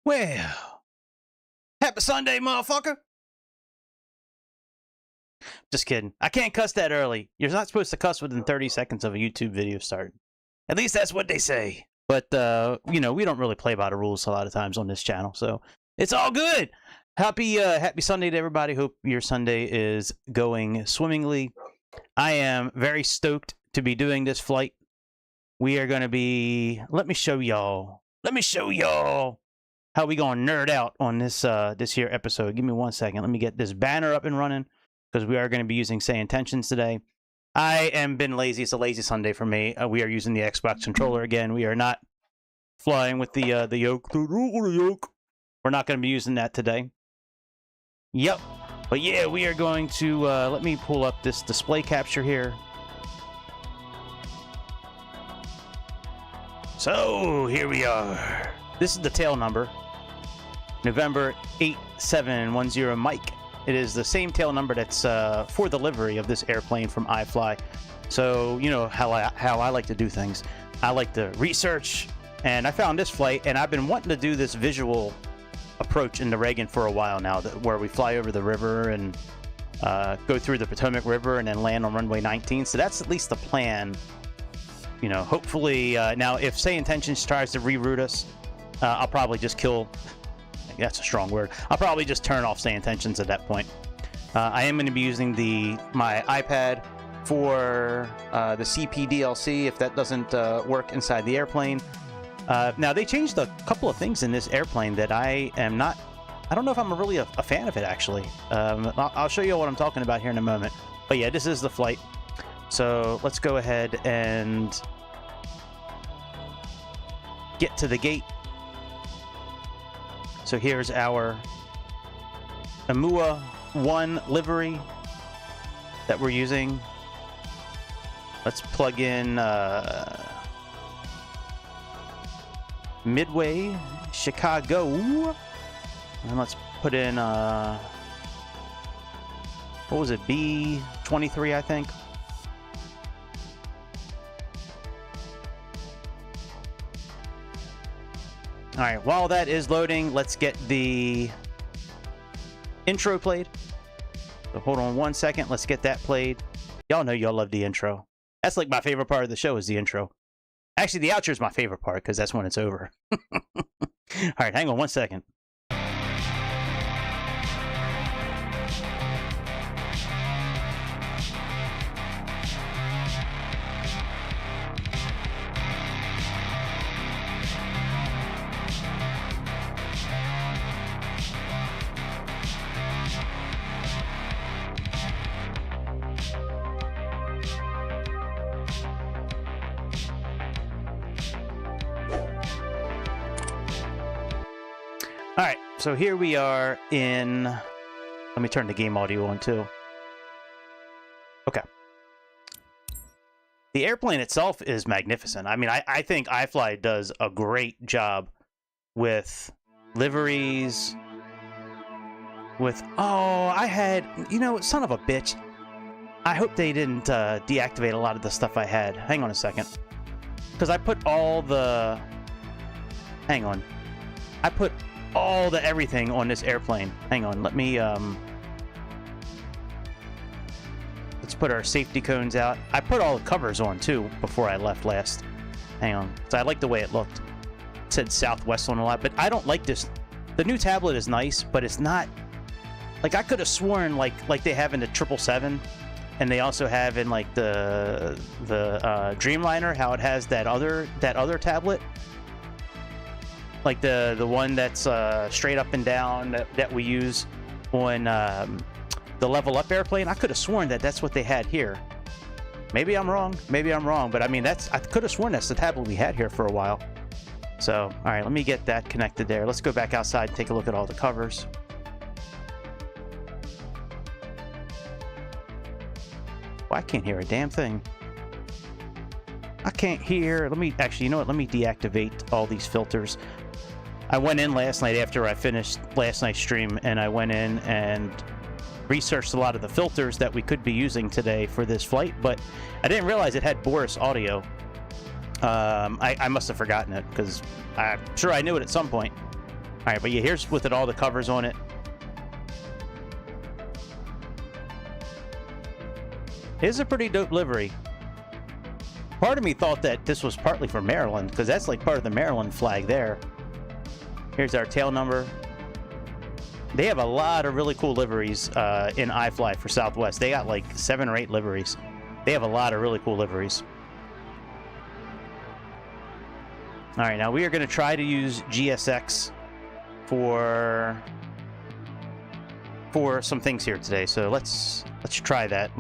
Well, happy Sunday, motherfucker. Just kidding. I can't cuss that early. You're not supposed to cuss within 30 seconds of a YouTube video starting. At least that's what they say. But, you know, we don't really play by the rules a lot of times on this channel, so it's all good. Happy Sunday to everybody. Hope your Sunday is going swimmingly. I am very stoked to be doing this flight. We are going to be... Let me show y'all how we going to nerd out on this this here episode. Give me 1 second. Let me get this banner up and running, because we are going to be using Say Intentions today. I am been lazy. It's a lazy Sunday for me. We are using the Xbox controller again. We are not flying with the yoke. We're not going to be using that today. Yep. But yeah, we are going to... let me pull up this display capture here. So, here we are. This is the tail number. November 8710 Mike. It is the same tail number that's for the livery of this airplane from iFly. So, you know how I like to do things. I like to research, and I found this flight, and I've been wanting to do this visual approach in the Regan for a while now, where we fly over the river and go through the Potomac River and then land on runway 19. So that's at least the plan. You know, hopefully, now if Say Intentions tries to reroute us, I'll probably just kill... That's a strong word. I'll probably just turn off Say Intentions at that point. I am going to be using my iPad for the CP DLC if that doesn't work inside the airplane. Now, they changed a couple of things in this airplane that I am not... I don't know if I'm really a fan of it, actually. I'll show you what I'm talking about here in a moment. But yeah, this is the flight. So let's go ahead and get to the gate. So here's our Imua 1 livery that we're using. Let's plug in Midway, Chicago. And let's put in, what was it, B23, I think. All right, while that is loading, let's get the intro played. So hold on 1 second. Let's get that played. Y'all know y'all love the intro. That's like my favorite part of the show is the intro. Actually, the outro is my favorite part because that's when it's over. All right, hang on 1 second. All right, so here we are in... Let me turn the game audio on, too. Okay. The airplane itself is magnificent. I mean, I think iFly does a great job with liveries, with... Oh, I had... You know, son of a bitch. I hope they didn't deactivate a lot of the stuff I had. Hang on a second. Because I put all the... Hang on. I put all the everything on this airplane. Hang on, let me let's put our safety cones out. I put all the covers on too before I left last. Hang on, so I like the way it looked. It said Southwest on a lot, but I don't like this. The new tablet is nice, but it's not like... I could have sworn like they have in the 777, and they also have in like the Dreamliner, how it has that other tablet. Like the one that's straight up and down that we use on the Level Up airplane. I could have sworn that that's what they had here. Maybe I'm wrong. Maybe I'm wrong. But I mean, I could have sworn that's the tablet we had here for a while. So, all right, let me get that connected there. Let's go back outside and take a look at all the covers. Oh, I can't hear a damn thing. I can't hear. Let me actually, you know what? Let me deactivate all these filters. I went in last night after I finished last night's stream, and I went in and researched a lot of the filters that we could be using today for this flight, but I didn't realize it had Boris audio. I must have forgotten it, because I'm sure I knew it at some point. All right, but yeah, here's with it all the covers on it. It is a pretty dope livery. Part of me thought that this was partly for Maryland, because that's like part of the Maryland flag there. Here's our tail number. They have a lot of really cool liveries in iFly for Southwest. They got like 7 or 8 liveries. They have a lot of really cool liveries. All right, now we are going to try to use GSX for some things here today. So let's try that.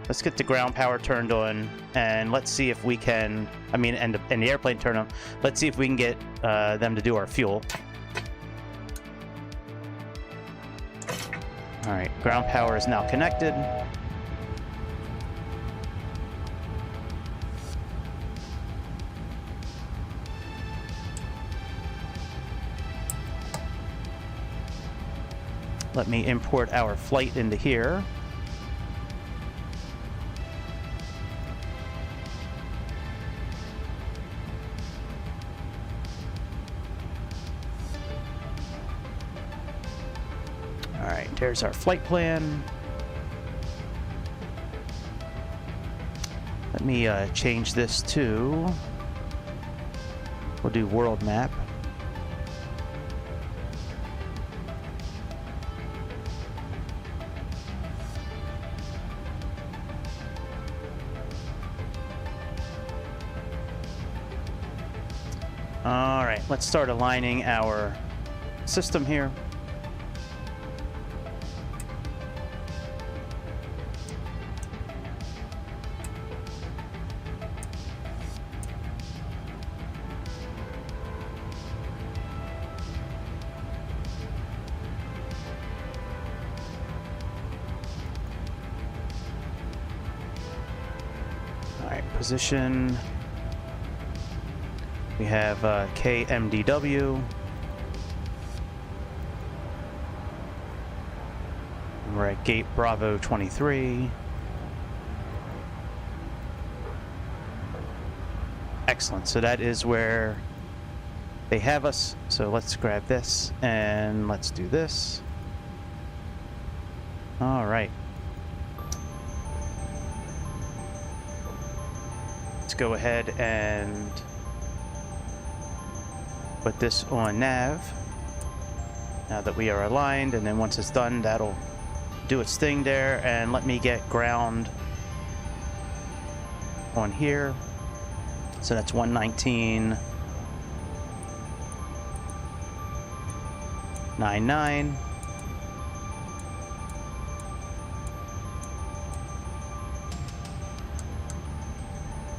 Let's get the ground power turned on, and let's see if we can, and the airplane turned on. Let's see if we can get them to do our fuel. All right, ground power is now connected. Let me import our flight into here. All right, there's our flight plan. Let me change this to, we'll do world map. All right, let's start aligning our system here. All right, position. We have KMDW. We're at gate Bravo 23. Excellent. So that is where they have us. So let's grab this and let's do this. All right. Let's go ahead and put this on nav now that we are aligned, and then once it's done, that'll do its thing there. And let me get ground on here. So that's 119.99.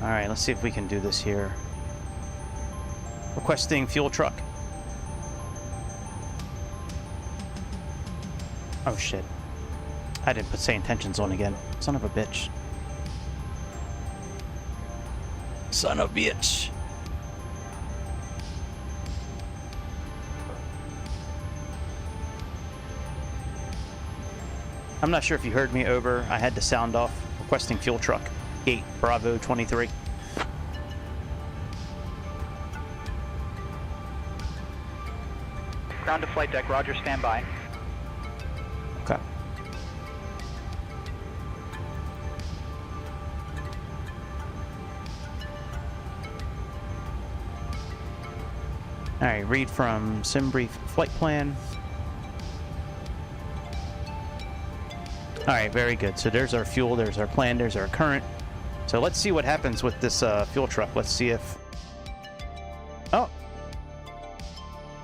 All right, let's see if we can do this here. Requesting fuel truck. Oh shit. I didn't put say intentions on again. Son of a bitch. Son of a bitch. I'm not sure if you heard me over. I had the sound off. Requesting fuel truck. Gate Bravo 23. Ground to flight deck, roger, stand by. Okay. All right, read from SimBrief flight plan. All right, very good. So there's our fuel, there's our plan, there's our current. So let's see what happens with this fuel truck. Let's see if... Oh!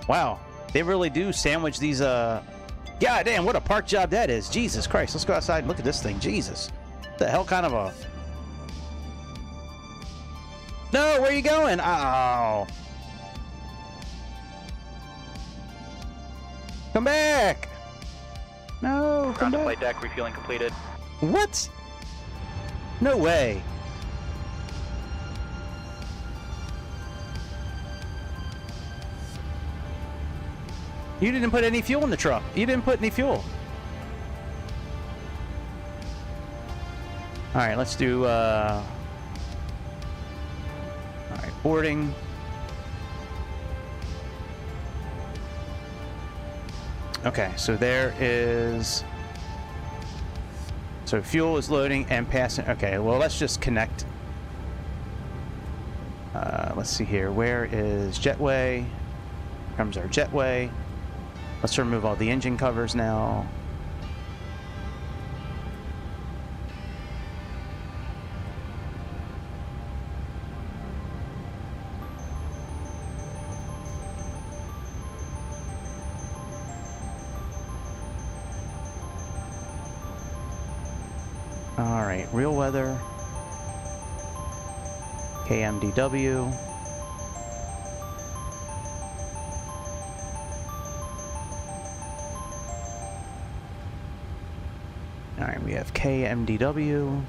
Wow. They really do sandwich these, God damn, what a park job that is. Jesus Christ. Let's go outside and look at this thing. Jesus. What the hell kind of a... No, where are you going? Oh. Come back. No, come Ground to back. flight deck, refueling completed. What? No way. You didn't put any fuel in the truck. You didn't put any fuel. All right, let's do, all right, boarding. Okay, so there is, so fuel is loading and passing. Okay, well, let's just connect. Let's see here. Where is jetway? Here comes our jetway. Let's remove all the engine covers now. All right, real weather. KMDW. All right, we have KMDW.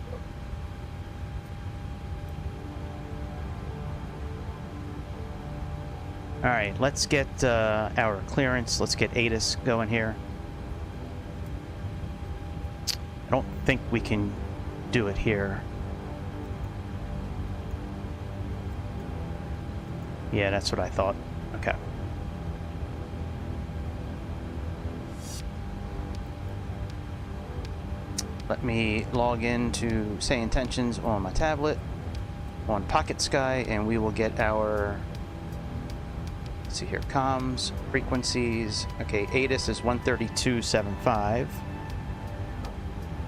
All right, let's get our clearance. Let's get ATIS going here. I don't think we can do it here. Yeah, that's what I thought. Okay. Let me log into Say Intentions on my tablet, on Pocket Sky, and we will get our, let's see here, comms, frequencies. Okay, ATIS is 132.75.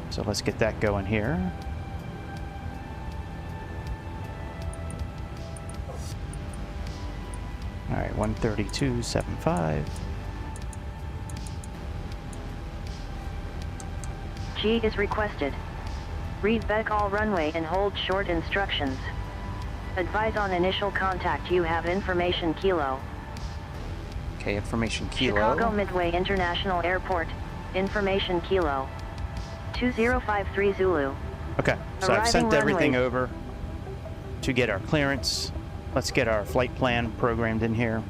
So let's get that going here. All right, 132.75. G is requested. Read back all runway and hold short instructions. Advise on initial contact. You have information kilo. Okay, information kilo. Chicago Midway International Airport. Information kilo. 2053 Zulu. Okay, so I've sent Arriving everything runway. over to get our clearance. Let's get our flight plan programmed in here.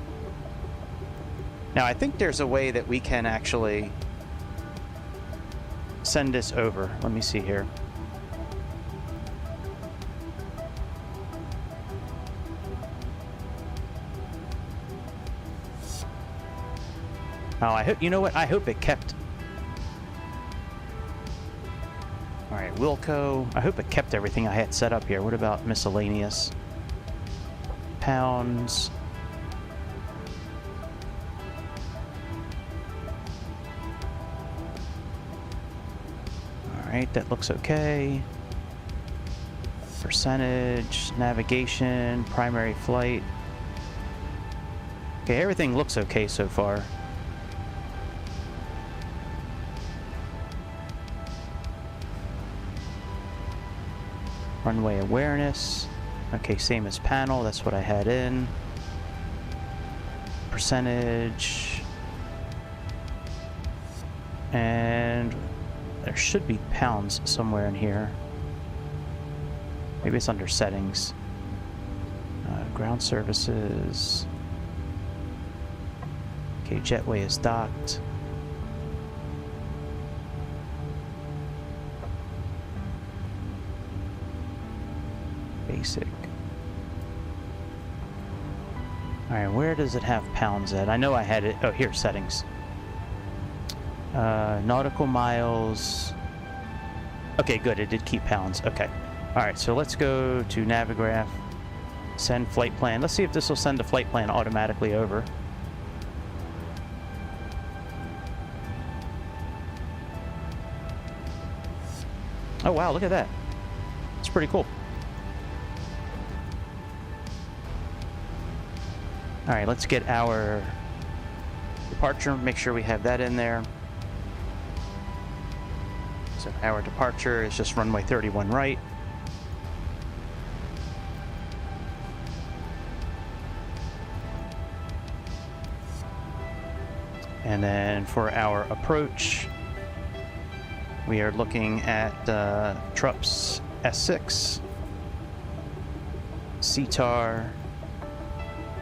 Now, I think there's a way that we can actually send this over. Let me see here. Oh, I hope, you know what? I hope it kept. All right, Wilco. I hope it kept everything I had set up here. What about miscellaneous? Pounds. All right, that looks okay. Percentage, navigation, primary flight. Okay, everything looks okay so far. Runway awareness. Okay, same as panel. That's what I had in. Percentage. And there should be pounds somewhere in here. Maybe it's under settings. Ground services. Okay, jetway is docked. Basic. Alright, where does it have pounds at? I know I had it. Oh, here, settings. Nautical miles. Okay, good. It did keep pounds. Okay. Alright, so let's go to Navigraph. Send flight plan. Let's see if this will send the flight plan automatically over. Oh, wow. Look at that. It's pretty cool. All right, let's get our departure. Make sure we have that in there. So our departure is just runway 31 right. And then for our approach, we are looking at TRUPS S6, SITTR,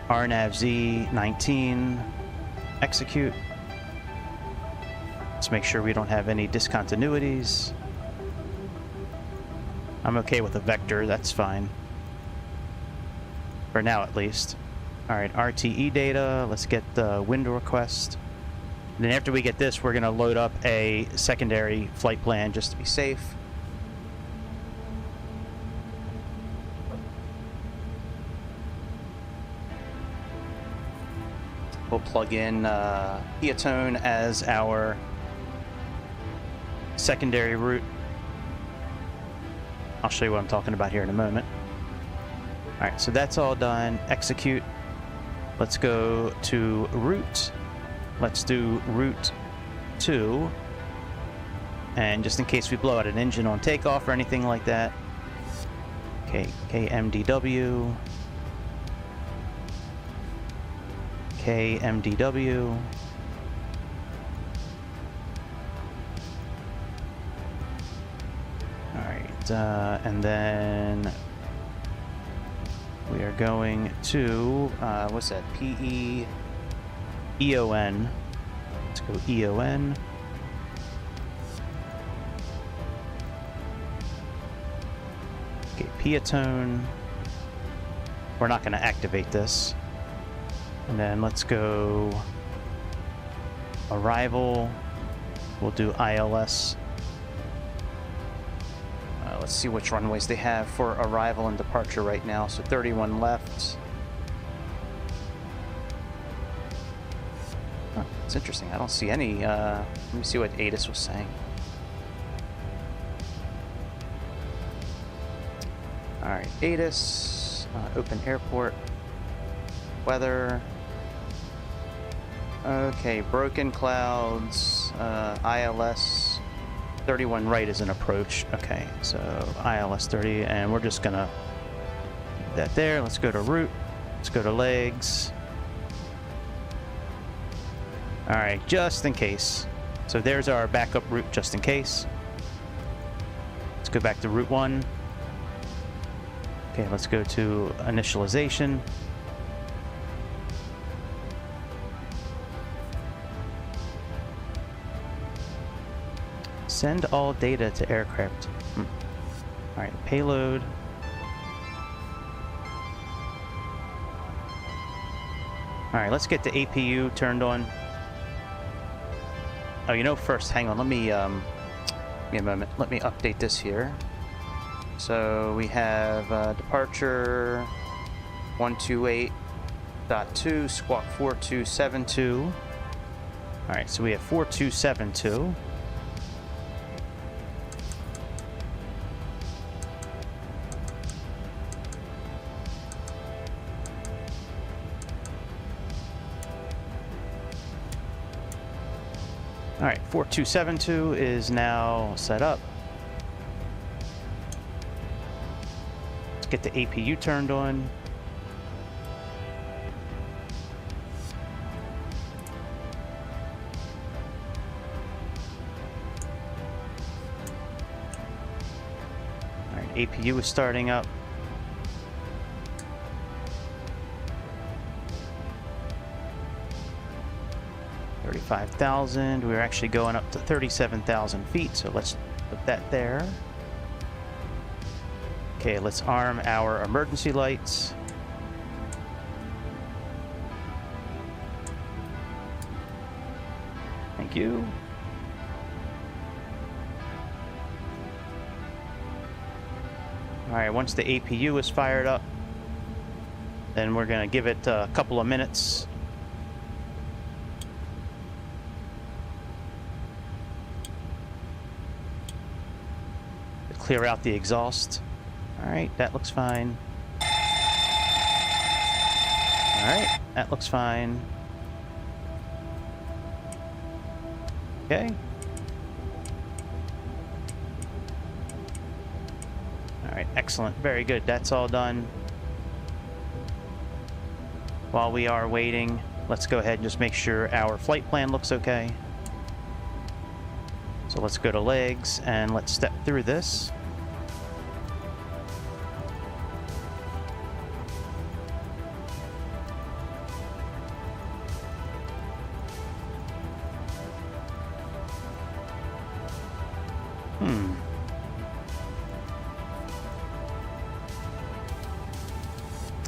RNAV Z19, execute. Let's make sure we don't have any discontinuities. I'm okay with a vector, that's fine. For now, at least. Alright, RTE data, let's get the window request. And then after we get this, we're going to load up a secondary flight plan just to be safe. We'll plug in Piatone as our secondary route. I'll show you what I'm talking about here in a moment. Alright, so that's all done. Execute. Let's go to route. Let's do route 2. And just in case we blow out an engine on takeoff or anything like that. Okay, KMDW. KMDW. Alright, and then we are going to, what's that? EON. Let's go EON. Okay, Piatone. We're not going to activate this. And then let's go arrival. We'll do ILS. Let's see which runways they have for arrival and departure right now. So 31 left. Huh, it's interesting. I don't see any. Let me see what ATIS was saying. All right, ATIS, open airport, weather. Okay, broken clouds, ILS. 31 right is an approach. Okay, so ILS 30, and we're just gonna leave that there. Let's go to route. Let's go to legs. All right, just in case. So there's our backup route, just in case. Let's go back to route 1. Okay, let's go to initialization. Send all data to aircraft. All right, payload. All right, let's get the APU turned on. Oh, you know, first, hang on. Let me, give me a moment. Let me update this here. So we have departure 128.2, squawk 4272. All right, so we have 4272. All right, 4272 is now set up. Let's get the APU turned on. All right, APU is starting up. $35,000. We're actually going up to 37,000 feet, so let's put that there. Okay, let's arm our emergency lights. Thank you. All right, once the APU is fired up, then we're going to give it a couple of minutes. Clear out the exhaust. All right, that looks fine. All right, that looks fine. Okay. All right, excellent. Very good. That's all done. While we are waiting, let's go ahead and just make sure our flight plan looks okay. So let's go to legs and let's step through this.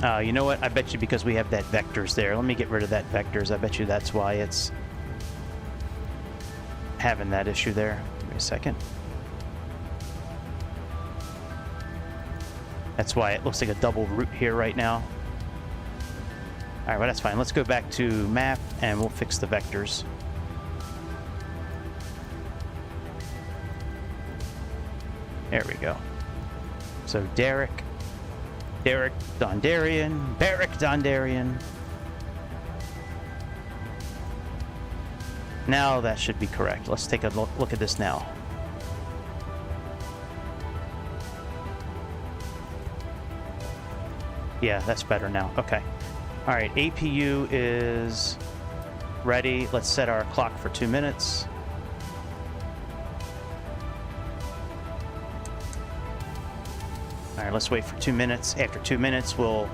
You know what? I bet you because we have that vectors there. Let me get rid of that vectors. I bet you that's why it's having that issue there. Give me a second. That's why it looks like a double route here right now. All right, well, that's fine. Let's go back to map and we'll fix the vectors. There we go. So Derek Dondarian, Barrick Dondarian. Now that should be correct. Let's take a look at this now. Yeah, that's better now. Okay. All right, APU is ready. Let's set our clock for 2 minutes. All right, let's wait for 2 minutes. After 2 minutes, we'll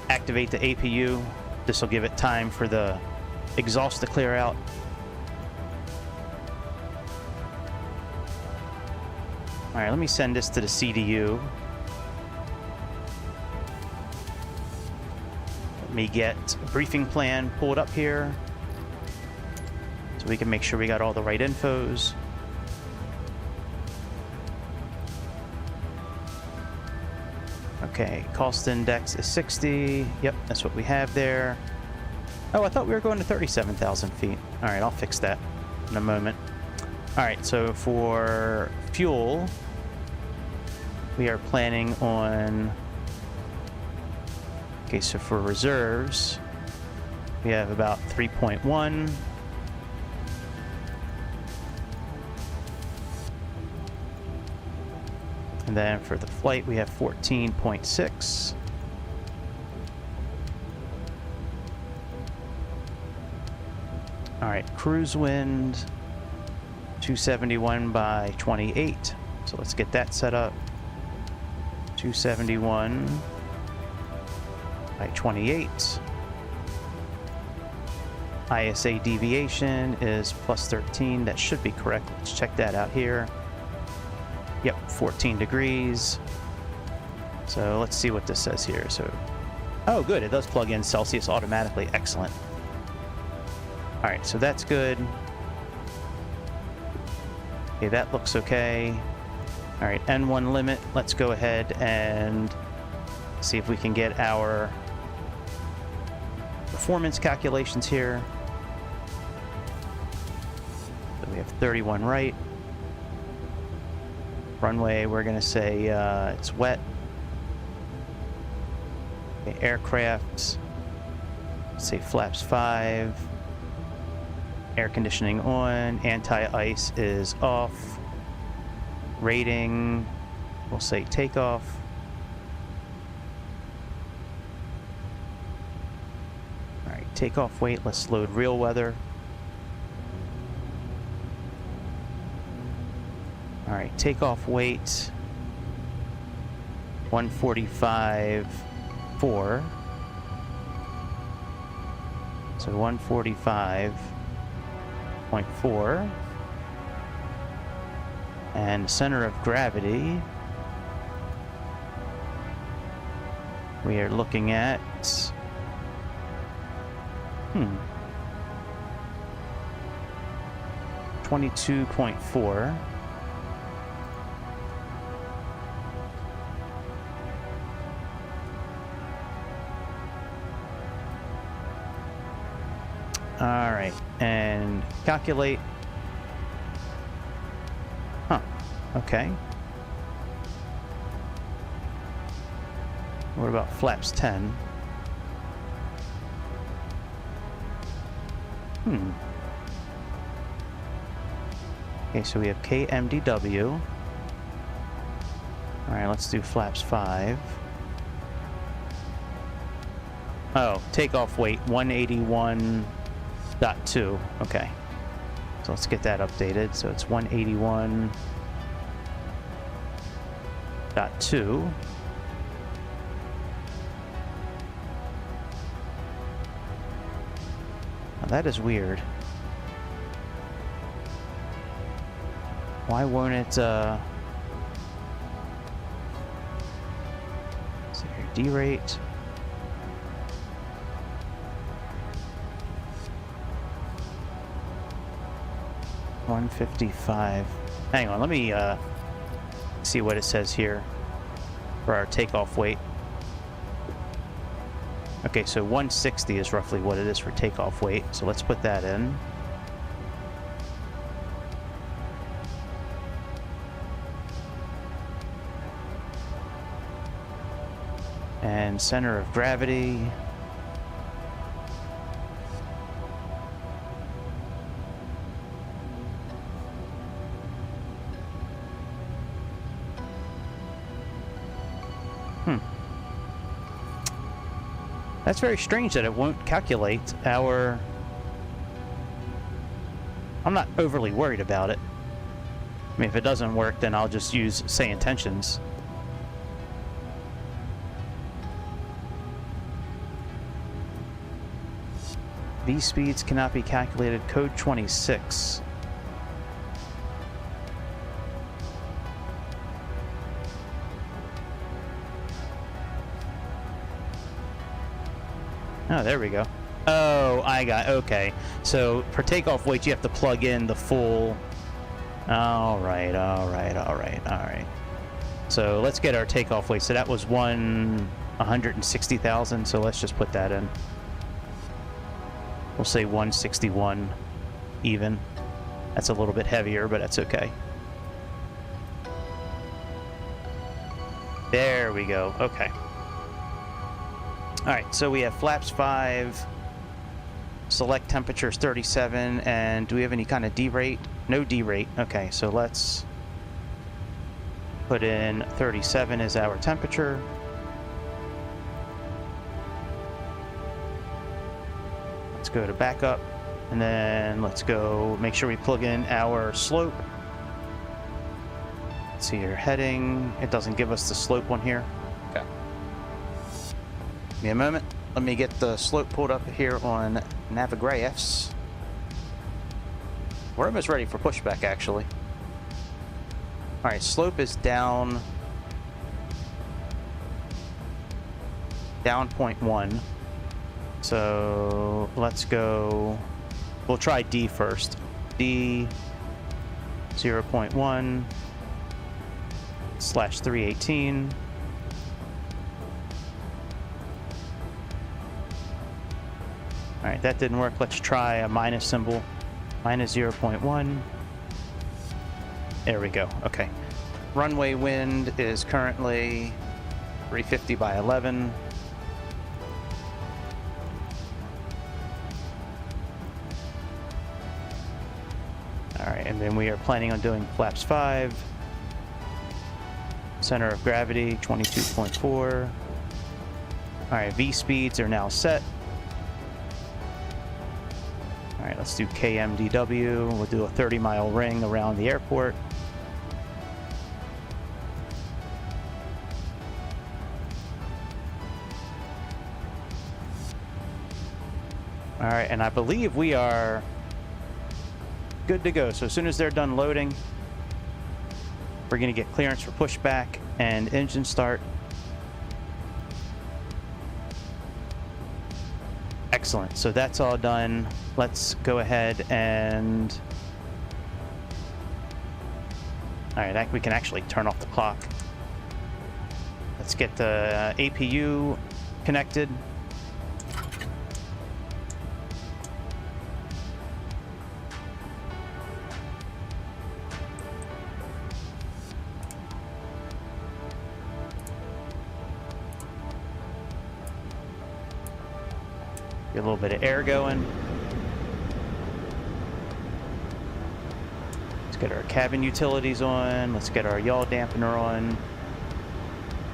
activate the APU. This will give it time for the exhaust to clear out. All right, let me send this to the CDU. Let me get a briefing plan pulled up here so we can make sure we got all the right infos. Okay, cost index is 60. Yep, that's what we have there. Oh, I thought we were going to 37,000 feet. All right, I'll fix that in a moment. All right, so for fuel, we are planning on... Okay, so for reserves, we have about 3.1. And then for the flight, we have 14.6. All right, cruise wind, 271 by 28. So let's get that set up. 271 by 28. ISA deviation is plus 13. That should be correct. Let's check that out here. Yep, 14 degrees. So let's see what this says here. So, oh, good. It does plug in Celsius automatically. Excellent. All right, so that's good. Okay, that looks okay. All right, N1 limit. Let's go ahead and see if we can get our performance calculations here. So we have 31 right. Runway, we're going to say it's wet. Okay, aircraft, say flaps 5. Air conditioning on. Anti-ice is off. Rating, we'll say takeoff. All right, takeoff weight, let's load real weather. All right, takeoff weight, 145.4. So 145.4. And center of gravity, we are looking at 22.4. All right, and calculate. Huh, okay. What about flaps 10? Okay, so we have KMDW. All right, let's do flaps 5. Oh, takeoff weight 181.2. Okay. So let's get that updated. So it's 181.2. Now that is weird. Why won't it, let's see here. derate. $155. Hang on, let me see what it says here for our takeoff weight. Okay, so 160 is roughly what it is for takeoff weight. So let's put that in. And center of gravity. That's very strange that it won't calculate our... I'm not overly worried about it. I mean, if it doesn't work, then I'll just use say intentions. V speeds cannot be calculated. Code 26. Oh, there we go. Oh, okay. So for takeoff weight, you have to plug in the full... All right. So let's get our takeoff weight. So that was 160,000. So let's just put that in. We'll say 161 even. That's a little bit heavier, but that's okay. There we go. Okay. All right, so we have flaps 5, select temperatures 37, and do we have any kind of derate? No derate. Okay, so let's put in 37 as our temperature. Let's go to backup, and then let's go make sure we plug in our slope. Let's see your heading. It doesn't give us the slope one here. Okay. Give me a moment. Let me get the slope pulled up here on Navigraphs. We're almost ready for pushback, actually. All right, slope is down 0.1. So let's go. We'll try D first. D 0.1 / 318. All right, that didn't work. Let's try a minus symbol. Minus 0.1. There we go. Okay. Runway wind is currently 350 by 11. All right, and then we are planning on doing flaps 5. Center of gravity, 22.4. All right, V speeds are now set. All right, let's do KMDW. We'll do a 30-mile ring around the airport. All right, and I believe we are good to go. So as soon as they're done loading, we're going to get clearance for pushback and engine start. Excellent. So that's all done. Let's go ahead and... All right, we can actually turn off the clock. Let's get the APU connected. Get a little bit of air going. Let's get our cabin utilities on. Let's get our yaw dampener on.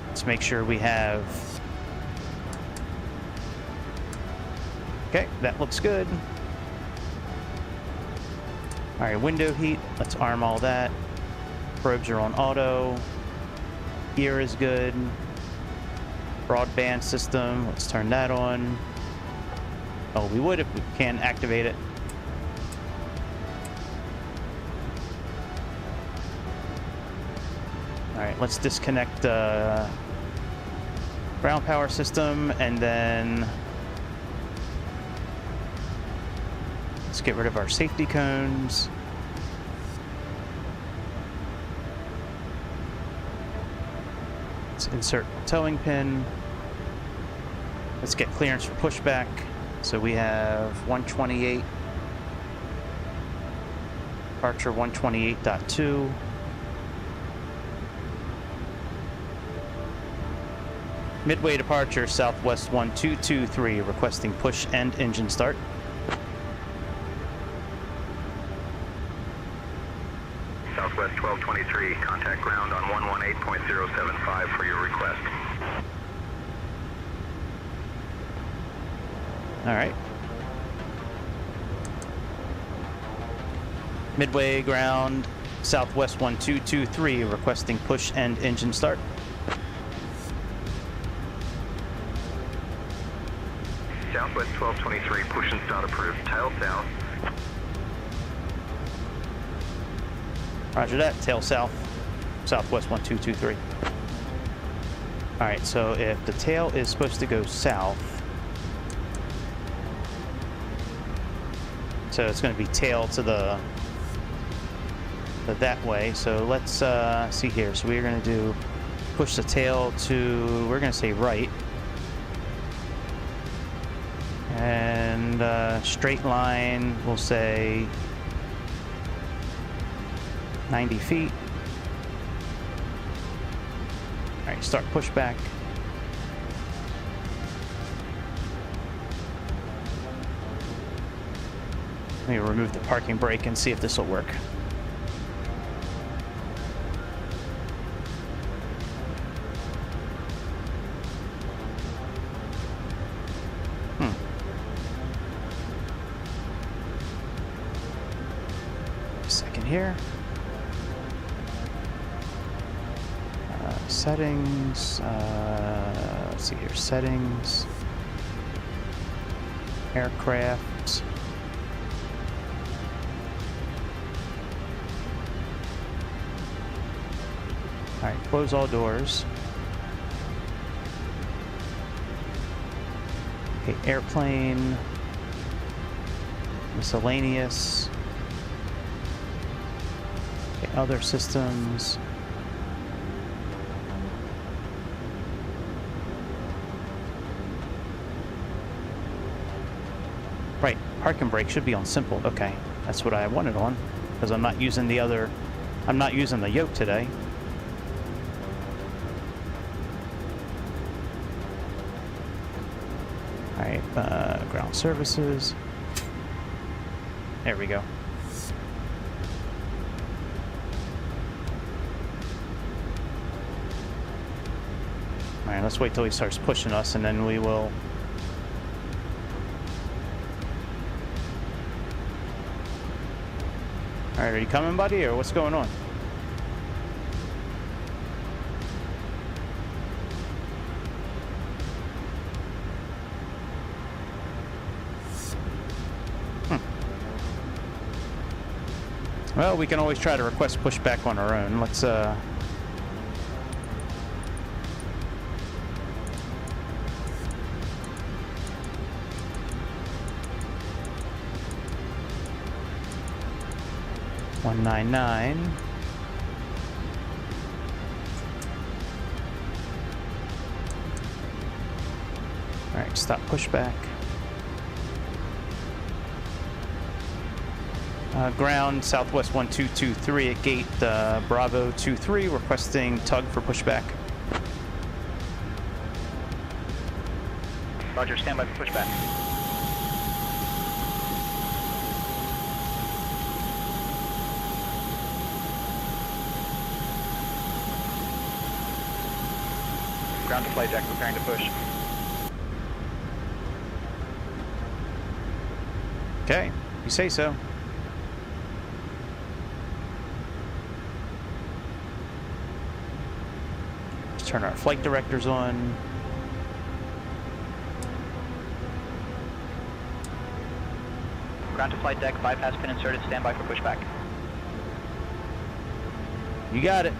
Let's make sure we have... Okay, that looks good. All right, window heat. Let's arm all that. Probes are on auto. Gear is good. Broadband system. Let's turn that on. Oh, we would if we can activate it. All right, let's disconnect ground power system, and then let's get rid of our safety cones. Let's insert towing pin. Let's get clearance for pushback. So we have 128, departure 128.2. Midway departure, Southwest 1223, requesting push and engine start. Southwest 1223, contact ground on 118.075 for your request. All right. Midway ground, Southwest 1223, requesting push and engine start. Southwest 1223, push and start approved. Tail south. Roger that, tail south, Southwest 1223. All right, so if the tail is supposed to go south, so it's going to be tail to the that way. So let's see here. So we're going to do push the tail to, we're going to say right, and straight line we'll say 90 feet. All right, start pushback. Let me remove the parking brake and see if this will work. Second here. Settings. Let's see here. Settings. Aircraft. All right, close all doors. Okay, airplane, miscellaneous, okay, other systems. Right, parking brake should be on simple. Okay, that's what I wanted on, because I'm not using the other, I'm not using the yoke today. Alright, ground services. There we go. Alright, let's wait till he starts pushing us and then we will... Alright, are you coming, buddy, or what's going on? Well, we can always try to request pushback on our own. Let's, 199. All right, stop pushback. Ground, Southwest 1223 at gate Bravo 23, requesting tug for pushback. Roger, stand by for pushback. Ground to flight deck, preparing to push. Okay, you say so. Let's turn our flight directors on. Ground to flight deck, bypass pin inserted, stand by for pushback. You got it.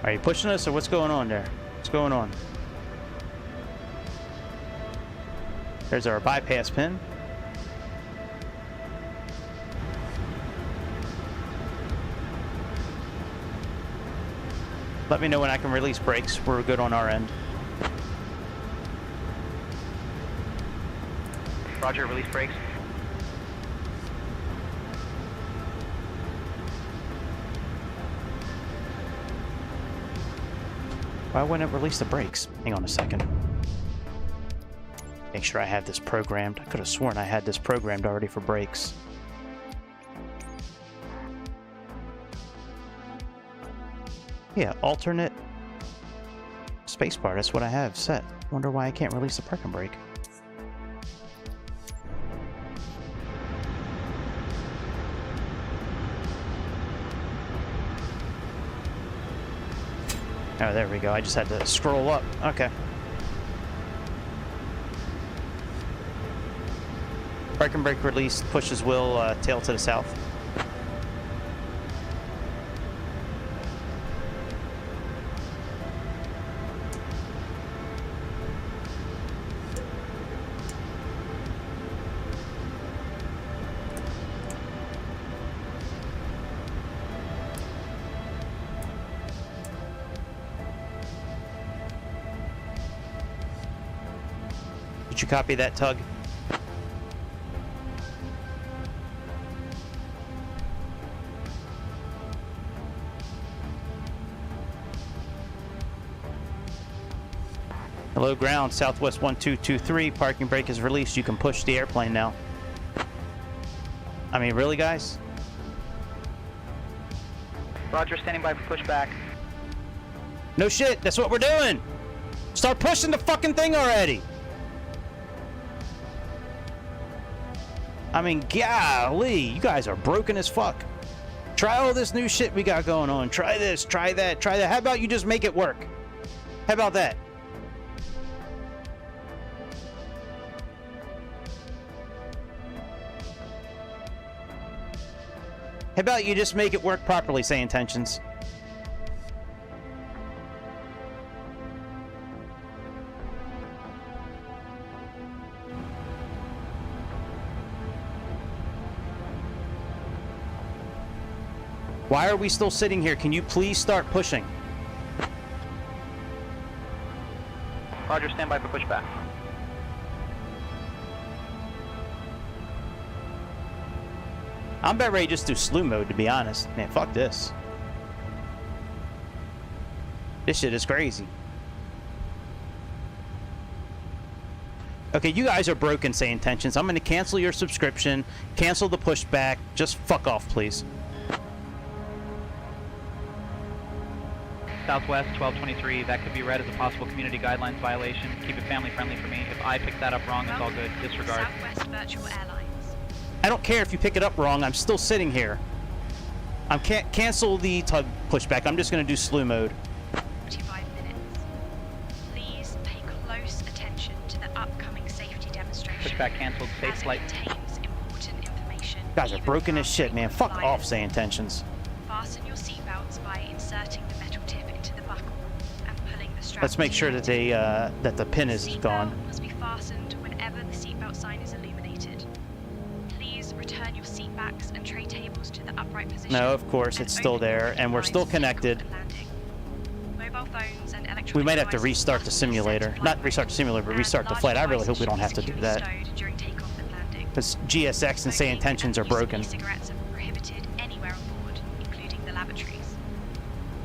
Are you pushing us or what's going on there? What's going on? There's our bypass pin. Let me know when I can release brakes. We're good on our end. Roger, release brakes. Why wouldn't it release the brakes? Hang on a second. Make sure I have this programmed. I could have sworn I had this programmed already for brakes. Yeah, alternate spacebar. That's what I have set. Wonder why I can't release the parking brake. Oh, there we go. I just had to scroll up. Okay. Parking brake release, pushes wheel, tail to the south. Did you copy that, Tug? Hello, ground, Southwest 1223. Parking brake is released. You can push the airplane now. I mean, really, guys? Roger, standing by for pushback. No shit, that's what we're doing! Start pushing the fucking thing already! I mean, golly, you guys are broken as fuck. Try all this new shit we got going on. Try this, try that, try that. How about you just make it work? How about that? How about you just make it work properly, say intentions? Why are we still sitting here? Can you please start pushing? Roger, stand by for pushback. I'm about ready to just do slew mode, to be honest. Man, fuck this. This shit is crazy. Okay, you guys are broken, say intentions. I'm going to cancel your subscription, cancel the pushback. Just fuck off, please. Southwest 1223, that could be read as a possible community guidelines violation. Keep it family friendly for me. If I pick that up wrong, it's all good. Disregard. Southwest Virtual Airlines. I don't care if you pick it up wrong. I'm still sitting here. I can't cancel the tug pushback. I'm just going to do slew mode. 45 minutes. Please pay close attention to the upcoming safety demonstration. Pushback canceled. Safe as it flight. contains important information. You guys are even broken as for shit, man. Fuck flyers. off, say intentions. Fasten your seatbelts by inserting the metal tip into the buckle and pulling the strap. Let's make sure that they that the pin is gone. Seatbelt must be fastened whenever the seatbelt sign is illuminated. Please return your seat backs and tray tables to the upright position. No, of course, it's still there, and we're still connected. Mobile phones and electronic We might have to devices restart the must be set simulator. to flight Not restart the simulator, but and restart the large flight. I really hope devices we don't should have to be do securely that. stowed during takeoff and landing. Because GSX and say Smoking intentions are and use of broken. e-cigarettes are prohibited anywhere on board, including the lavatories.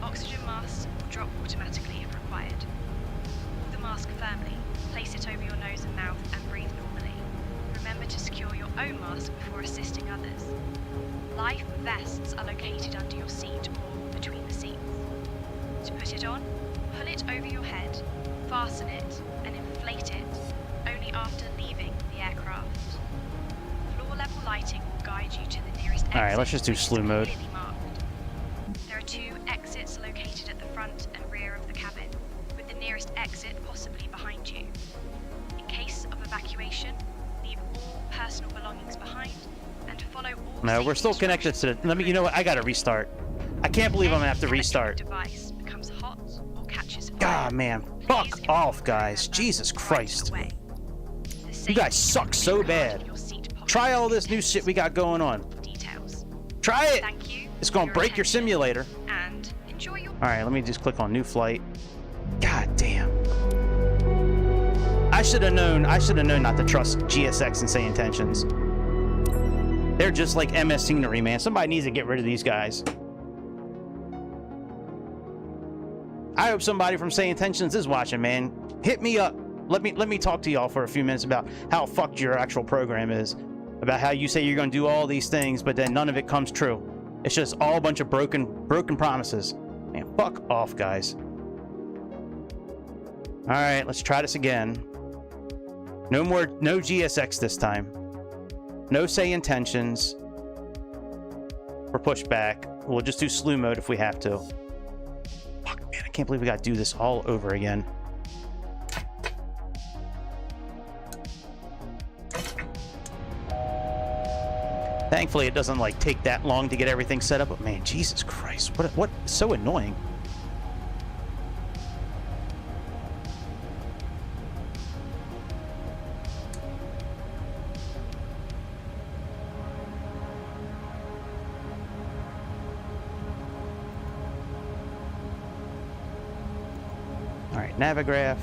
Oxygen masks will drop automatically if required. Hold the mask firmly, place it over your nose and mouth, and breathe normally. Remember to secure your own mask before assisting others. Life vests are located under your seat or between the seats. To put it on, pull it over your head, fasten it, and inflate it only after leaving the aircraft. Floor level lighting will guide you to the nearest exit. Alright, let's just do which is slew mode. clearly marked. There are 2 exits located at the front and rear of the cabin, with the nearest exit possibly behind you. In case of evacuation, leave all personal belongings behind and follow all No, we're safety still connected to instructions the... Let me... You know what? I gotta restart. I can't believe I'm gonna have to Any restart. electronic device becomes hot God, man. Fuck off, guys. Jesus Christ. You guys suck so bad. Try all this new shit we got going on. Try it. It's gonna break your simulator. And enjoy your Alright, let me just click on new flight. God damn. I should have known not to trust GSX and Say Intentions. They're just like MS Scenery, man. Somebody needs to get rid of these guys. I hope somebody from Say Intentions is watching, man. Hit me up. Let me talk to y'all for a few minutes about how fucked your actual program is. About how you say you're gonna do all these things, but then none of it comes true. It's just all a bunch of broken promises. Man, fuck off, guys. Alright, let's try this again. No GSX this time. No Say Intentions. Or pushback. We'll just do slew mode if we have to. Fuck, man, I can't believe we gotta do this all over again. Thankfully, it doesn't like take that long to get everything set up. But man, Jesus Christ, what? So annoying. All right, Navigraph.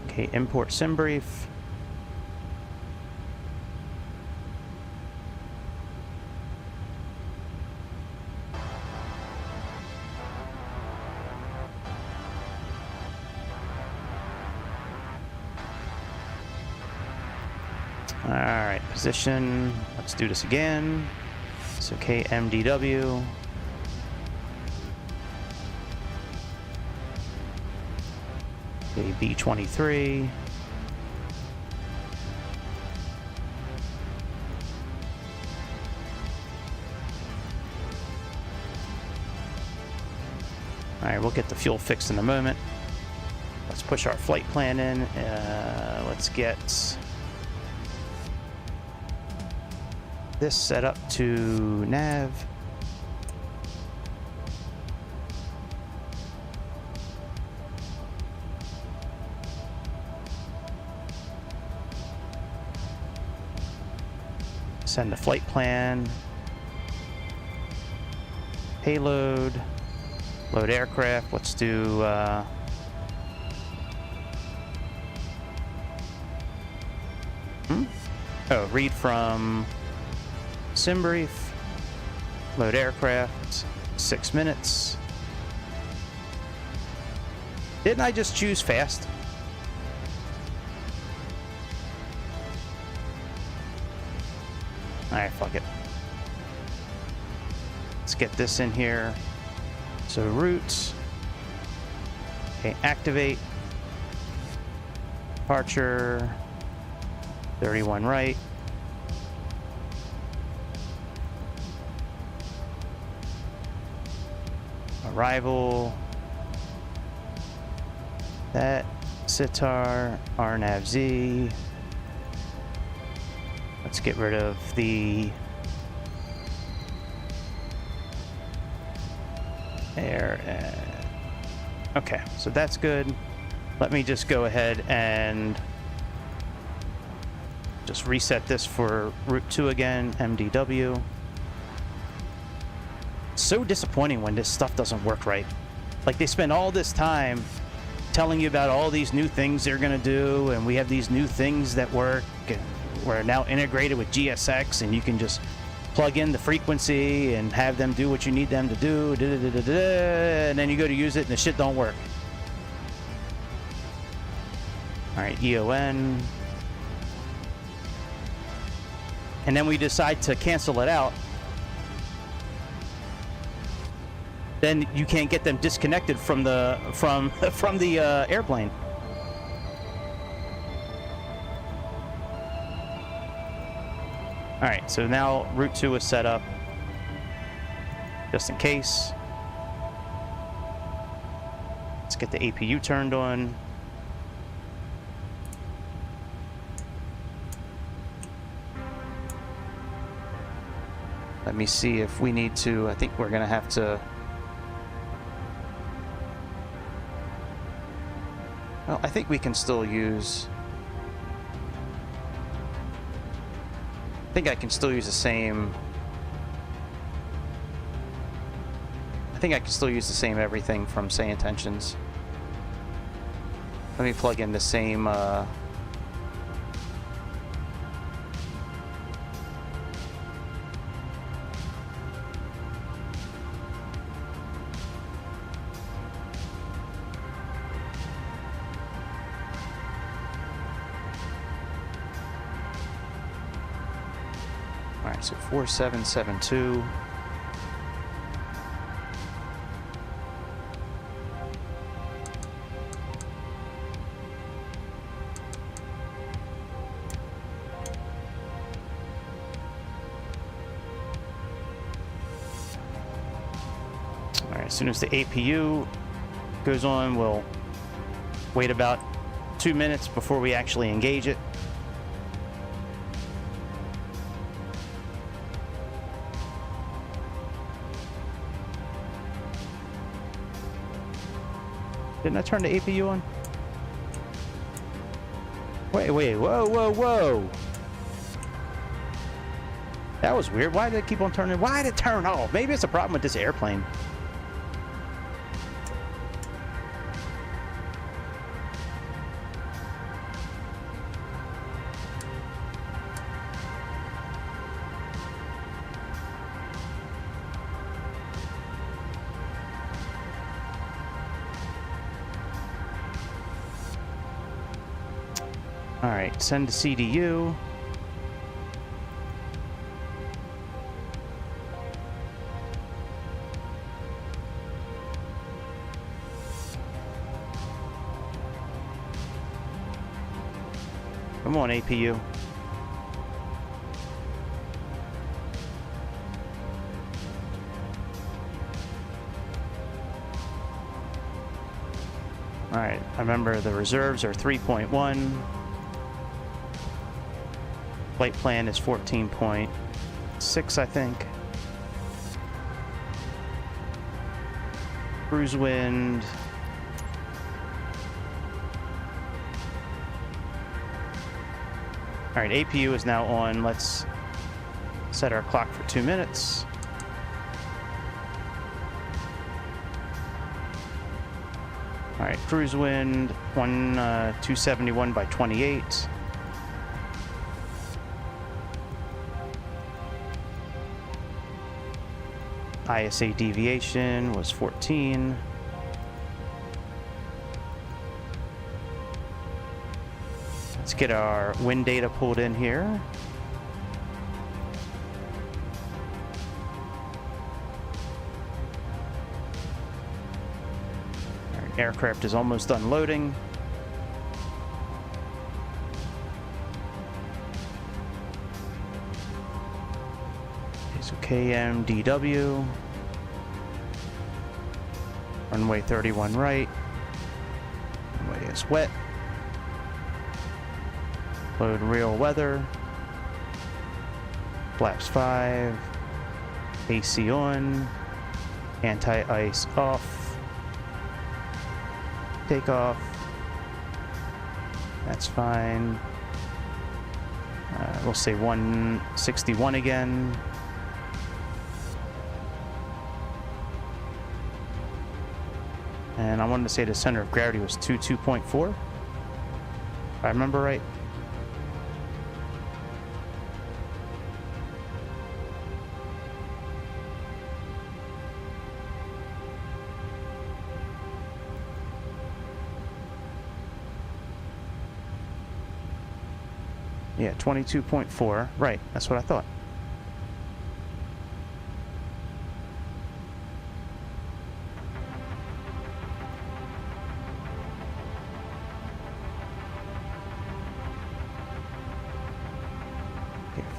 Okay, import sim brief. Alright, position. Let's do this again. So KMDW. Okay, B23. Alright, we'll get the fuel fixed in a moment. Let's push our flight plan in. Let's get this set up to nav. Send the flight plan. Payload. Load aircraft. Let's do oh, read from sim brief, load aircraft, 6 minutes. Didn't I just choose fast? Alright, fuck it. Let's get this in here. So routes. Okay, activate. Departure. 31 right. Arrival. That. SITTR. RNAV Z. Let's get rid of the air. Okay, so that's good. Let me just go ahead and just reset this for Route 2 again, MDW. So disappointing when this stuff doesn't work right. Like, they spend all this time telling you about all these new things they're gonna do, and we have these new things that work, and we're now integrated with GSX, and you can just plug in the frequency and have them do what you need them to do, and then you go to use it and the shit don't work. Alright, EON. And then we decide to cancel it out. Then you can't get them disconnected from the airplane. All right, so now Route 2 is set up, just in case. Let's get the APU turned on. Let me see if we need to. I think we're gonna have to Well, I think we can still use... I think I can still use the same... I think I can still use the same everything from Say Intentions. Let me plug in the same... Alright, so 4772. Alright, as soon as the APU goes on, we'll wait about 2 minutes before we actually engage it. Didn't I turn the APU on? Wait, whoa, whoa, whoa! That was weird. Why did it keep on turning? Why did it turn off? Maybe it's a problem with this airplane. Alright, send to CDU. Come on, APU. Alright, I remember the reserves are 3.1. Flight plan is 14.6, I think. Cruise wind. All right, APU is now on. Let's set our clock for 2 minutes. All right, cruise wind 271 by 28. ISA deviation was 14. Let's get our wind data pulled in here. Our aircraft is almost done loading. KMDW, runway 31 right, runway is wet, load real weather, flaps 5, AC on, anti-ice off, takeoff, that's fine, we'll say 161 again. And I wanted to say the center of gravity was 2.4, if I remember right. Yeah, 22.4. Right, that's what I thought.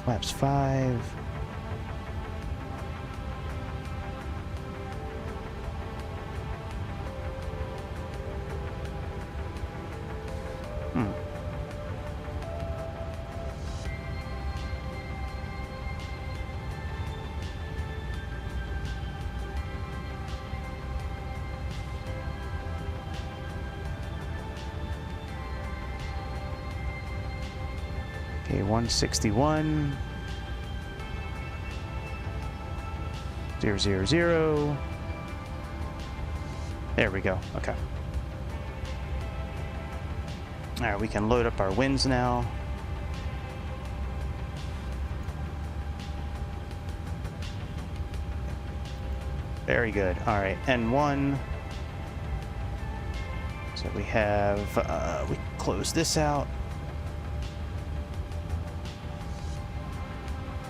Flaps 5. Okay, 161. 000. There we go. Okay. All right, we can load up our winds now. Very good. All right, N1. So we have, we can close this out.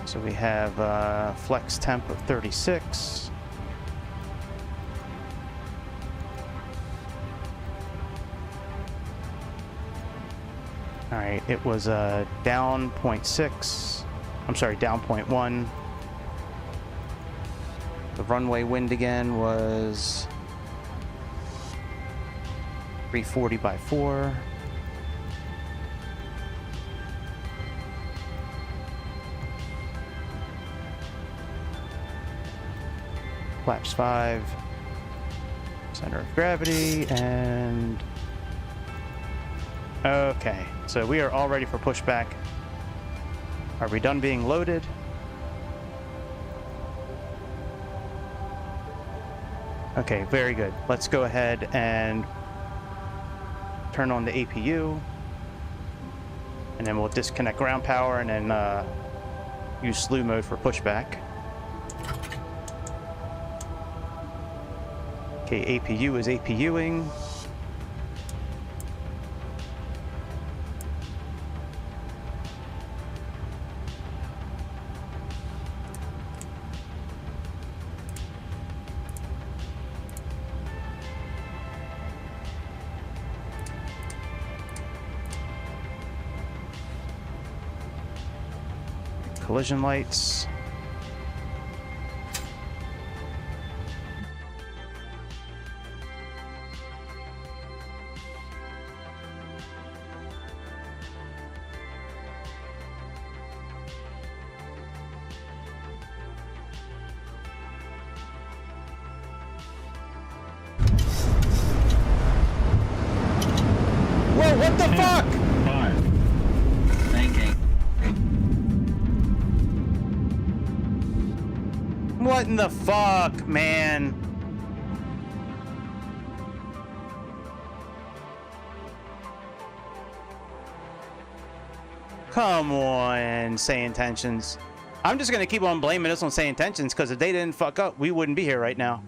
So we have flex temp of 36. All right, it was down 0.6. I'm sorry, down 0.1. The runway wind again was 340 by 4. Flaps 5. Center of gravity, and okay, so we are all ready for pushback. Are we done being loaded? Okay, very good. Let's go ahead and turn on the APU, and then we'll disconnect ground power and then use slew mode for pushback. Okay, APU is APUing. Collision lights. Whoa, what the fuck? 5. Thinking. What in the fuck, man? Come on, say intentions. I'm just gonna keep on blaming this on say intentions, because if they didn't fuck up, we wouldn't be here right now.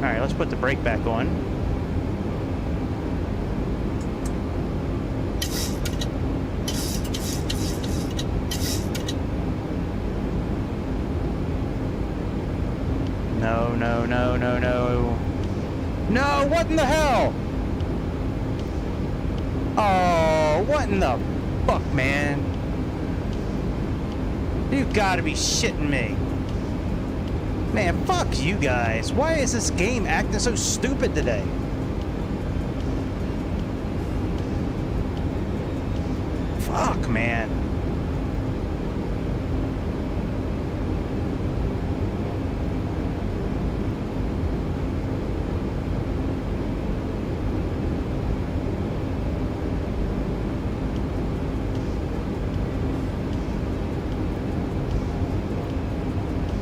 Alright, let's put the brake back on. No, no, no, no, no. No, what in the hell? Oh, what in the fuck, man? You gotta be shitting me. Man, fuck you guys. Why is this game acting so stupid today? Fuck, man.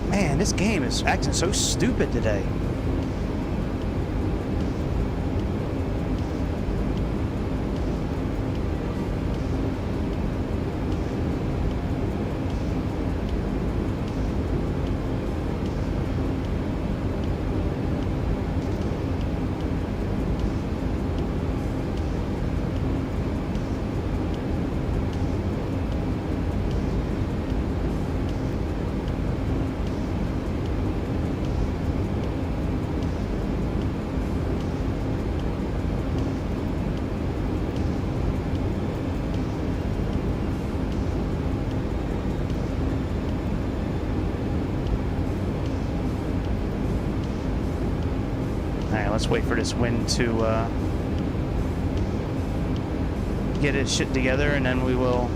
Man, this game is acting so stupid today. Alright, let's wait for this wind to get his shit together, and then we will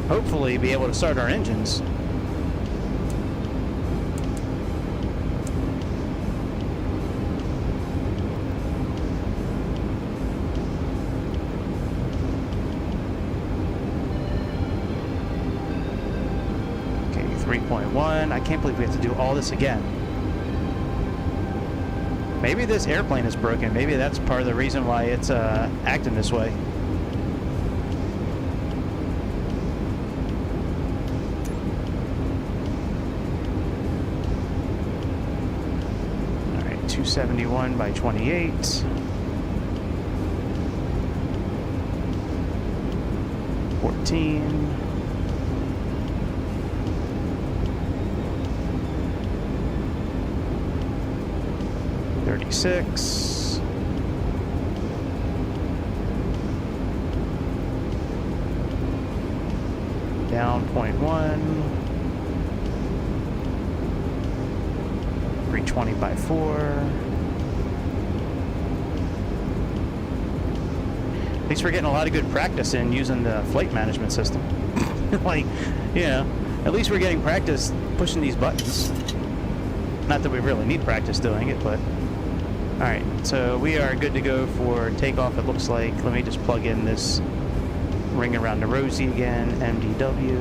hopefully be able to start our engines. Okay, 3.1. I can't believe we have to do all this again. Maybe this airplane is broken. Maybe that's part of the reason why it's acting this way. All right, 271 by 28. $14. 36. Down 0.1. 320 by 4. At least we're getting a lot of good practice in using the flight management system. Like, you know, at least we're getting practice pushing these buttons. Not that we really need practice doing it, but... Alright, so we are good to go for takeoff, it looks like. Let me just plug in this ring around the rosy again, MDW.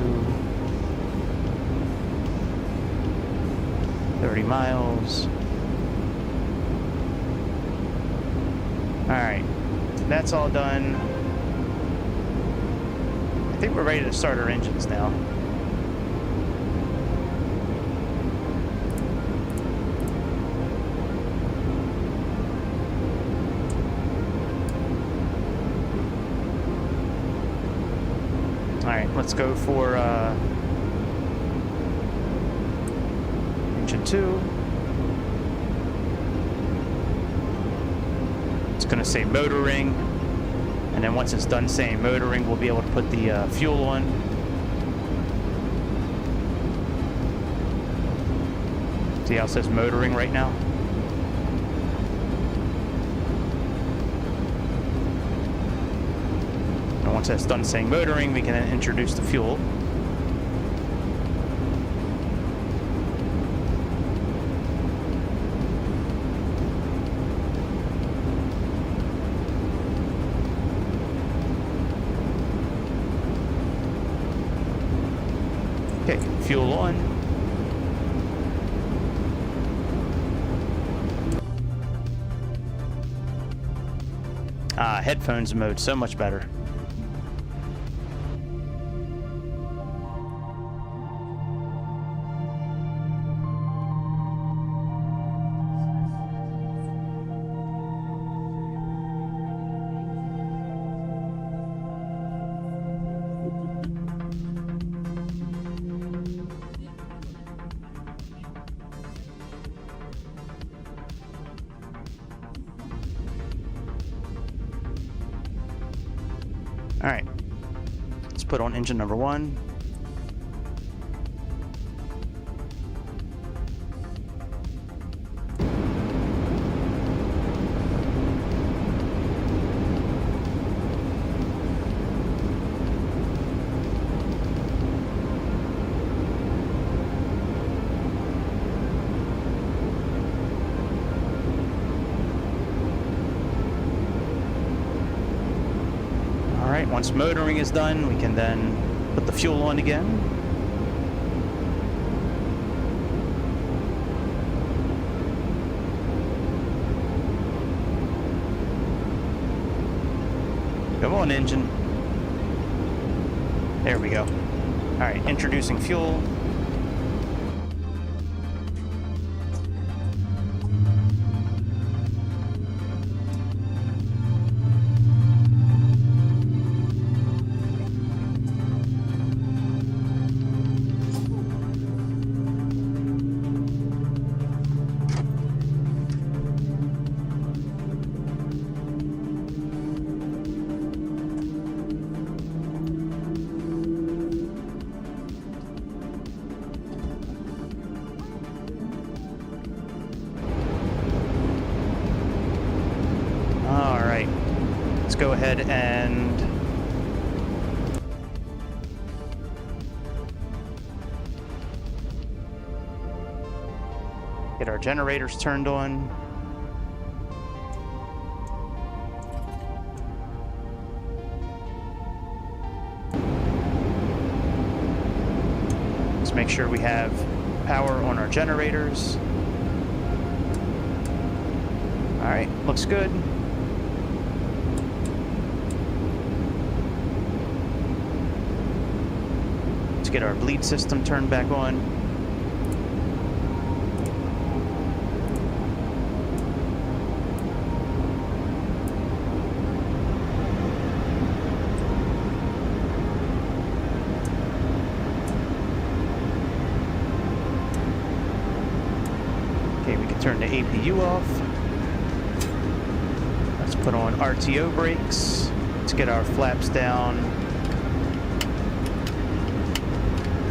30 miles. Alright, that's all done. I think we're ready to start our engines now. Alright, let's go for engine 2. It's going to say motoring, and then once it's done saying motoring, we'll be able to put the fuel on. See how it says motoring right now? And once that's done saying motoring, we can then introduce the fuel. Okay, fuel on. Headphones mode, so much better. All right, let's put on engine number 1. Once motoring is done, we can then put the fuel on again. Come on, engine. There we go. All right, introducing fuel. ahead and get our generators turned on. Let's make sure we have power on our generators. All right, looks good. Let's get our bleed system turned back on. Okay, we can turn the APU off. Let's put on RTO brakes. Let's get our flaps down.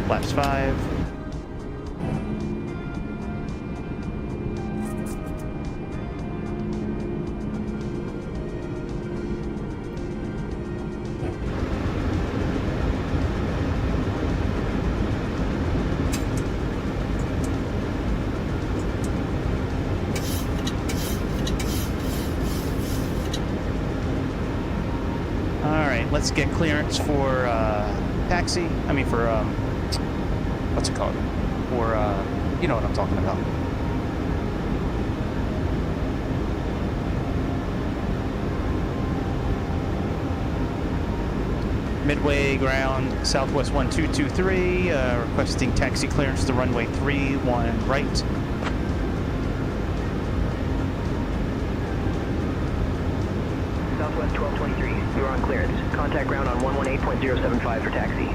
Flaps 5. All right, let's get clearance for taxi. I mean for what's it called? Or, you know what I'm talking about. Midway ground, Southwest 1223, requesting taxi clearance to runway 31 right. Southwest 1223, you're on clearance. Contact ground on 118.075 for taxi.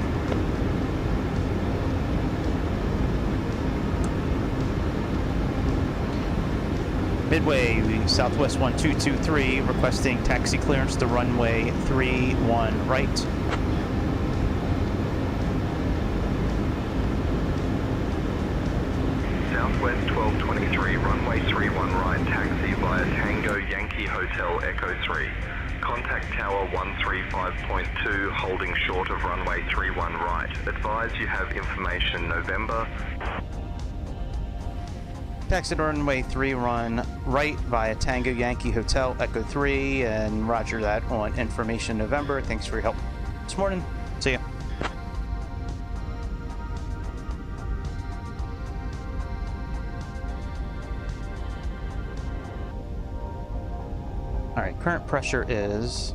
Midway, Southwest 1223, requesting taxi clearance to runway 31 right. Southwest 1223, runway 31 right, taxi via Tango Yankee Hotel Echo 3. Contact tower 135.2, holding short of runway 31 right. Advise you have information November. Taxi to runway 31 right via Tango Yankee Hotel Echo 3, and roger that on information November. Thanks for your help this morning. See ya. All right, current pressure is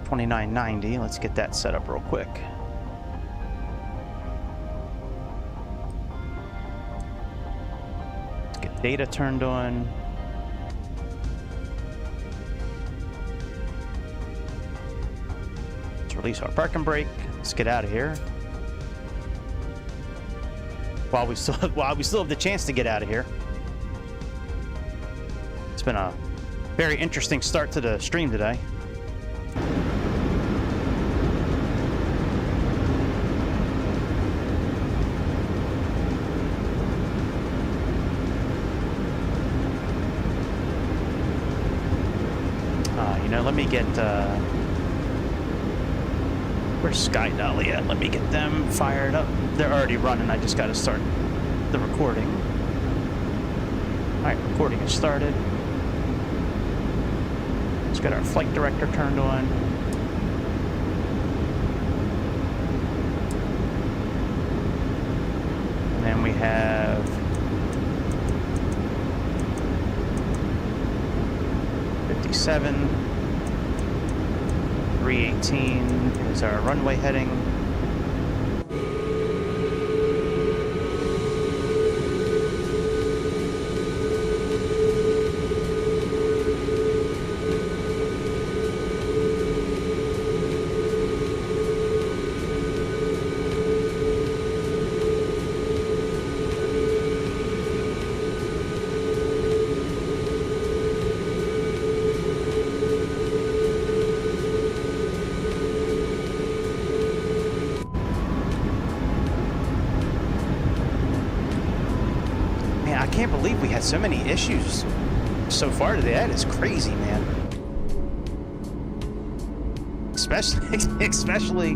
2990. Let's get that set up real quick. Let's get data turned on. Let's release our parking brake. Let's get out of here. While we still have the chance to get out of here. It's been a very interesting start to the stream today. You know, let me get where's Sky Dolly at? Let me get them fired up. They're already running. I just got to start the recording. All right, recording is started. Let's get our flight director turned on. And then we have '57, 318 is our runway heading. Man, I can't believe we had so many issues so far today. That is crazy, man. Especially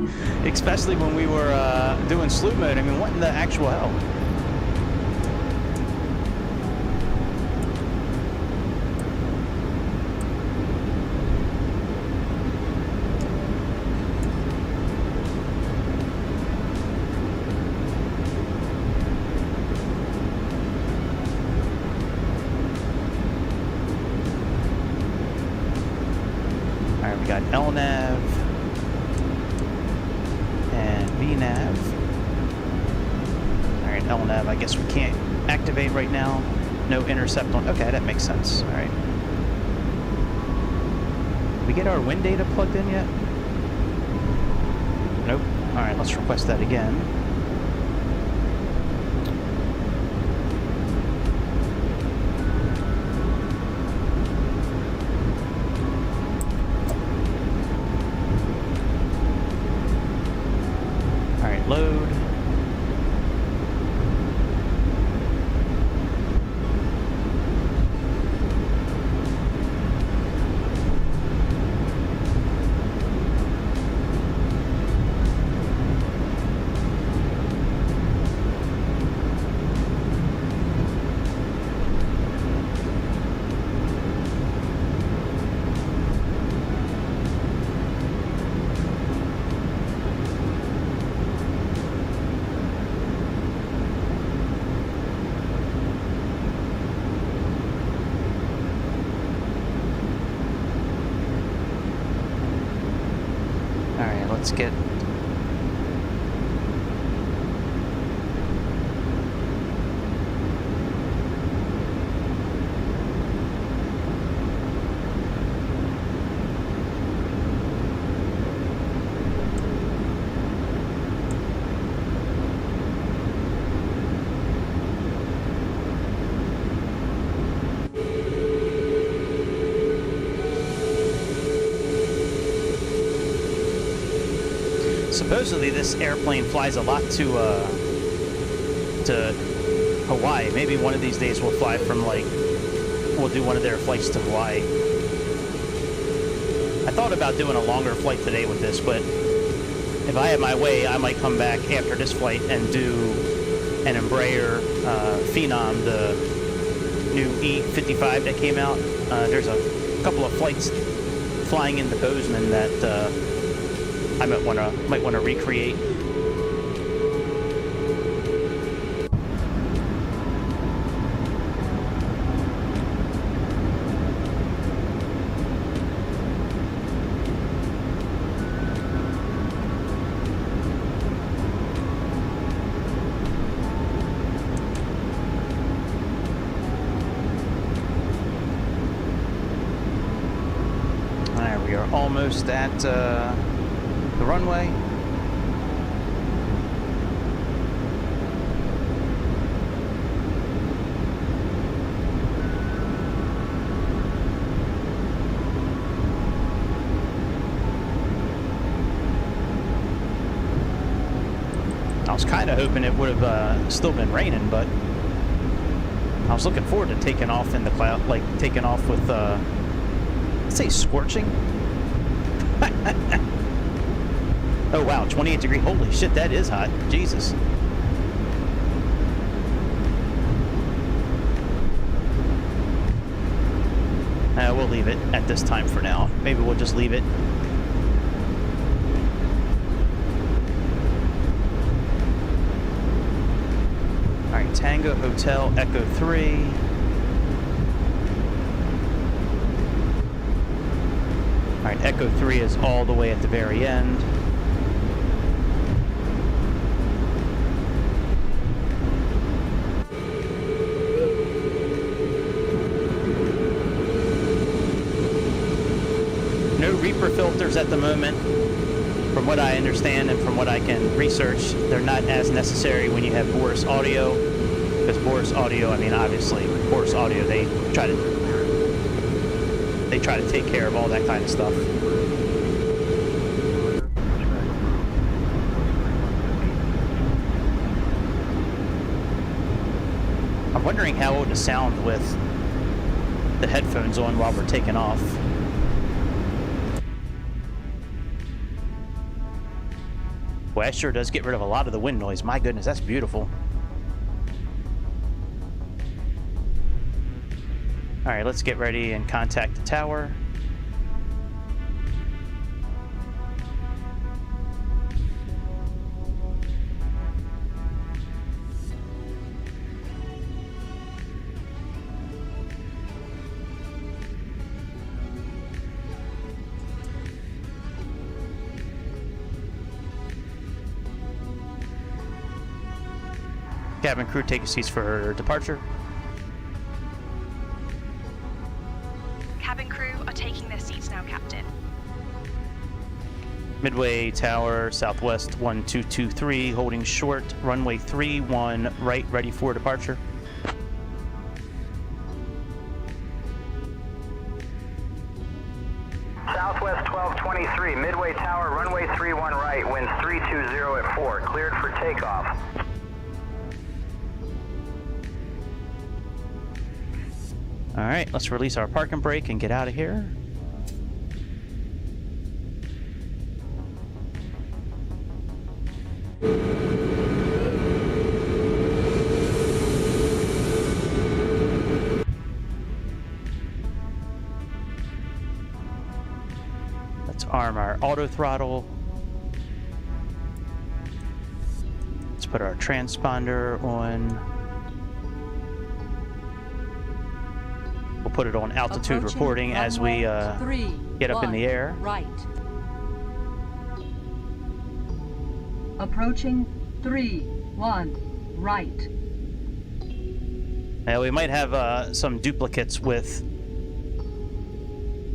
when we were doing slew mode. I mean, what in the actual hell? All right, we got LNAV. VNAV. Alright, LNAV, I guess we can't activate right now. No intercept on. Okay, that makes sense. Alright. We get our wind data plugged in yet? Nope. Alright, let's request that again. Load. Let's get supposedly this airplane flies a lot to Hawaii. Maybe one of these days we'll fly from, like, we'll do one of their flights to Hawaii. I thought about doing a longer flight today with this, but if I had my way, I might come back after this flight and do an Embraer Phenom, the new E55 that came out. There's a couple of flights flying into Bozeman that I might want to recreate. All right, we are almost at the runway. I was kind of hoping it would have still been raining, but I was looking forward to taking off in the cloud, like taking off with, let's say, scorching. Oh wow, 28 degree. Holy shit, that is hot. Jesus. We'll leave it at this time for now. Maybe we'll just leave it. Alright, Tango Hotel Echo 3. Alright, Echo 3 is all the way at the very end. No Reaper filters at the moment. From what I understand and from what I can research, they're not as necessary when you have Boris Audio. Because Boris Audio, I mean, obviously, Boris Audio, they try to take care of all that kind of stuff. I'm wondering how it would sound with the headphones on while we're taking off. Boy, that sure does get rid of a lot of the wind noise. My goodness, that's beautiful. All right, let's get ready and contact the tower. Cabin crew, take your seats for departure. Cabin crew are taking their seats now, Captain. Midway tower, southwest 1223, holding short, runway 31 right, ready for departure. Southwest 1223, Midway tower, runway 31 right, winds 320 at 4, cleared for takeoff. All right, let's release our parking brake and get out of here. Let's arm our auto throttle. Let's put our transponder on. We'll put it on altitude reporting as we get up in the air. Right. Approaching 3-1 right. Now we might have some duplicates with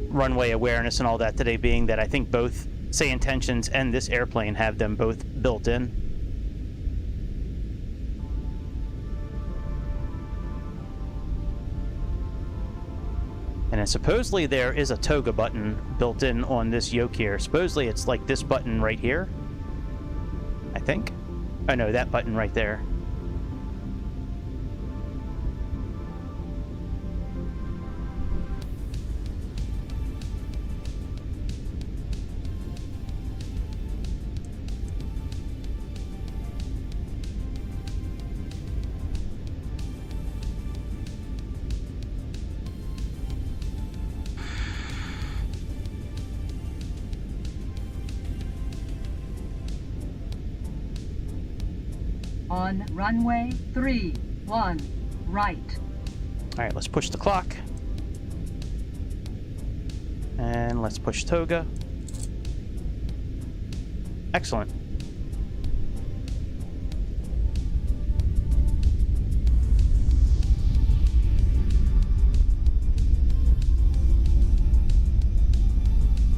runway awareness and all that today, being that I think both Say Intentions and this airplane have them both built in. And then supposedly there is a toga button built in on this yoke here. Supposedly it's like this button right here, I think. Oh no, that button right there. On runway 31 right. All right, let's push the clock. And let's push toga. Excellent.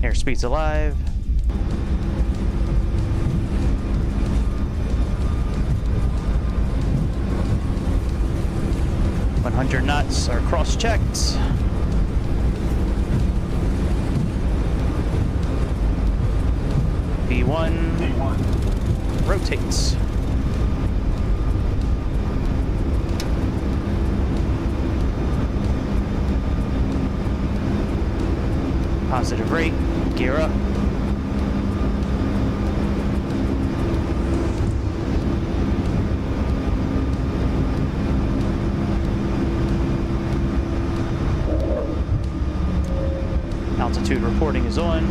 Airspeed's alive. Knots are cross-checked. V1 rotates. Positive rate, gear up. Altitude reporting is on.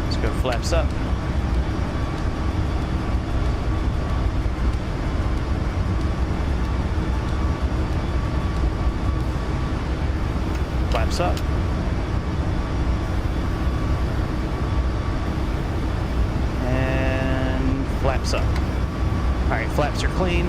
Let's go flaps up. Flaps up. And flaps up. All right, flaps are clean.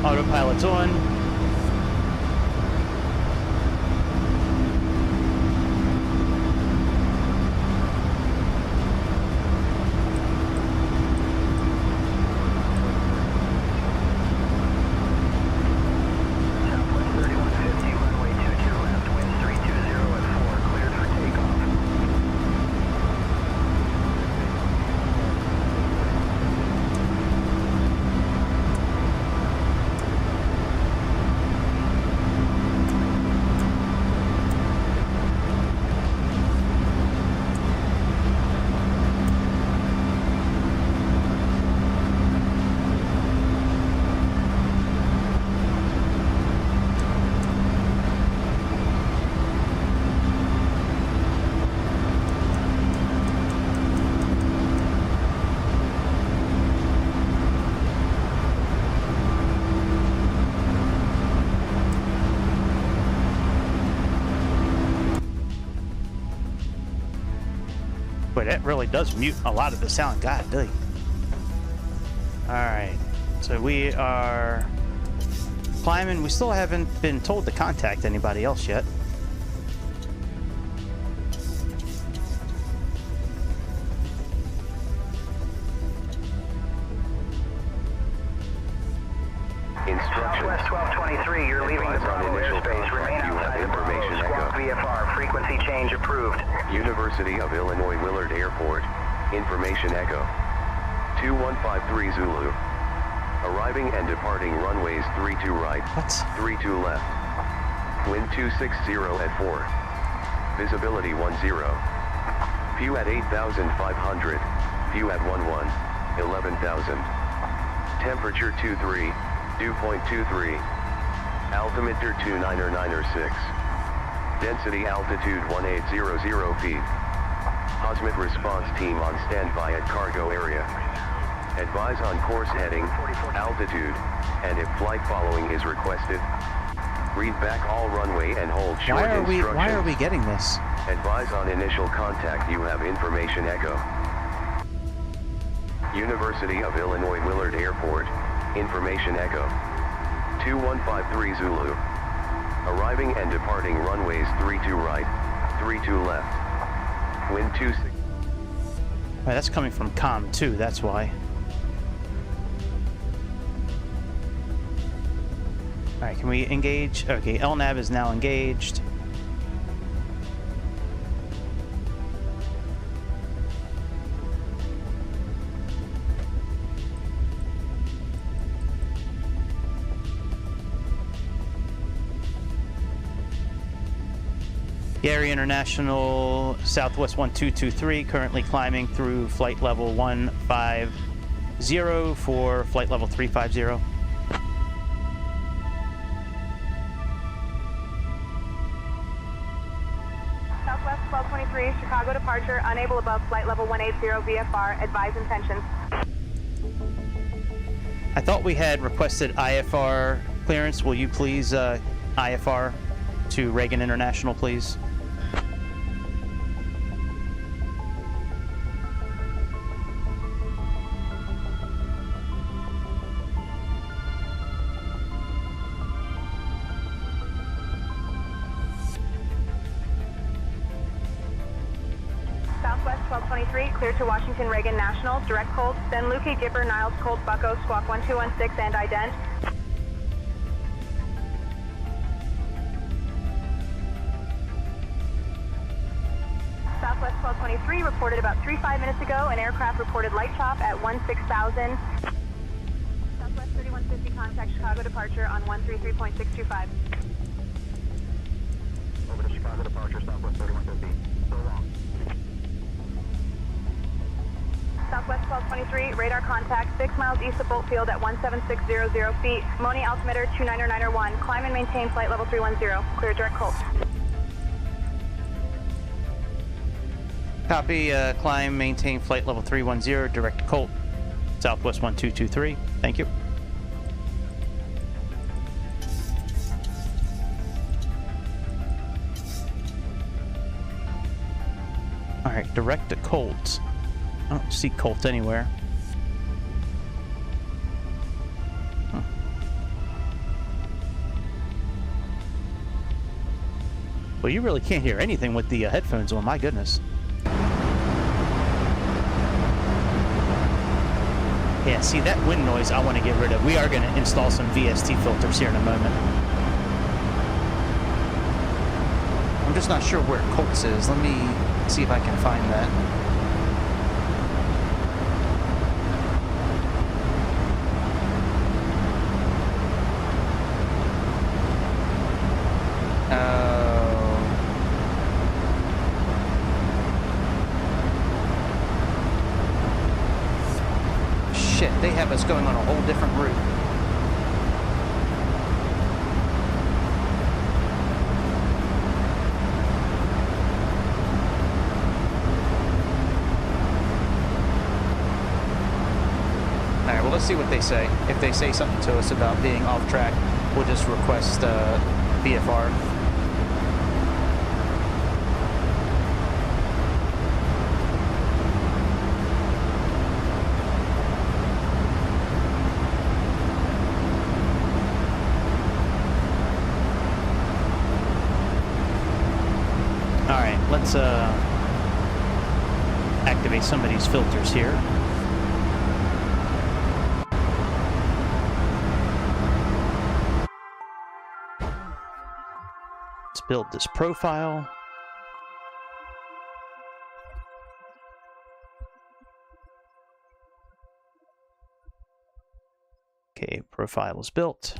Autopilot's on. Southwest 3150, runway 22 left, winds 320 at 4, cleared for takeoff. But that really does mute a lot of the sound. God dang. Alright. So we are climbing. We still haven't been told to contact anybody else yet. Southwest 1223, you're leaving the Bravo airspace. Remain outside the Bravo. Squawk VFR. Frequency change approved. University of Illinois Willard Airport. Information Echo. 2153 Zulu. Arriving and departing runways 32 right. What? 32 left. Wind 260 at 4. Visibility 10. View at 8,500. View at 11,000. Temperature 23. Dew point 23. Altimeter 29906. Density altitude 1800 feet. Cosmic response team on standby at cargo area. Advise on course heading, altitude, and if flight following is requested. Read back all runway and hold short instructions. Why are we getting this? Advise on initial contact. You have information Echo. University of Illinois Willard Airport. Information Echo. 2153 Zulu. Arriving and departing runways 32 right, 32 left. Wind 26. Right, that's coming from COM 2, that's why. Alright, can we engage? Okay, LNAV is now engaged. Gary International Southwest 1223, currently climbing through flight level 150 for flight level 350. Southwest 1223, Chicago departure, unable above flight level 180 VFR, advise intentions. I thought we had requested IFR clearance. Will you please IFR to Regan International, please? Southwest 1223, clear to Washington Reagan National, direct Colt, then Luke Gipper, Niles Colt, Bucko, squawk 1216 and ident. Southwest 1223 reported about 3-5 minutes ago, an aircraft reported light chop at 16,000. Southwest 3150, contact Chicago departure on 133.625. Over to Chicago departure, Southwest 3150. So long. Southwest 1223, radar contact 6 miles east of Bolt Field at 17600 feet. Moni altimeter 29901. Climb and maintain flight level 310. Clear direct Colt. Copy, climb, maintain flight level 310, direct Colt, Southwest 1223. Thank you. All right, direct to Colt. I don't see Colt anywhere. Huh. Well, you really can't hear anything with the headphones on, my goodness. Yeah, see, that wind noise I want to get rid of. We are going to install some VST filters here in a moment. I'm just not sure where Colts is. Let me see if I can find that. They have us going on a whole different route. Alright, well, let's see what they say. If they say something to us about being off track, we'll just request VFR. Let's activate some of these filters here. Let's build this profile. Okay, profile is built.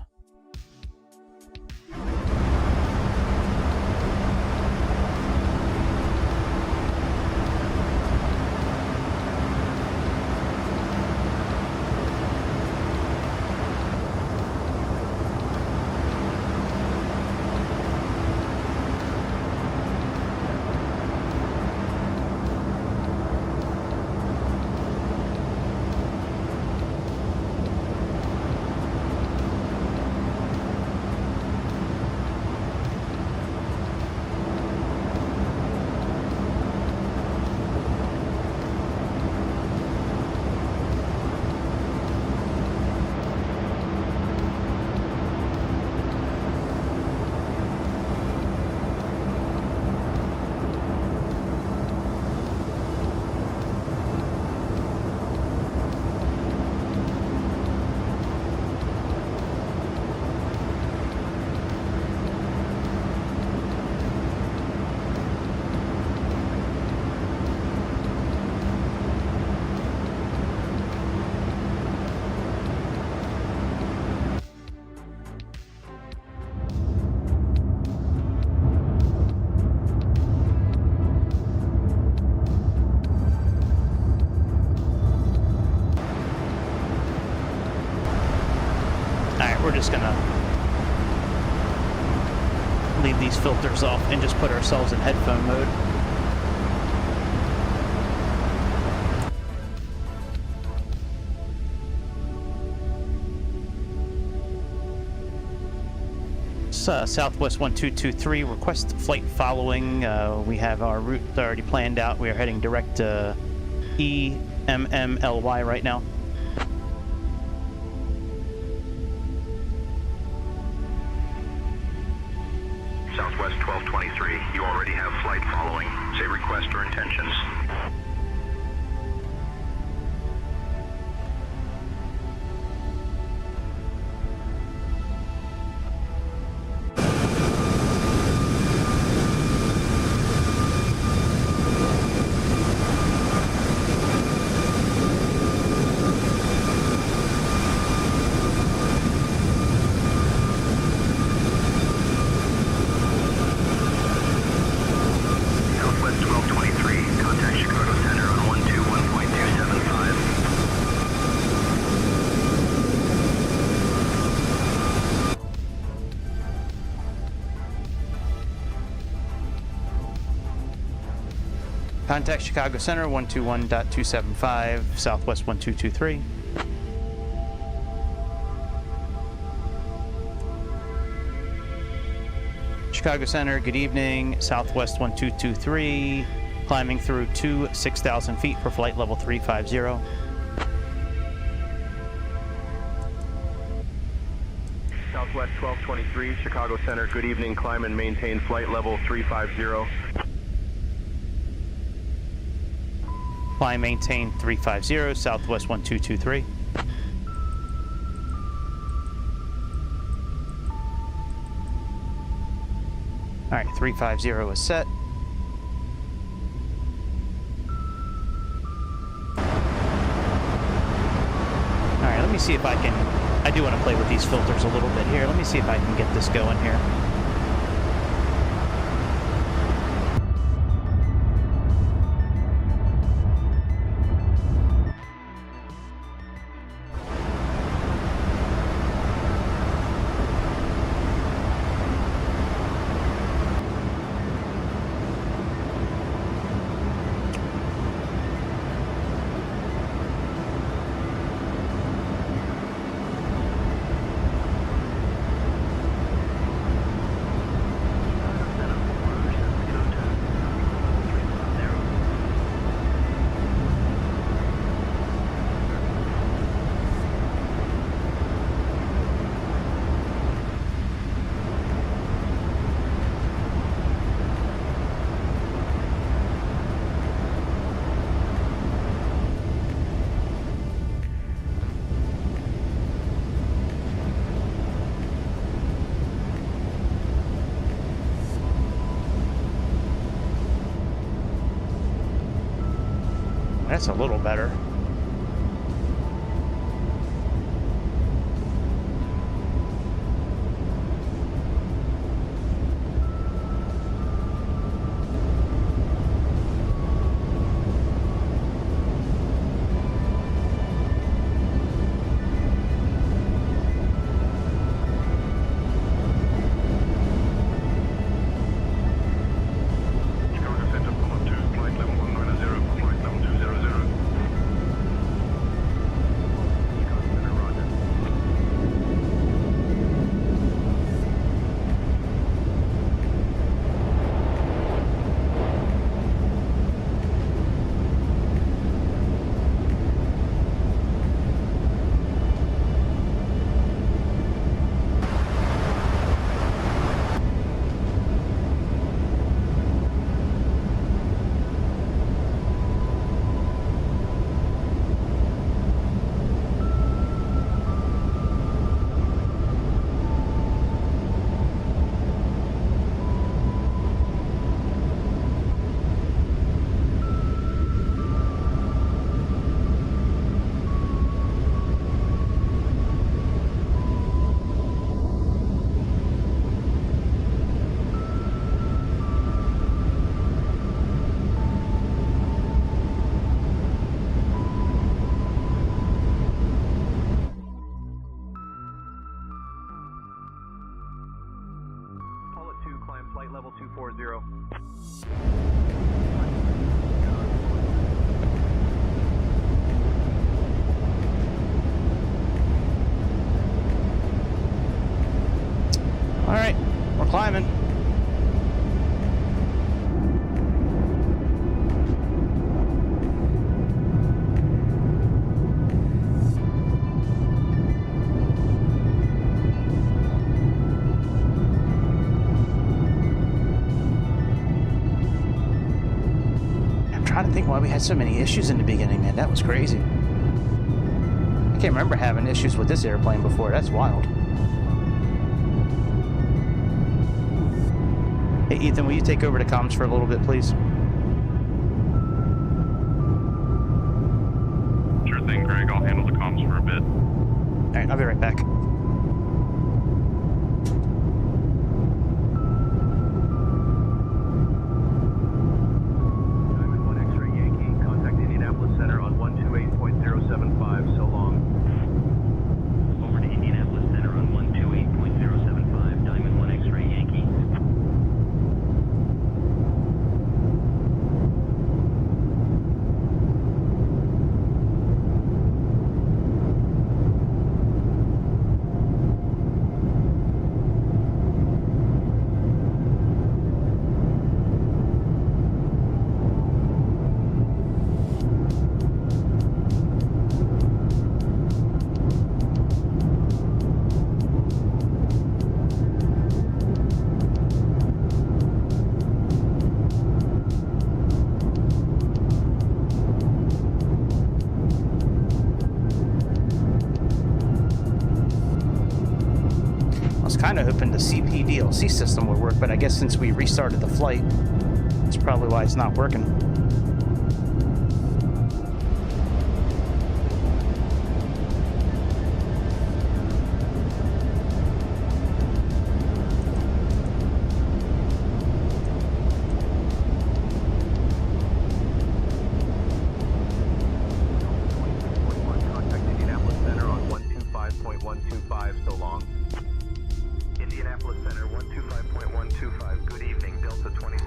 We're just gonna leave these filters off and just put ourselves in headphone mode. Southwest 1223, request flight following. We have our route already planned out. We are heading direct to EMMLY right now. Southwest 1223, you already have flight following. Say request or intentions. Contact Chicago Center 121.275, Southwest 1223. Chicago Center, good evening, Southwest 1223, climbing through 6,000 feet for flight level 350. Southwest 1223, Chicago Center. Good evening. Climb and maintain flight level 350. Climb, maintain 350, Southwest 1223. All right, 350 is set. All right, let me see if I can, I do want to play with these filters a little bit here. Let me see if I can get this going here. That's a little better. Flight level 240. All right, we're climbing. Trying to think why we had so many issues in the beginning, man. That was crazy. I can't remember having issues with this airplane before. That's wild. Hey, Ethan, will you take over the comms for a little bit, please? Sure thing, Greg. I'll handle the comms for a bit. All right, I'll be right back. kind of hoping the CP DLC system would work, but I guess since we restarted the flight, that's probably why it's not working.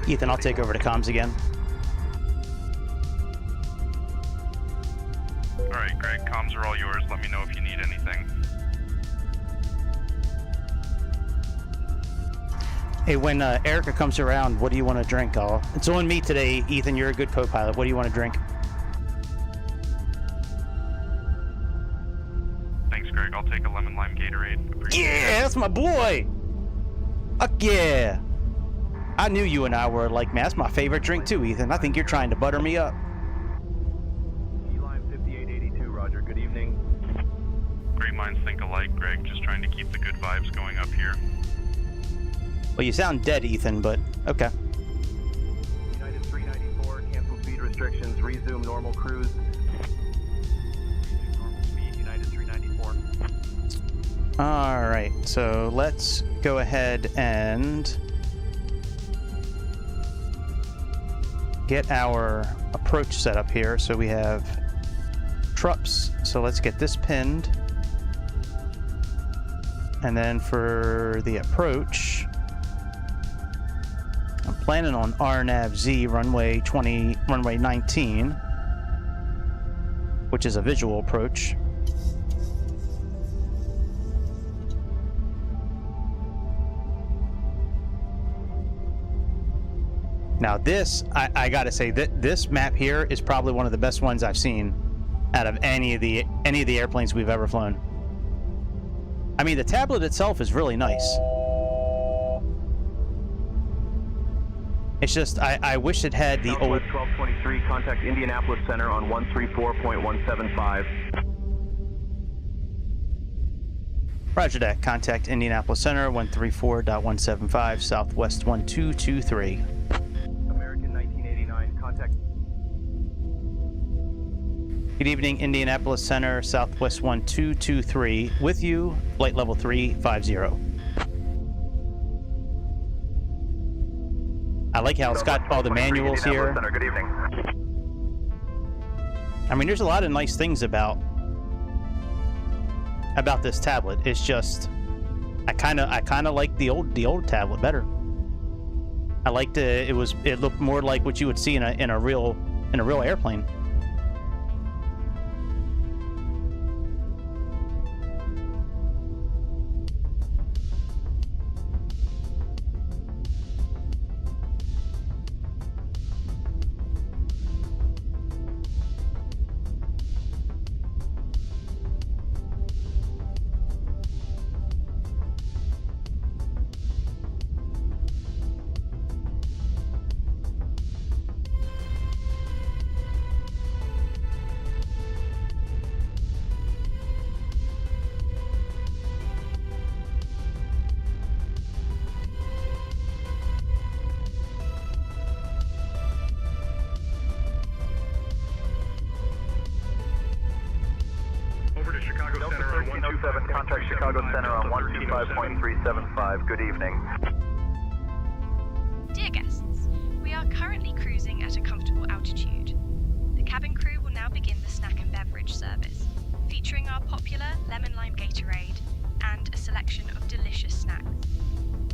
Ethan, I'll take over to comms again. Alright, Greg, comms are all yours. Let me know if you need anything. Hey, when Erica comes around, what do you want to drink? It's on me today, Ethan. You're a good co-pilot. What do you want to drink? Thanks, Greg. I'll take a lemon lime Gatorade. Appreciate Yeah, that's my boy! Fuck yeah! I knew you and I were like, man, that's my favorite drink too, Ethan. I think you're trying to butter me up. Line 5882, Roger. Good evening. Great minds think alike, Greg. Just trying to keep the good vibes going up here. Well, you sound dead, Ethan, but okay. United 394, cancel speed restrictions, resume normal cruise. Normal speed, United 394. All right, so let's go ahead and get our approach set up here. So we have trups, so let's get this pinned. And then for the approach, I'm planning on RNAV-Z runway 19, which is a visual approach. Now this, I gotta say that this map here is probably one of the best ones I've seen out of any of the airplanes we've ever flown. I mean, the tablet itself is really nice. It's just, I wish it had the old... 1223, contact Indianapolis Center on 134.175. Roger that. Contact Indianapolis Center, 134.175, Southwest 1223. American 1989, contact... Good evening, Indianapolis Center, Southwest 1223. With you, flight level 350. I like how it's got all the manuals here. Good evening. I mean, there's a lot of nice things about this tablet. It's just, I kind of like the old tablet better. I liked it. It looked more like what you would see in a real airplane. Contact Chicago Center on 125.375. Good evening. Dear guests, we are currently cruising at a comfortable altitude. The cabin crew will now begin the snack and beverage service, featuring our popular lemon lime Gatorade and a selection of delicious snacks.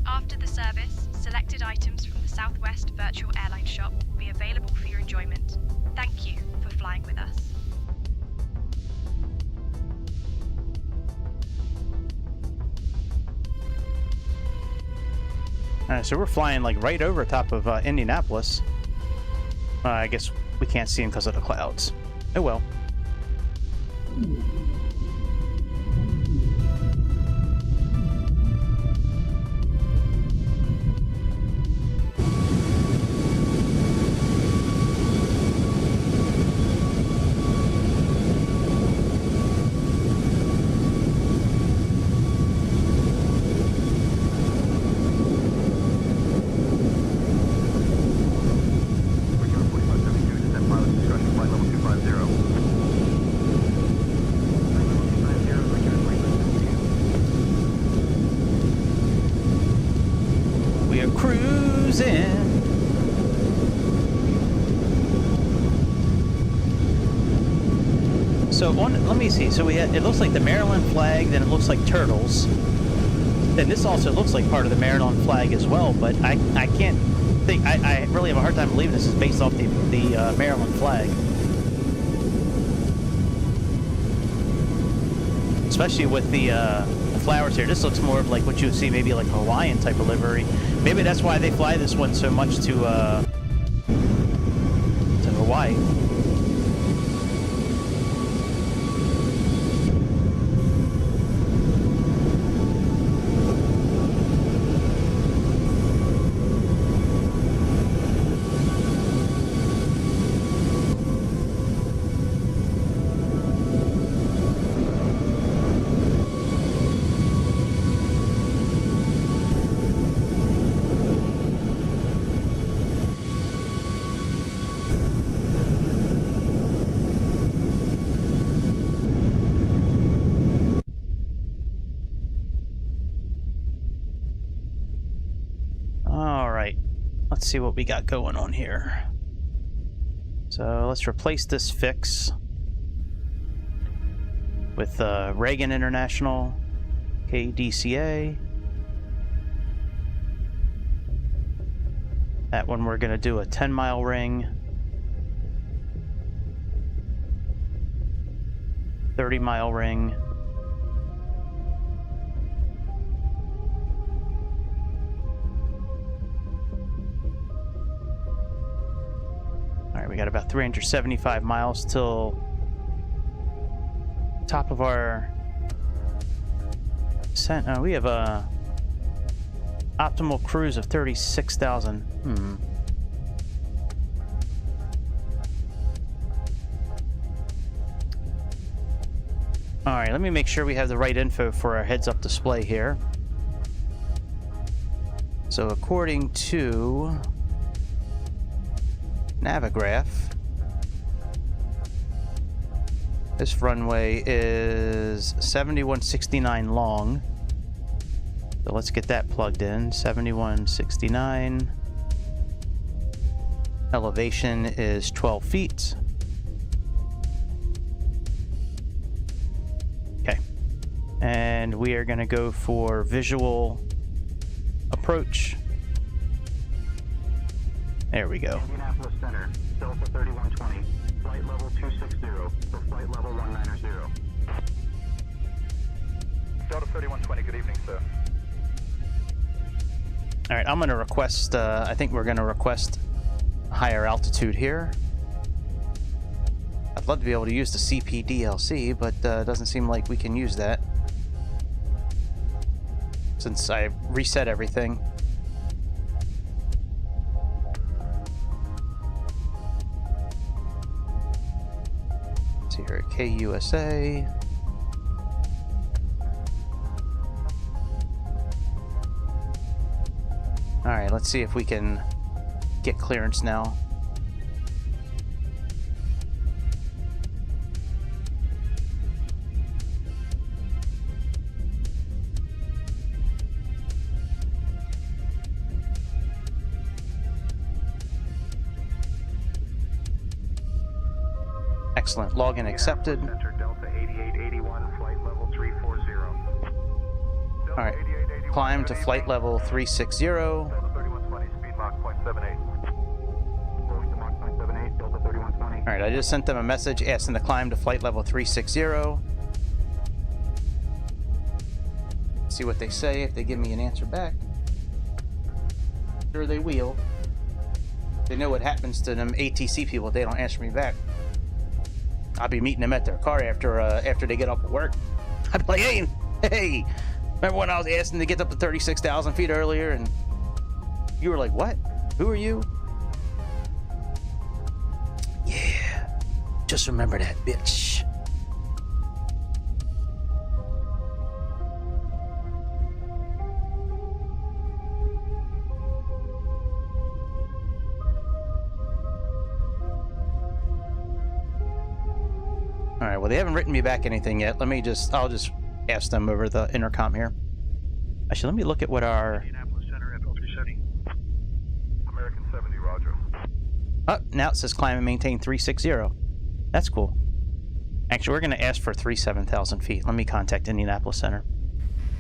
After the service, selected items from the Southwest Virtual Airline Shop will be available for your enjoyment. Thank you for flying with us. So we're flying like right over top of Indianapolis. I guess we can't see them because of the clouds. Oh well. we are cruising. So let me see. So we had, it looks like the Maryland flag, then it looks like turtles. Then this also looks like part of the Maryland flag as well, but I can't think, I really have a hard time believing this is based off the Maryland flag. Especially with the flowers here. This looks more of like what you would see maybe like a Hawaiian type of livery. Maybe that's why they fly this one so much to Hawaii. Let's see what we got going on here. So let's replace this fix with Regan International, KDCA. That one we're going to do a 10-mile ring, 30-mile ring. We got about 375 miles till top of our descent. We have a optimal cruise of 36,000. All right, let me make sure we have the right info for our heads-up display here. So according to Navigraph, this runway is 7169 long. So let's get that plugged in. 7169. Elevation is 12 feet. Okay. And we are going to go for visual approach. There we go. Indianapolis Center, Delta 3120, flight level 260 for flight level 190. Delta 3120, good evening, sir. All right, I'm going to request, I think we're going to request a higher altitude here. I'd love to be able to use the CPDLC, but it doesn't seem like we can use that since I reset everything. Here at KUSA. All right, let's see if we can get clearance now. Excellent. Login accepted. Delta 8881, flight level 340. All right. Climb to flight level 360. Delta 3120, speed Mach 0.78. Going to Mach 0.78, Delta 3120. All right, I just sent them a message asking to climb to flight level 360. See what they say, if they give me an answer back. Sure they will. They know what happens to them ATC people if they don't answer me back. I'll be meeting them at their car after they get off of work. I'll be like, hey, remember when I was asking to get up to 36,000 feet earlier and you were like, what? Who are you? Yeah, just remember that, bitch. All right, well, they haven't written me back anything yet. I'll just ask them over the intercom here. Actually, let me look at what our... Indianapolis Center, FL 370. Roger. Oh, now it says climb and maintain 360. That's cool. Actually, we're going to ask for 37,000 feet. Let me contact Indianapolis Center.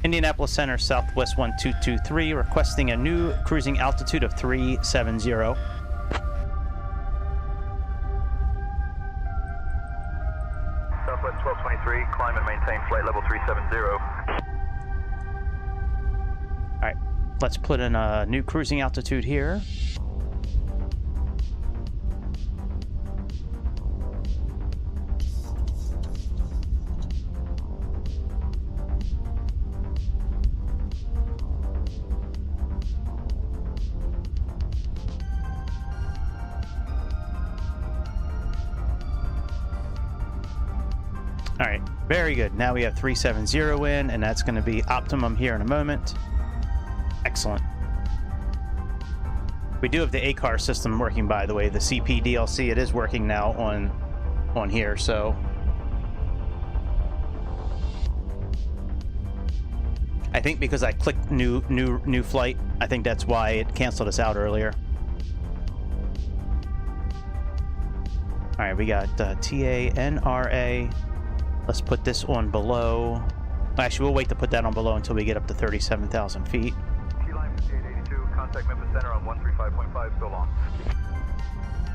Indianapolis Center, Southwest 1223, requesting a new cruising altitude of 370. Southwest 1223, climb and maintain flight level 370. Alright, let's put in a new cruising altitude here. Alright, very good. Now we have 370 in, and that's going to be optimum here in a moment. Excellent. We do have the ACAR system working, by the way. The CP DLC, it is working now on here, so... I think because I clicked new flight, I think that's why it canceled us out earlier. Alright, we got TANRA. Let's put this on below. Actually, we'll wait to put that on below until we get up to 37,000 feet. Keyline 5882, contact Memphis Center on 135.5, so long.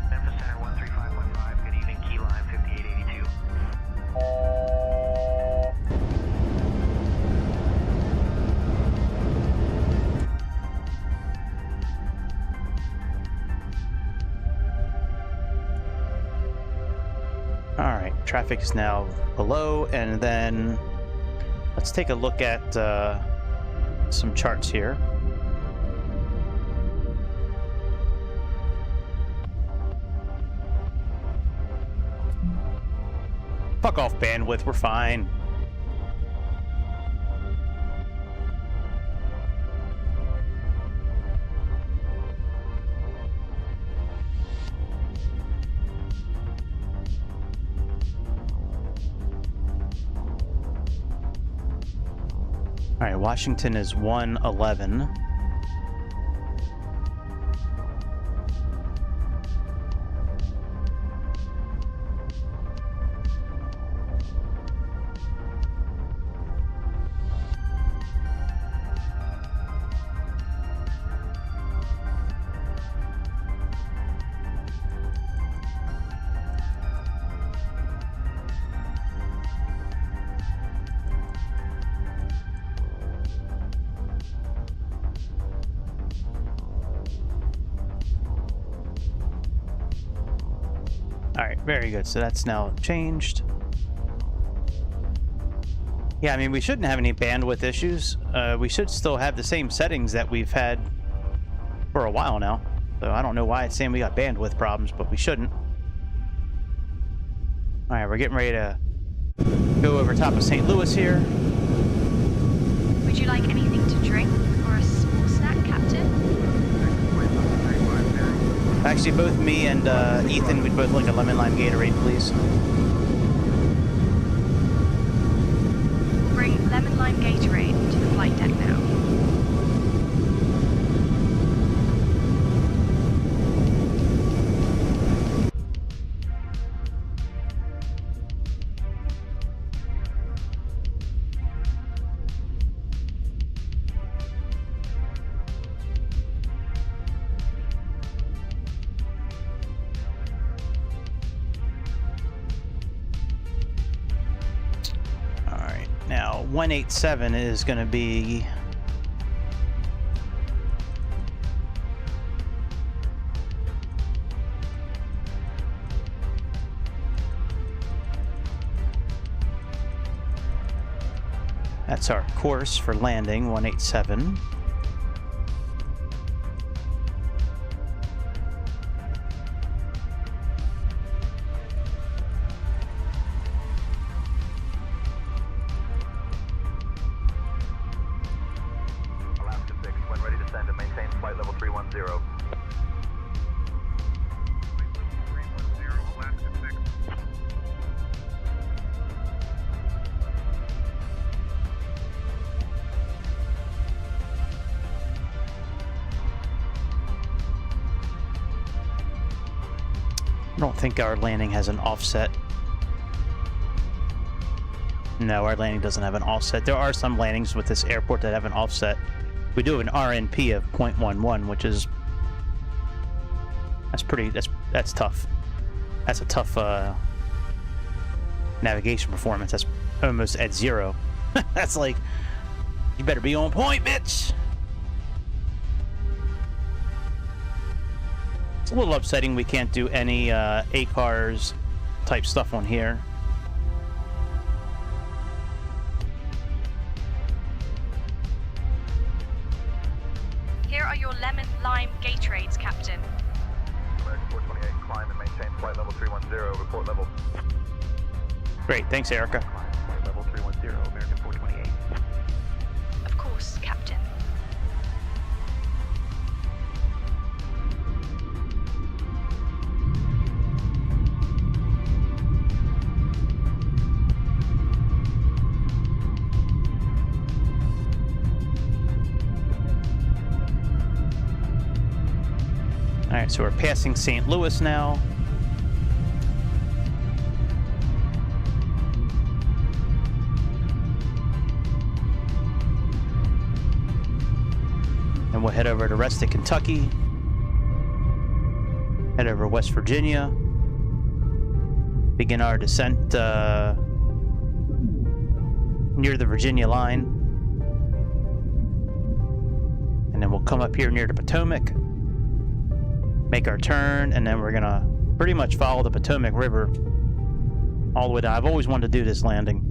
Memphis Center 135.5, good evening, Keyline 5882. Alright, traffic is now below, and then let's take a look at some charts here. Fuck off bandwidth, we're fine. All right, Washington is 111. Alright, very good. So that's now changed. Yeah, I mean, we shouldn't have any bandwidth issues. We should still have the same settings that we've had for a while now. So I don't know why it's saying we got bandwidth problems, but we shouldn't. Alright, we're getting ready to go over top of St. Louis here. Would you like anything to drink or a small snack, Captain? Actually, both me and Ethan, we'd both like a lemon lime Gatorade, please. Bring lemon lime Gatorade to the flight deck now. Now, 187 is going to be... That's our course for landing, 187. I don't think our landing has an offset. No, our landing doesn't have an offset. There are some landings with this airport that have an offset. We do have an RNP of 0.11, which is... That's tough. That's a tough navigation performance. That's almost at 0. That's like, you better be on point, bitch! It's a little upsetting we can't do any ACARS type stuff on here. Here are your lemon lime Gatorades, Captain. American 428, climb and maintain flight level 310, report level. Great, thanks, Erica. Flight level 310, American 428. Of course, Captain. Alright, so we're passing St. Louis now. And we'll head over to Reston, Kentucky. Head over to West Virginia. Begin our descent near the Virginia line. And then we'll come up here near the Potomac. Make our turn, and then we're gonna pretty much follow the Potomac River all the way down. I've always wanted to do this landing.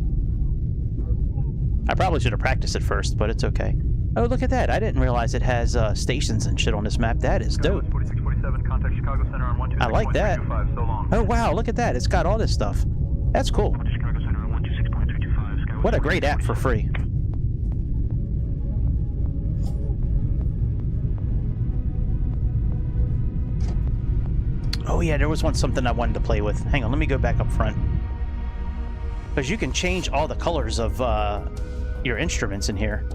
I probably should have practiced it first, but it's okay. Oh, look at that. I didn't realize it has stations and shit on this map. That is dope. 4647, contact Chicago Center on 126.325, I like that. so long. Oh, wow. Look at that. It's got all this stuff. That's cool. Chicago Center on 126.325. What a great app for free. Oh yeah, there was something I wanted to play with. Hang on, let me go back up front. Because you can change all the colors of your instruments in here.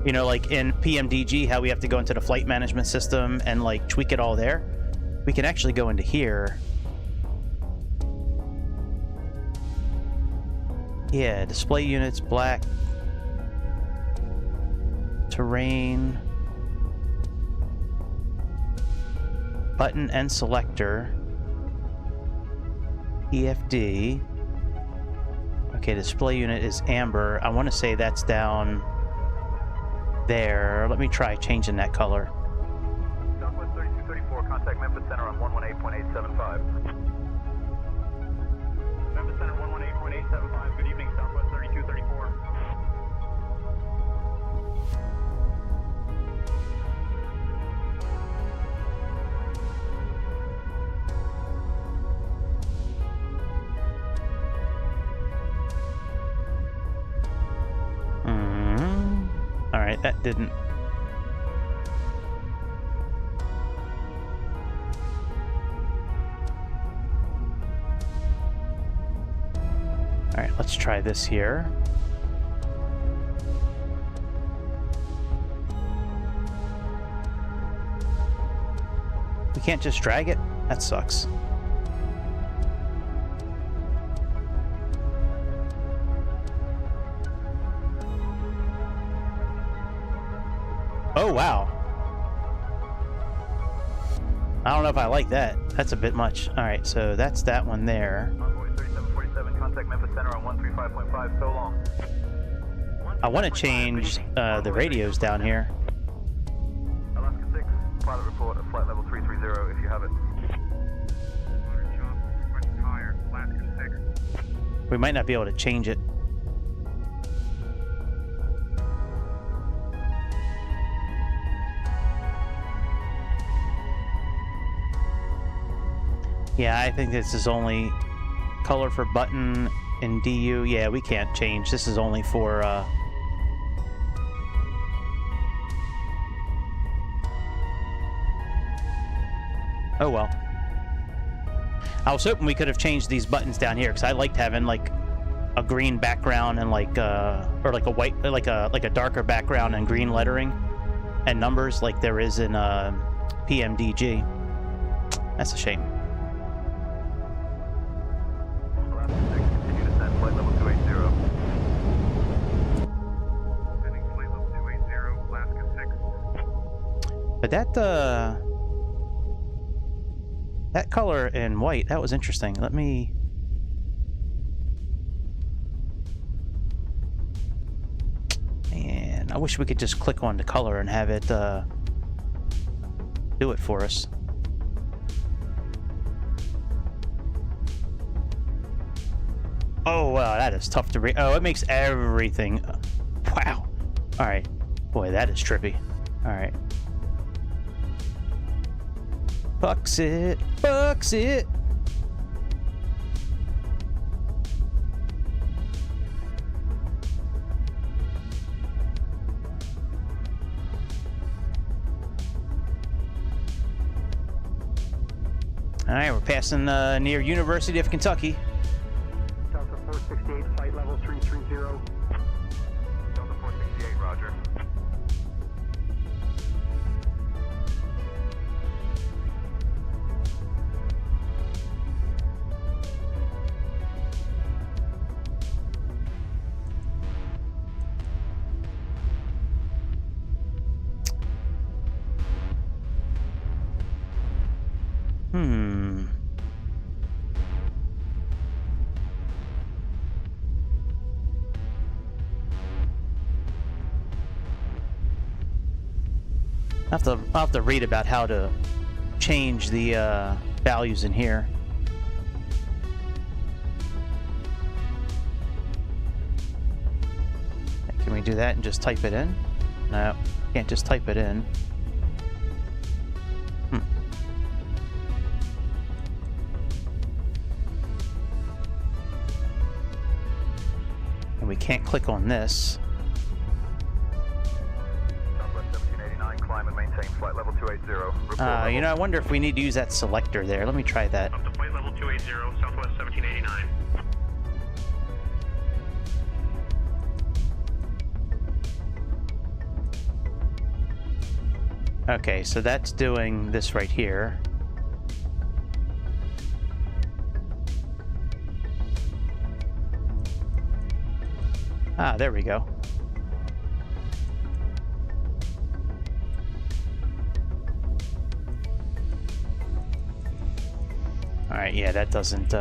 You know, like in PMDG, how we have to go into the flight management system and like tweak it all there. We can actually go into here. Yeah, display units, black. Terrain. Button and selector. EFD. Okay, display unit is amber. I want to say that's down there. Let me try changing that color. Southwest 3234, contact Memphis Center on 118.875. Memphis Center 118.875. Good evening, Southwest 3234. Alright, that didn't... Alright, let's try this here. We can't just drag it? That sucks. Oh, wow. I don't know if I like that. That's a bit much. Alright, so that's that one there. Envoy 3747, contact Memphis Center on 135.5, so long. I want to change the radios down here. Alaska 6, pilot report at flight level 330 if you have it. We might not be able to change it. Yeah, I think this is only color for button and DU. Yeah, we can't change. This is only for oh well. I was hoping we could have changed these buttons down here because I liked having like a green background and like or like a white, like a darker background and green lettering and numbers like there is in PMDG. That's a shame. But that color in white, that was interesting. Let me... Man, I wish we could just click on the color and have it do it for us. Oh, wow, that is tough to read. Oh, it makes everything... Wow. All right. Boy, that is trippy. All right. Bucks it. Bucks it. All right, we're passing near University of Kentucky. Delta 468, flight level 330. Delta 468, roger. I'll have to read about how to change the values in here. Can we do that and just type it in? No, can't just type it in. And we can't click on this. Climb and maintain flight level 280. You know, I wonder if we need to use that selector there. Let me try that. Up to flight level 280, Southwest 1789. Okay, so that's doing this right here. Ah, there we go. Alright, yeah, that doesn't,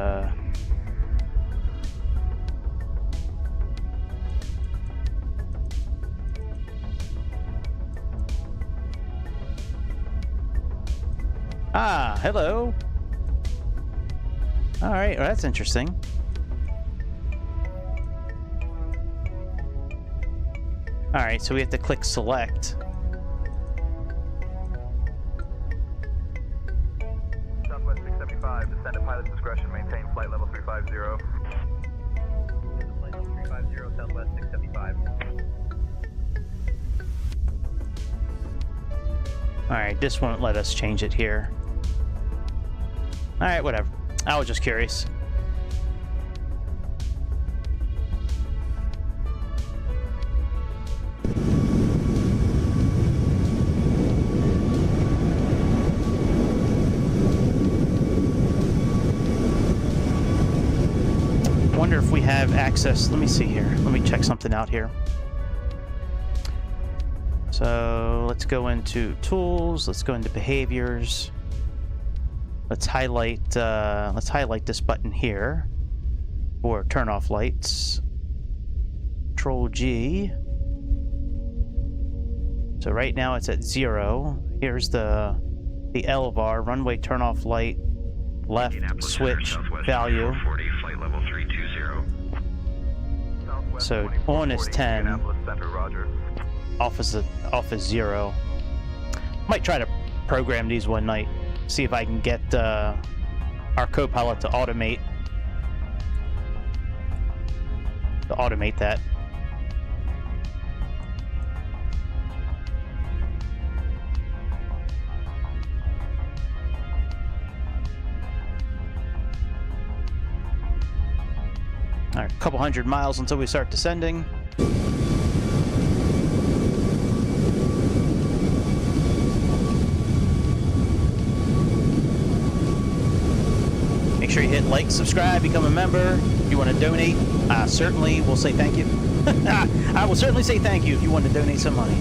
Ah, hello! Alright, well, that's interesting. Alright, so we have to click select. Descend at pilot's discretion, maintain flight level 350. Flight level 350, Southwest 675. Alright, this won't let us change it here. Alright, whatever. I was just curious. Wonder if we have access. Let me see here. Let me check something out here. So let's go into tools. Let's go into behaviors. Let's highlight this button here for turn off lights. Control G. So right now it's at 0. Here's the ELANR runway turn off light left switch value. So on is 10. Off is 0. Might try to program these one night. See if I can get our co-pilot to automate that. All right, a couple hundred miles until we start descending. Make sure you hit like, subscribe, become a member. If you want to donate, certainly we'll say thank you. I will certainly say thank you if you want to donate some money.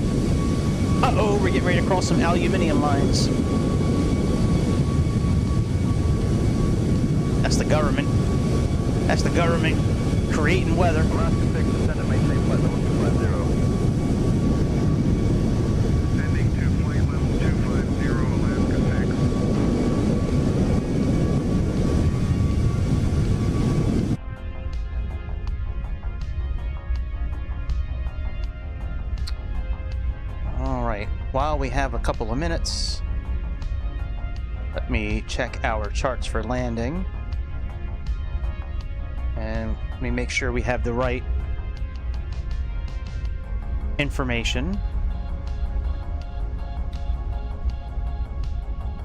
Uh-oh, we're getting ready to cross some aluminium lines. That's the government. That's the government creating weather. Alaska 6, descend and maintain flight level 250. Descending to flight level 250, Alaska 6. All right, while we have a couple of minutes, let me check our charts for landing. And let me make sure we have the right information.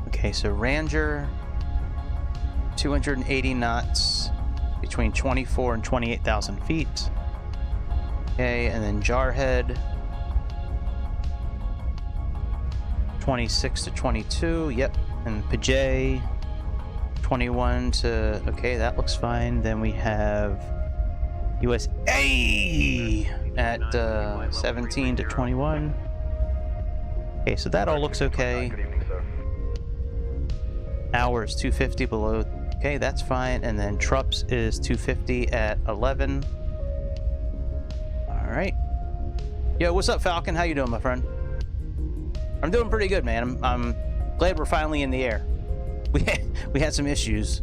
Okay, so Ranger, 280 knots, between 24 and 28,000 feet. Okay, and then Jarhead, 26 to 22, yep. And Pajay, 21 to, okay, that looks fine. Then we have USA at 17 to 21. Okay, so that all looks okay. Hours 250 below, okay, that's fine. And then Trups is 250 at 11. All right. Yo, what's up, Falcon? How you doing, my friend? I'm doing pretty good, man. I'm glad we're finally in the air. We had some issues.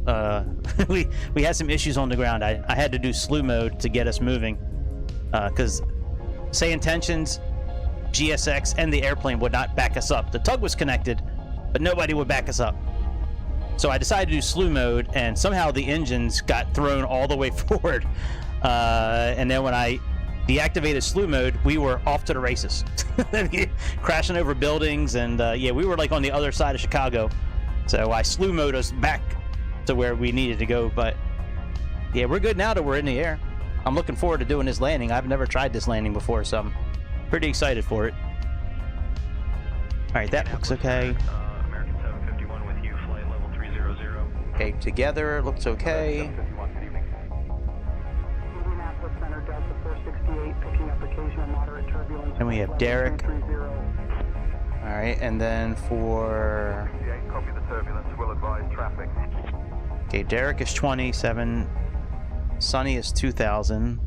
We had some issues on the ground. I had to do slew mode to get us moving, because say intentions, GSX, and the airplane would not back us up. The tug was connected, but nobody would back us up. So I decided to do slew mode, and somehow the engines got thrown all the way forward. And then when I deactivated slew mode, we were off to the races, crashing over buildings, and yeah, we were like on the other side of Chicago. So I slew mode us back to where we needed to go, but yeah, we're good now that we're in the air. I'm looking forward to doing this landing. I've never tried this landing before, so I'm pretty excited for it. All right, that looks okay. American 751 with you, flight level 300. Okay, together, looks okay. Indianapolis Center, Delta 468, picking up occasional moderate turbulence. And we have Derek. All right, and then for... Copy the turbulence, will advise traffic. Okay, Derek is 27. Sunny is 2,000.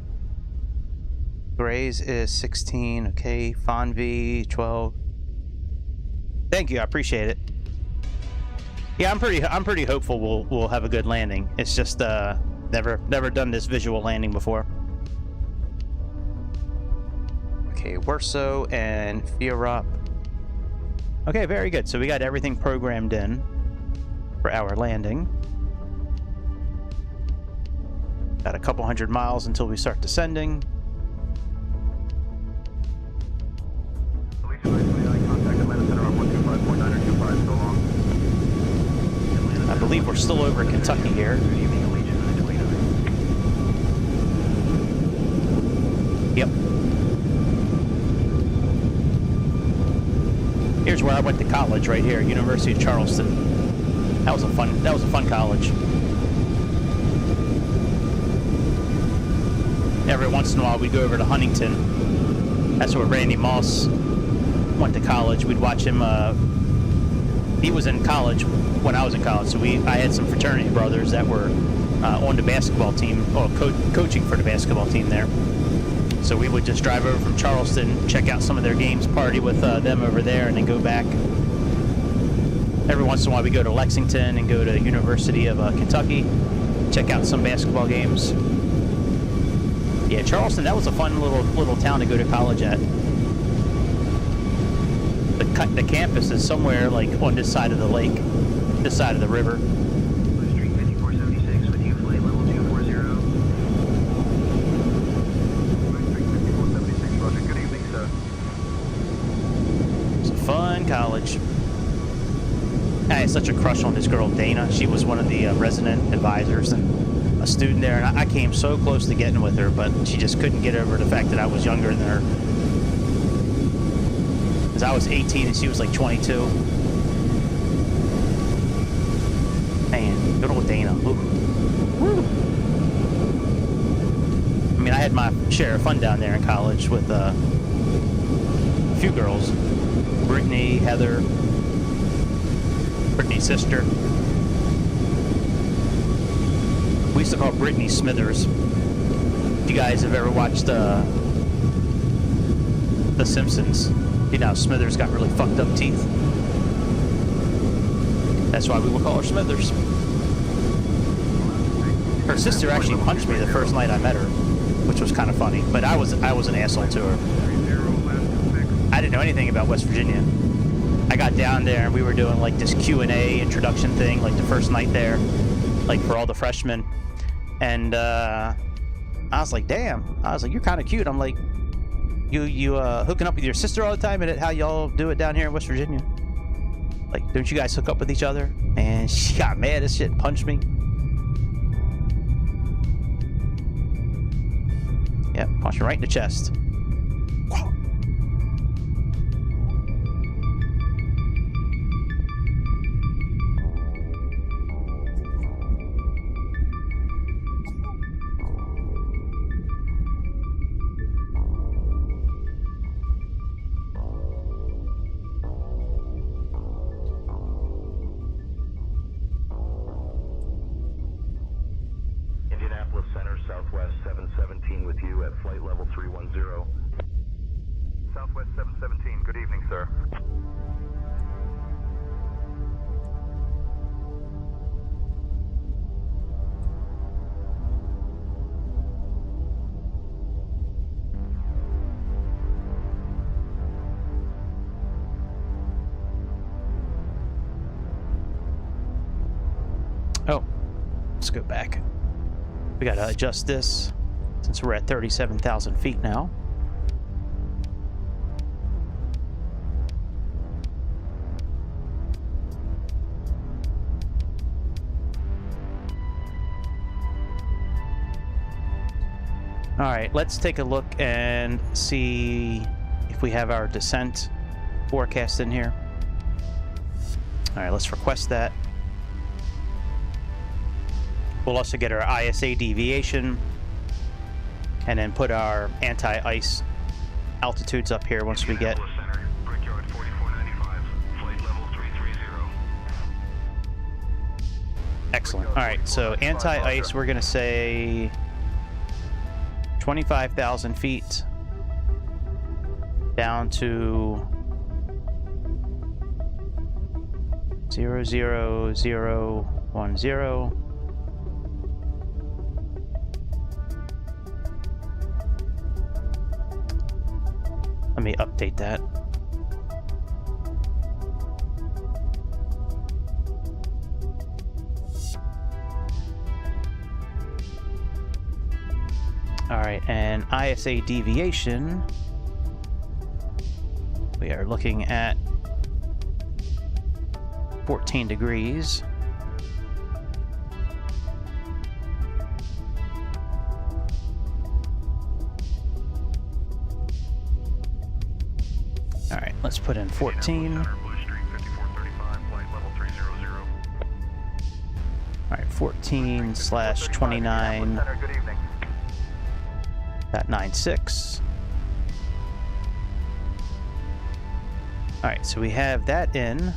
Grays is 16. Okay, Fonv 12. Thank you, I appreciate it. Yeah, I'm pretty hopeful we'll have a good landing. It's just never done this visual landing before. Okay, Werso and Fiorop. Okay, very good. So we got everything programmed in for our landing. Got a couple hundred miles until we start descending. I believe we're still over Kentucky here. Yep. Here's where I went to college, right here, University of Charleston. That was a fun college. Every once in a while, we'd go over to Huntington. That's where Randy Moss went to college. We'd watch him. He was in college when I was in college, so I had some fraternity brothers that were on the basketball team, or coaching for the basketball team there. So we would just drive over from Charleston, check out some of their games, party with them over there, and then go back. Every once in a while, we go to Lexington and go to University of Kentucky, check out some basketball games. Yeah, Charleston, that was a fun little town to go to college at. The campus is somewhere like on this side of the lake, this side of the river. Street 5476 with you, flight level 240. Street 5476, Roger. Good evening, sir. It's a fun college. I had such a crush on this girl, Dana. She was one of the resident advisors and a student there, and I came so close to getting with her, but she just couldn't get over the fact that I was younger than her. Because I was 18 and she was like 22. Man, good old Dana. Ooh. Woo. I mean, I had my share of fun down there in college with a few girls. Brittany, Heather, Brittany's sister. We used to call Brittany Smithers. If you guys have ever watched The Simpsons, you know Smithers got really fucked up teeth. That's why we would call her Smithers. Her sister actually punched me the first night I met her, which was kind of funny, but I was an asshole to her. I didn't know anything about West Virginia. I got down there and we were doing like this Q&A introduction thing, like the first night there, like for all the freshmen. And I was like, damn. I was like, you're kind of cute. I'm like, you hooking up with your sister all the time? And how y'all do it down here in West Virginia? Like, don't you guys hook up with each other? And she got mad as shit and punched me. Yep, punched me right in the chest. Southwest 717 with you at flight level 310. Southwest 717, good evening, sir. Oh, let's go back. We gotta adjust this since we're at 37,000 feet now. All right, let's take a look and see if we have our descent forecast in here. All right, let's request that. We'll also get our ISA deviation and then put our anti-ice altitudes up here once we get. Excellent. All right, so anti-ice, we're going to say 25,000 feet down to 00010. Let me update that. All right, and ISA deviation, we are looking at 14 degrees. All right, let's put in 14. All right, 14/29.96. All right, so we have that in.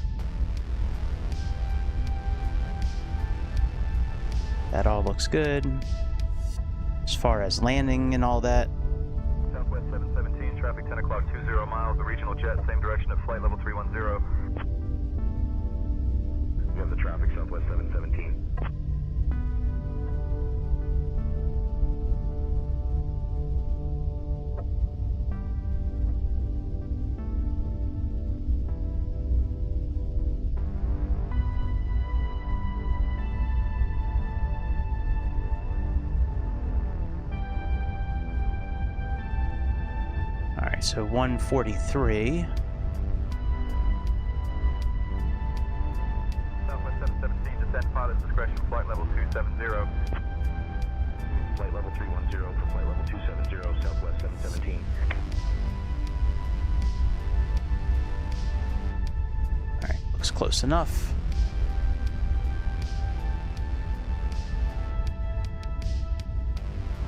That all looks good. As far as landing and all that. Southwest 717, traffic 10 o'clock, 20 miles, the regional jet, same direction of flight level 310. We have the traffic, Southwest 717. So 143. Southwest 717, descent pilot's discretion, flight level 270. Flight level 310 for flight level 270, Southwest 717. All right, looks close enough.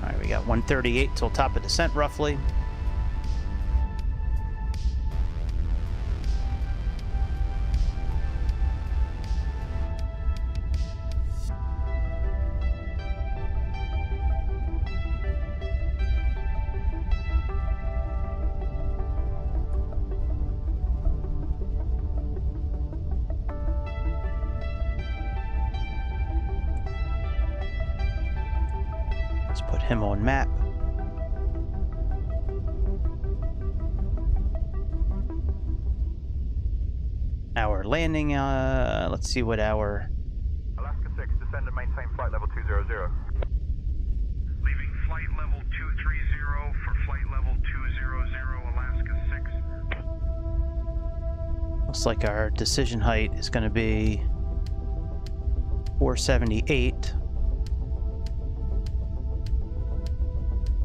All right, we got 138 till top of descent roughly. Let's put him on map. Our landing, let's see what our... Alaska 6, descend and maintain flight level 200. Leaving flight level 230 for flight level 200, Alaska 6. Looks like our decision height is going to be 478.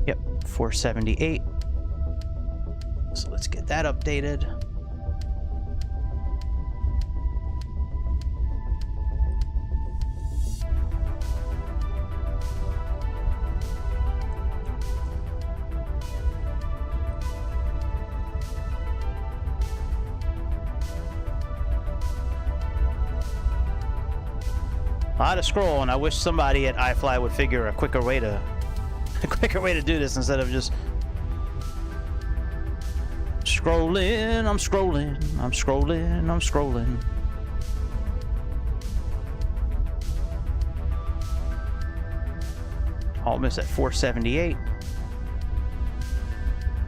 Yep, 478. So let's get that updated. A lot of scroll, and I wish somebody at iFly would figure a quicker way to do this instead of just scrolling. I'm scrolling. I'm scrolling. I'm scrolling. Almost at 478.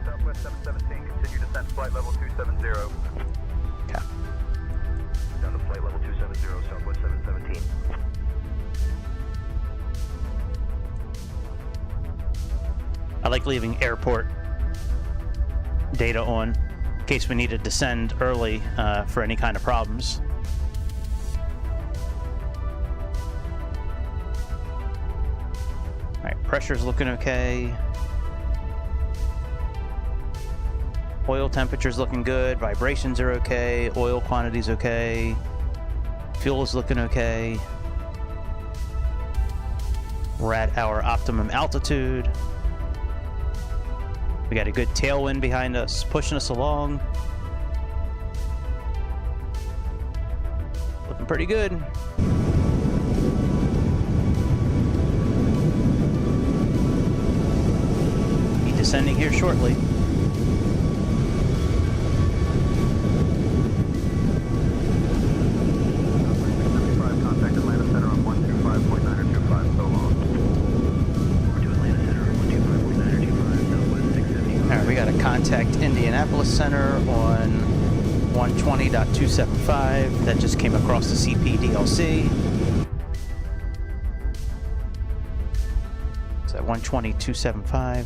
Southwest 717, continue descent flight level 270. Okay. Down to flight level 270, Southwest 717. I like leaving airport data on in case we need to descend early for any kind of problems. All right, pressure's looking okay. Oil temperature's looking good. Vibrations are okay. Oil quantity's okay. Fuel is looking okay. We're at our optimum altitude. We got a good tailwind behind us, pushing us along. Looking pretty good. Be descending here shortly. Contact Atlanta Center on 125.925, so long. Over to Atlanta Center on 125.925, Southwest 670. All right, we got to contact Indianapolis Center on 120.275. That just came across the CPDLC. It's at 120.275.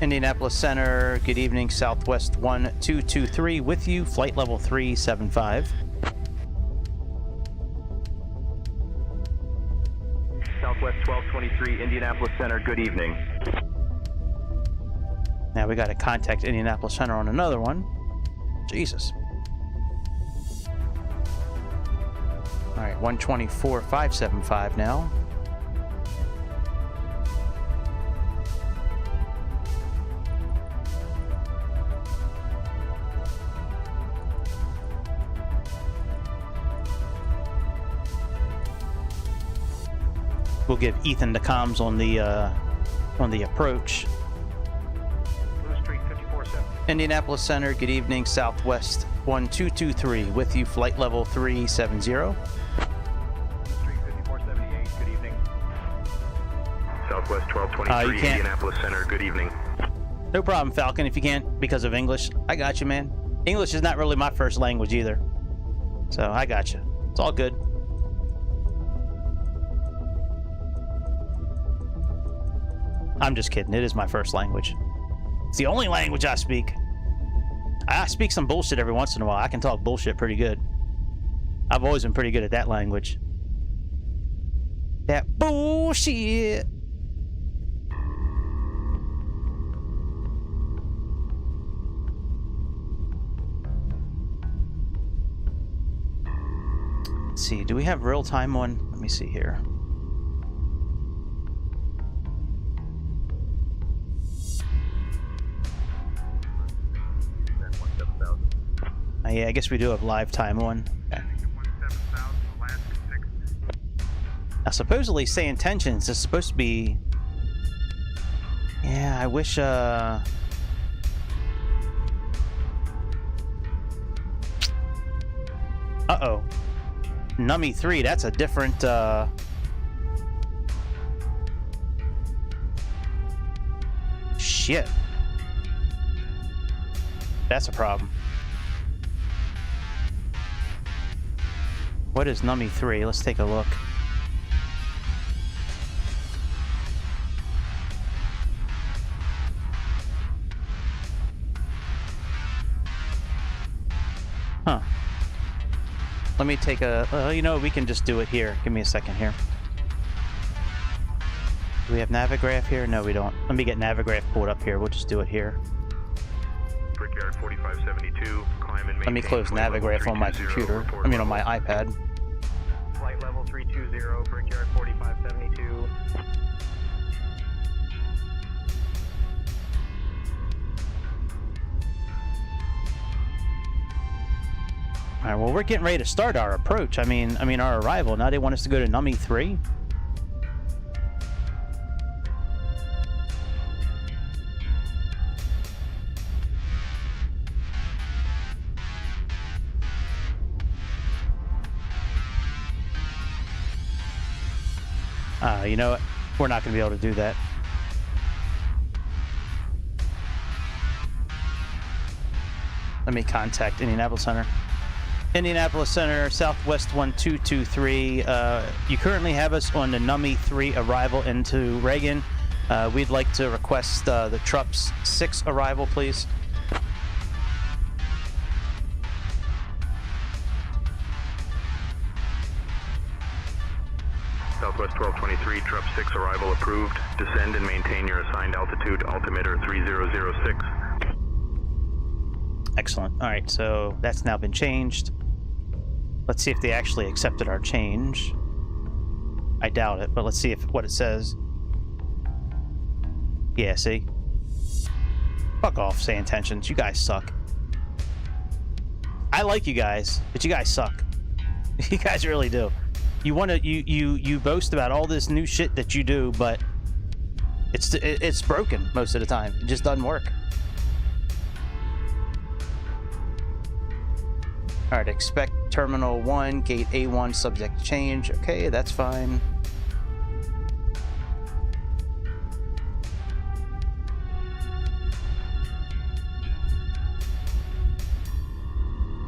Indianapolis Center, good evening, Southwest 1223 with you, flight level 375. Southwest 1223, Indianapolis Center, good evening. Now we got to contact Indianapolis Center on another one. Jesus. All right, 124.575 now. We'll give Ethan the comms on the approach. Blue Street 54-7. Indianapolis Center, good evening, Southwest 1223 with you, flight level 370. Street 5478, good evening. Southwest 1223, Indianapolis Center, good evening. No problem, Falcon, if you can't because of English. I got you, man. English is not really my first language either. So I got you. It's all good. I'm just kidding. It is my first language. It's the only language I speak. I speak some bullshit every once in a while. I can talk bullshit pretty good. I've always been pretty good at that language. That bullshit. Let's see. Do we have real time on? Let me see here. Yeah, I guess we do have live time on. Okay. Now, supposedly, say intentions is supposed to be... Yeah, I wish, Uh-oh. Nummy 3, that's a different, Shit. That's a problem. What is Nummy 3? Let's take a look. Huh. Let me take a... you know, we can just do it here. Give me a second here. Do we have Navigraph here? No, we don't. Let me get Navigraph pulled up here. We'll just do it here. Brickyard 4572, climb and Let me close Navigraph on my computer. I mean, on my iPad. Flight level 320, Brickyard 4572. All right, well, we're getting ready to start our approach. I mean, our arrival. Now they want us to go to Nummy 3. You know what? We're not going to be able to do that. Let me contact Indianapolis Center. Indianapolis Center, Southwest 1223. You currently have us on the Nummy 3 arrival into Regan. We'd like to request the TRUPS 6 arrival, please. Southwest 1223, TRUP 6 arrival approved. Descend and maintain your assigned altitude, altimeter 3006. Excellent. All right, so that's now been changed. Let's see if they actually accepted our change. I doubt it, but let's see what it says. Yeah, see? Fuck off, say intentions. You guys suck. I like you guys, but you guys suck. You guys really do. You want to you boast about all this new shit that you do, but it's broken most of the time. It just doesn't work. All right, expect Terminal 1, Gate A1, subject change. Okay, that's fine.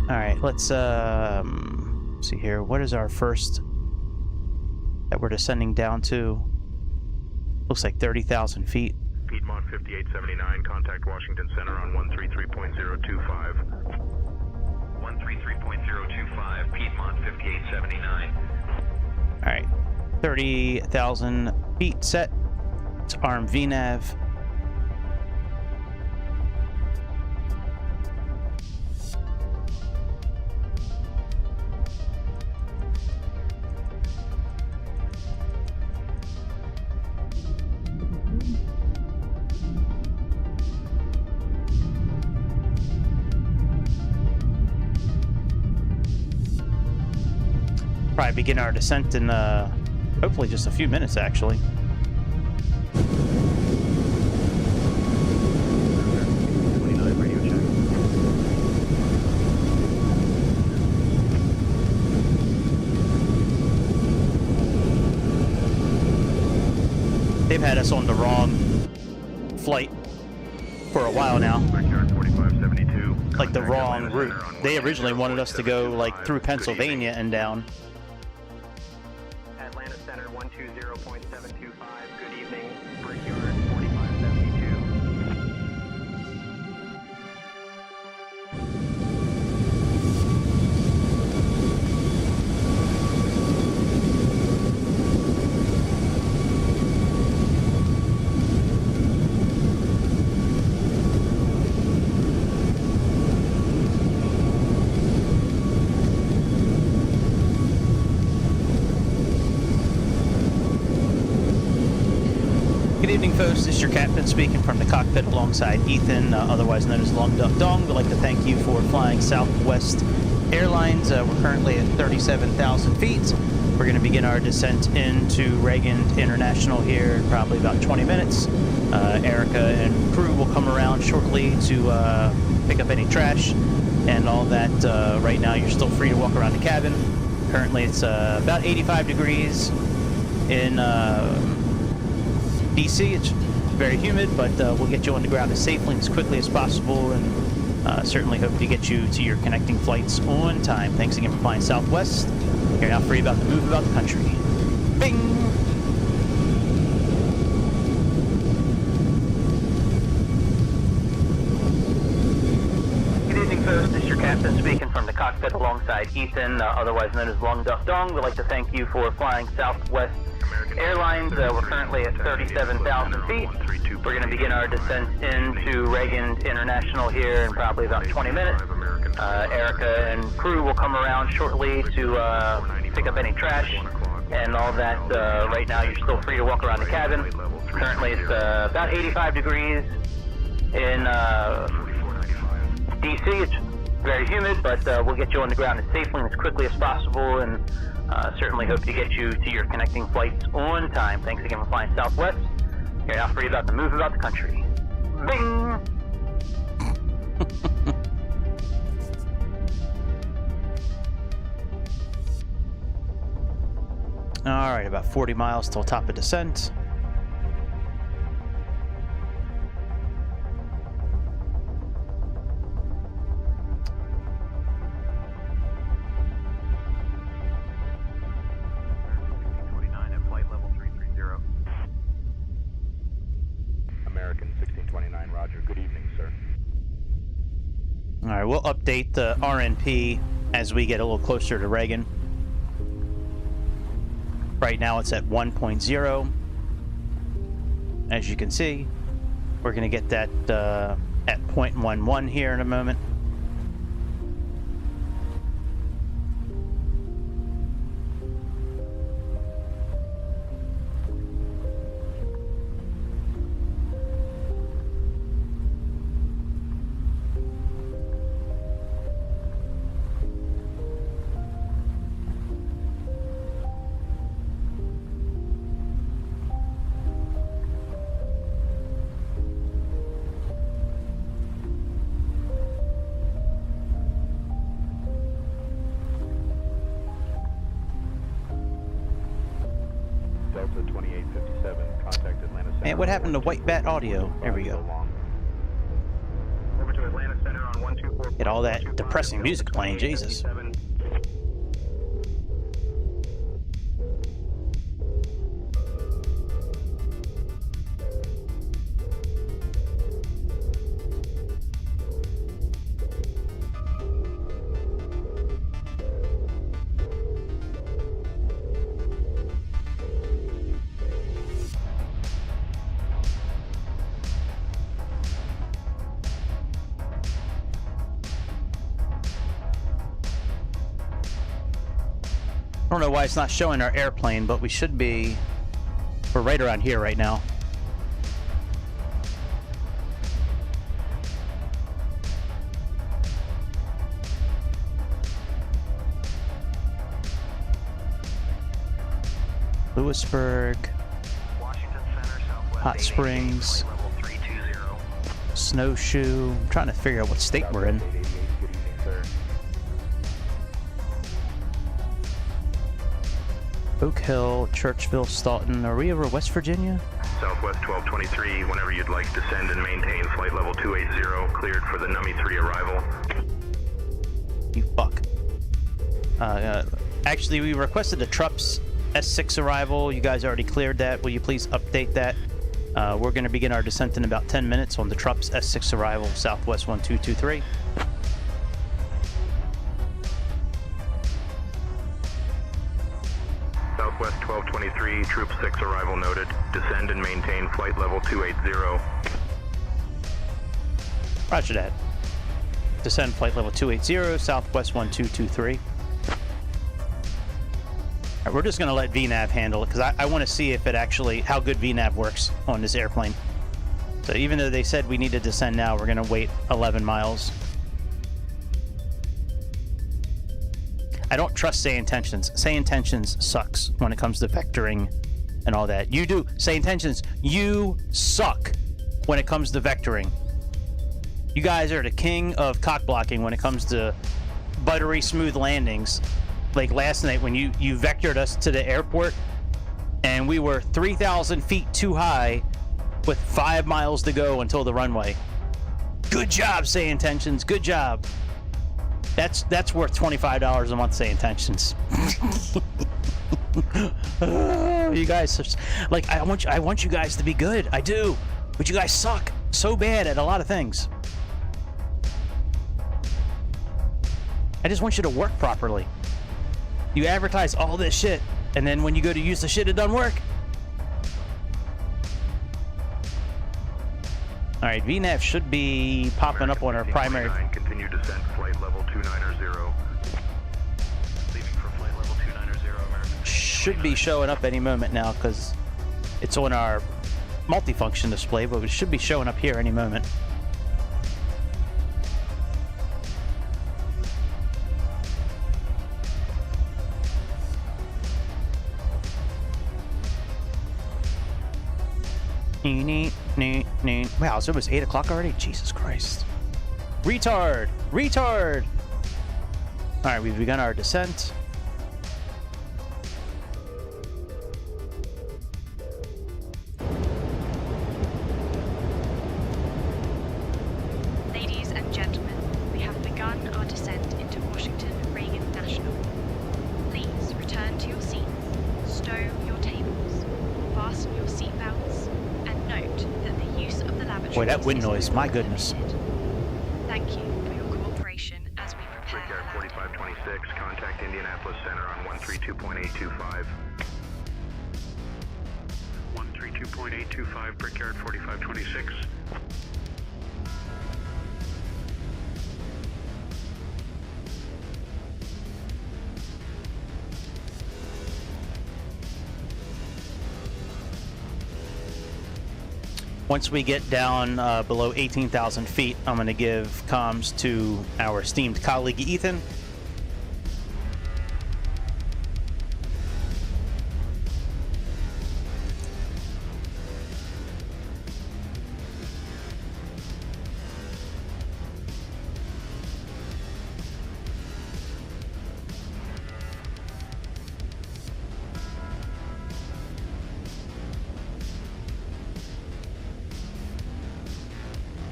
All right, let's see here. What is our first that we're descending down to? Looks like 30,000 feet. Piedmont 5879, contact Washington Center on 133.025. 133.025, Piedmont 5879. All right, 30,000 feet set. It's arm VNAV. Probably begin our descent in hopefully just a few minutes, actually. They've had us on the wrong flight for a while now. Like the wrong route. They originally wanted us to go like through Pennsylvania and down. Atlanta Center 120.725. Good evening. Brickyard 4572. Good evening, folks. This is your captain speaking from the cockpit alongside Ethan, otherwise known as Long Duck Dong. We'd like to thank you for flying Southwest Airlines. We're currently at 37,000 feet. We're going to begin our descent into Regan International here in probably about 20 minutes. ERECO and crew will come around shortly to pick up any trash and all that. Right now, you're still free to walk around the cabin. Currently, it's about 85 degrees in DC. It's very humid, but we'll get you on the ground as safely and as quickly as possible, and certainly hope to get you to your connecting flights on time. Thanks again for flying Southwest. You're now free about to move about the country. Bing! This is your captain speaking from the cockpit alongside Ethan, otherwise known as Long Duck Dong. We'd like to thank you for flying Southwest Airlines. We're currently at 37,000 feet. We're going to begin our descent into Regan International here in probably about 20 minutes. ERECO and crew will come around shortly to pick up any trash and all that. Right now, you're still free to walk around the cabin. Currently, it's about 85 degrees in DC. It's very humid, but we'll get you on the ground as safely and as quickly as possible, and certainly hope to get you to your connecting flights on time. Thanks again for flying Southwest. You're now free about to move about the country. Bing! All right, about 40 miles till top of descent. All right, we'll update the RNP as we get a little closer to Regan. Right now it's at 1.0. As you can see, we're going to get that at 0.11 here in a moment. Man, what happened to White Bat Audio? There we go. Get all that depressing music playing, Jesus. I don't know why it's not showing our airplane, but we should be. We're right around here right now. Lewisburg, Hot Springs, Snowshoe. I'm trying to figure out what state we're in. Oak Hill, Churchville, Staunton. Are we over West Virginia? Southwest 1223, whenever you'd like, descend and maintain flight level 280, cleared for the Nummy 3 arrival. You fuck. Actually, we requested a TRUPS S6 arrival. You guys already cleared that. Will you please update that? We're going to begin our descent in about 10 minutes on the TRUPS S6 arrival, Southwest 1223. Southwest 1223, Troop 6 arrival noted. Descend and maintain flight level 280. Roger that. Descend flight level 280, Southwest 1223. All right, we're just going to let VNAV handle it because I want to see if it actually, how good VNAV works on this airplane. So even though they said we need to descend now, we're going to wait 11 miles. I don't trust say intentions. Say intentions sucks when it comes to vectoring and all that. You do. Say intentions. You suck when it comes to vectoring. You guys are the king of cock blocking when it comes to buttery smooth landings. Like last night when you vectored us to the airport and we were 3,000 feet too high with 5 miles to go until the runway. Good job, Say Intentions. Good job. That's worth $25 a month, Say Intentions. You guys, like, I want you guys to be good. I do, but you guys suck so bad at a lot of things. I just want you to work properly. You advertise all this shit, and then when you go to use the shit, it doesn't work. All right, VNAV should be popping up on our primary. Continue descent, flight level 290. Leaving for flight level 290, American. Should be showing up any moment now because it's on our multifunction display, but it should be showing up here any moment. Wow, so it was 8 o'clock already? Jesus Christ. Retard! Retard! Alright, we've begun our descent. Ladies and gentlemen, we have begun our descent into Washington Regan National. Please return to your seats, stow your tables, fasten your seatbelts, and note that the use of the lavatory. Boy, that wind noise, my goodness. Thank you for your cooperation as we prepare. Brickyard 4526, contact Indianapolis Center on 132.825. 132.825, Brickyard 4526. Once we get down below 18,000 feet, I'm going to give comms to our esteemed colleague Ethan.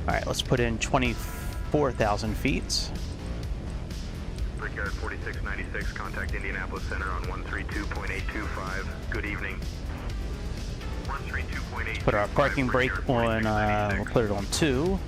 All right, let's put in 24,000 feet. Brickyard 4696, contact Indianapolis Center on 132.825. Good evening. 132.825. Put our parking brake on, we'll put it on 2.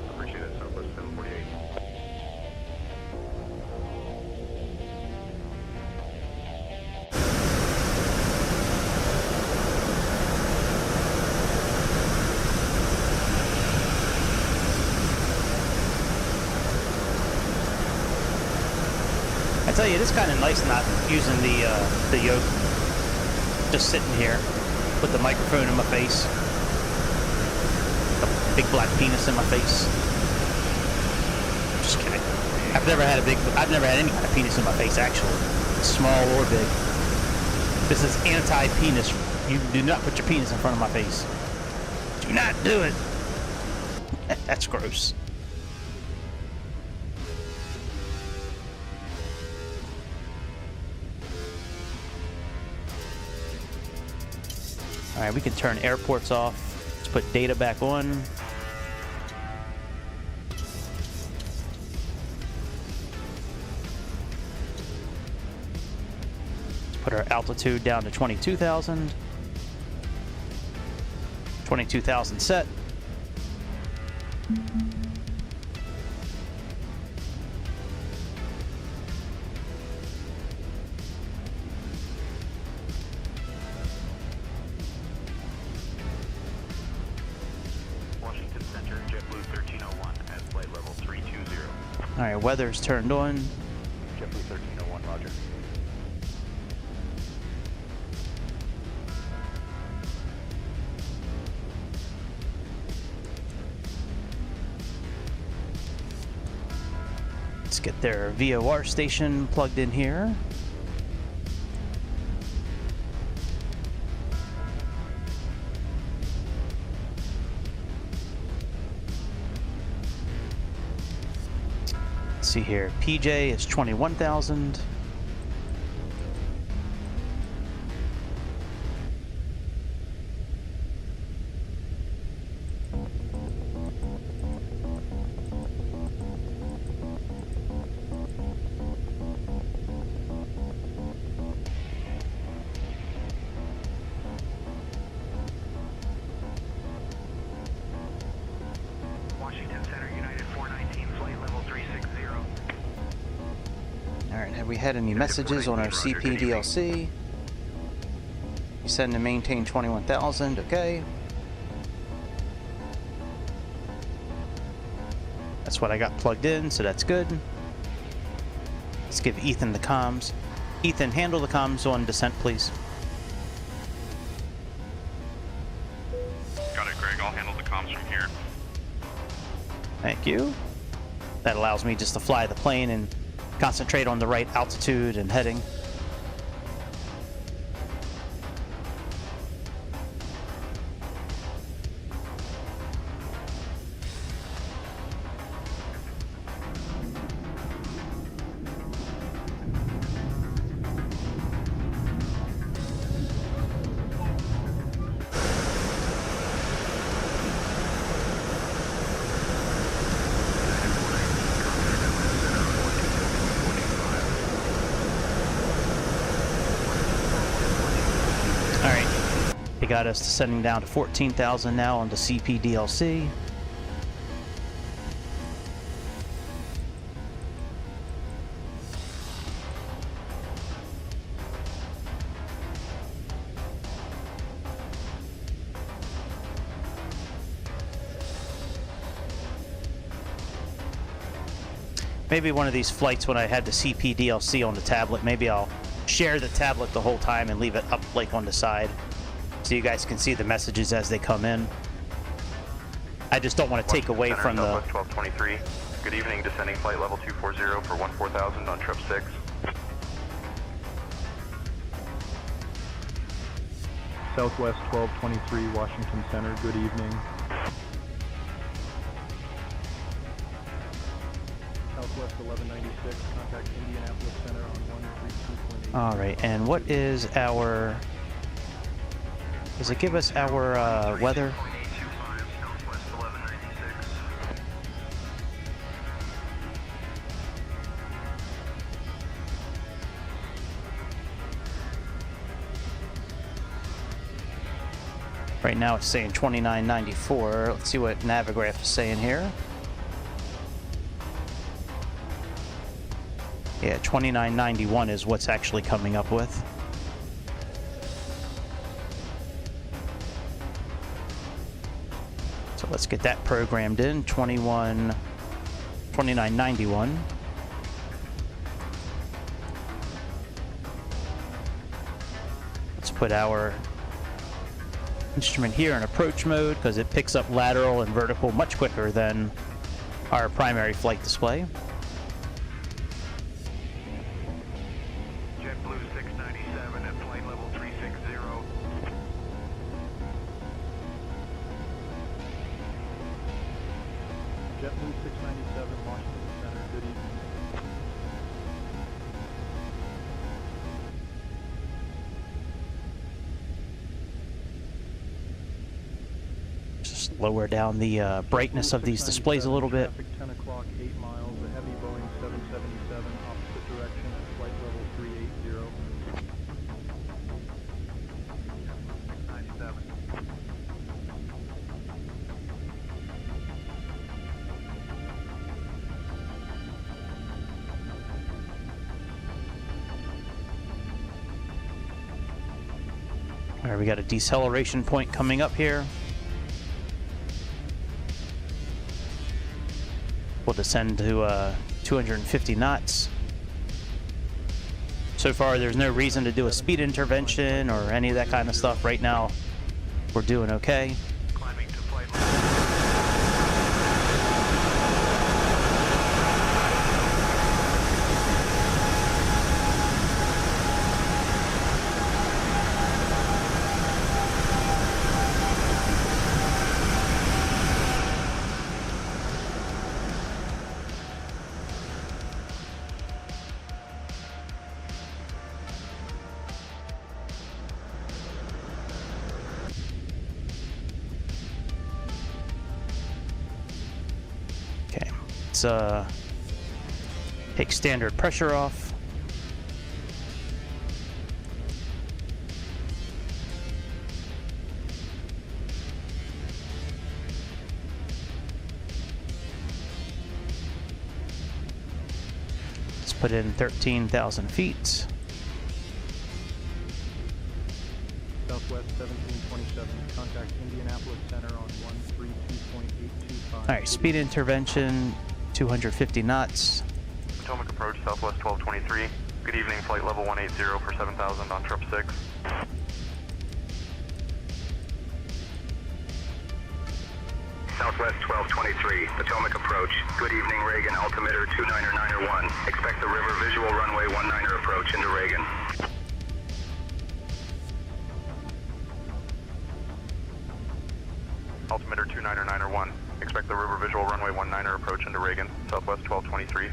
Appreciate it, Southwest 748. I tell you, it is kind of nice not using the yoke. Just sitting here with the microphone in my face. A big black penis in my face. Just kidding. I've never had any kind of penis in my face, actually. Small or big. This is anti-penis. You do not put your penis in front of my face. Do not do it. That's gross. All right, we can turn airports off. Let's put data back on. Let's put our altitude down to 22,000. 22,000 set. All right, weather's turned on. JetBlue 1301, roger. Let's get their VOR station plugged in here. Let's see here. PJ is 21,000. We had any messages on our CPDLC? You send and maintain 21,000, okay. That's what I got plugged in, so that's good. Let's give Ethan the comms. Ethan, handle the comms on descent, please. Got it, Greg. I'll handle the comms from here. Thank you. That allows me just to fly the plane and concentrate on the right altitude and heading. Got us descending down to 14,000 now on the CPDLC. Maybe one of these flights when I had the CPDLC on the tablet, maybe I'll share the tablet the whole time and leave it up like on the side, so you guys can see the messages as they come in. I just don't want to take away from the... Southwest 1223. Good evening, descending flight level 240 for 14,000 on trip 6. Southwest 1223, Washington Center, good evening. Southwest 1196, contact Indianapolis Center on 132.8. Alright, and what is our... Does it give us our weather? Right now it's saying 2994. Let's see what Navigraph is saying here. Yeah, 2991 is what's actually coming up with. So let's get that programmed in. 2991. Let's put our instrument here in approach mode because it picks up lateral and vertical much quicker than our primary flight display. JetBlue 697 at flight level 360. JetBlue 697, Washington Center, good evening. Just lower down the brightness of these displays a little bit. Traffic 10 o'clock, 8 miles, a heavy Boeing 777, opposite direction at flight level 380. 97. All right, we got a deceleration point coming up here. We'll descend to 250 knots. So far, there's no reason to do a speed intervention or any of that kind of stuff. Right now, we're doing okay. Climbing to flight level. Let's take standard pressure off. Let's put in 13,000 feet. Southwest 1727, contact Indianapolis Center on 132.825. All right, speed intervention, 250 knots. Potomac approach, Southwest 1223. Good evening, flight level 180 for 7,000 on trip 6. Southwest 1223, Potomac approach. Good evening, Regan, altimeter 299er1. Expect the river visual runway 19er approach into Regan. Altimeter 299er1. Expect the river visual runway 19er approach into Regan, Southwest 1223.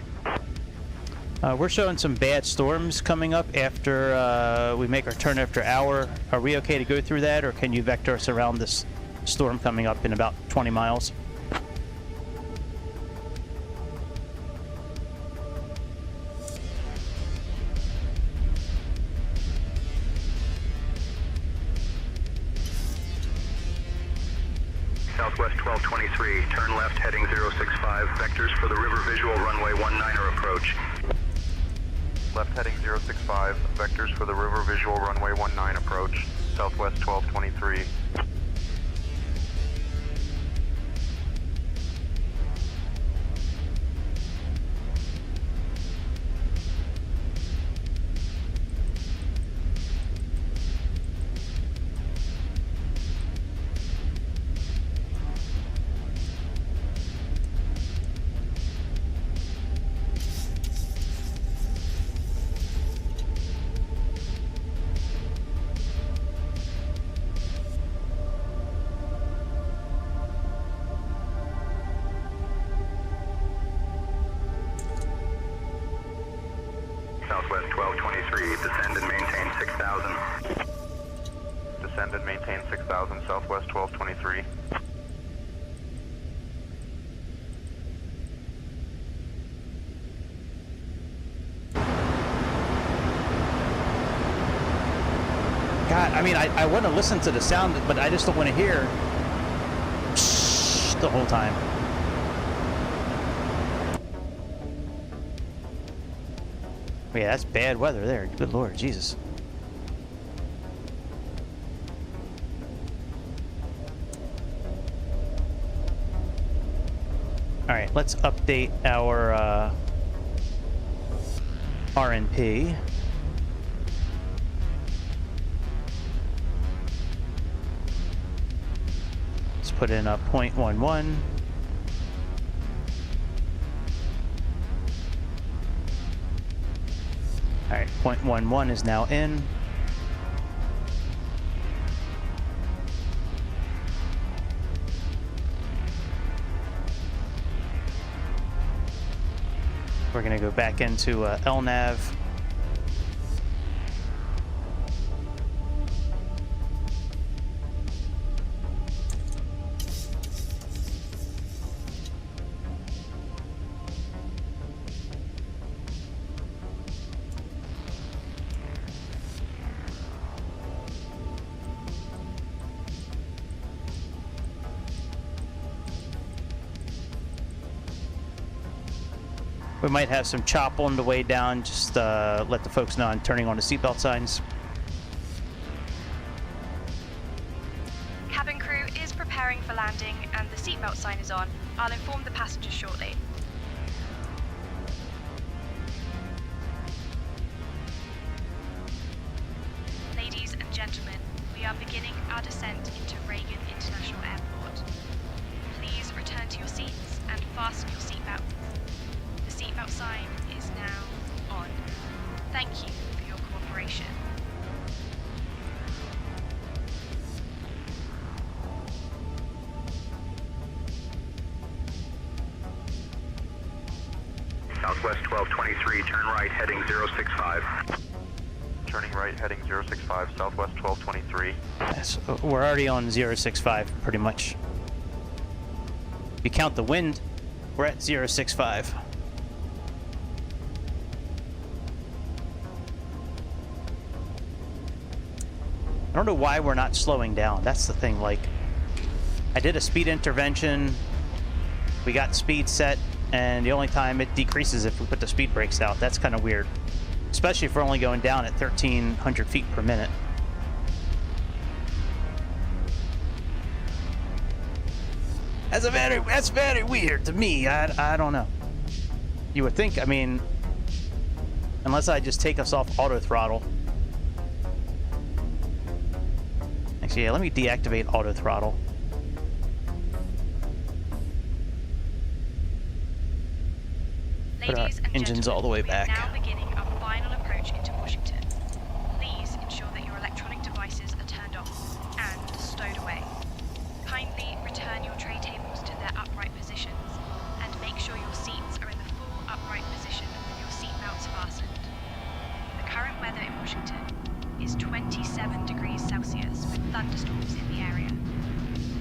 We're showing some bad storms coming up after we make our turn after hour. Are we okay to go through that, or can you vector us around this storm coming up in about 20 miles? Southwest 1223, turn left heading 065, vectors for the river visual runway 19er approach. Left heading 065, vectors for the river visual runway 19 approach, Southwest 1223. Southwest 1223, descend and maintain 6,000. Descend and maintain 6,000, Southwest 1223. God, I mean, I want to listen to the sound, but I just don't want to hear the whole time. Yeah, that's bad weather there. Good Lord, Jesus. All right, let's update our RNP. Let's put in a 0.11. All right, 0.11 is now in. We're going to go back into LNAV. We might have some chop on the way down. Just let the folks know I'm turning on the seatbelt signs. Cabin crew is preparing for landing and the seatbelt sign is on. I'll inform the passengers shortly. Ladies and gentlemen, we are beginning our descent into Regan International Airport. Please return to your seats and fasten your seatbelts. The seatbelt sign is now on. Thank you for your cooperation. Southwest 1223, turn right heading 065. Turning right heading 065, Southwest 1223. Yes, we're already on 065 pretty much. If you count the wind, We're at 065. I don't know why we're not slowing down. That's the thing. Like, I did a speed intervention. We got speed set, and the only time it decreases if we put the speed brakes out. That's kind of weird, especially if we're only going down at 1,300 feet per minute. That's very weird to me. I don't know. You would think, I mean, unless I just take us off auto throttle. Actually, yeah, let me deactivate auto throttle. Put our engines all the way back. We are now beginning our final approach into Washington. Please ensure that your electronic devices are turned off and stowed away. Kindly return your tray tables to their upright positions and make sure your seats are in the full upright position with your seat belts fastened. The current weather in Washington is 27 degrees Celsius with thunderstorms in the area.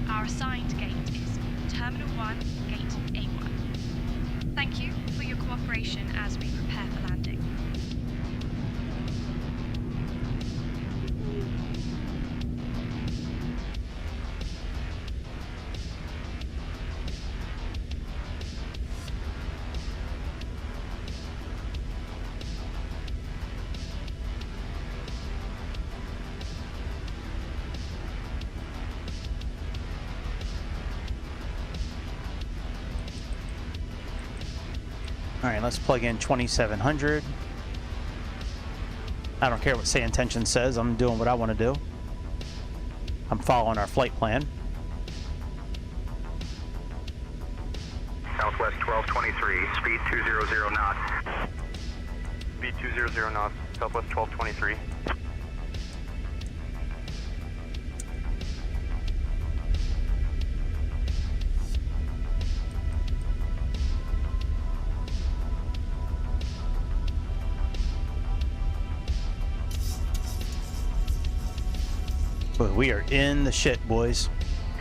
Our assigned gate is Terminal 1, Gate A1. Thank you for your cooperation as we prepare for landing. All right, let's plug in 2700. I don't care what say intention says. I'm doing what I want to do. I'm following our flight plan. Southwest 1223, speed 200 knots. Speed 200 knots, Southwest 1223. But we are in the shit, boys.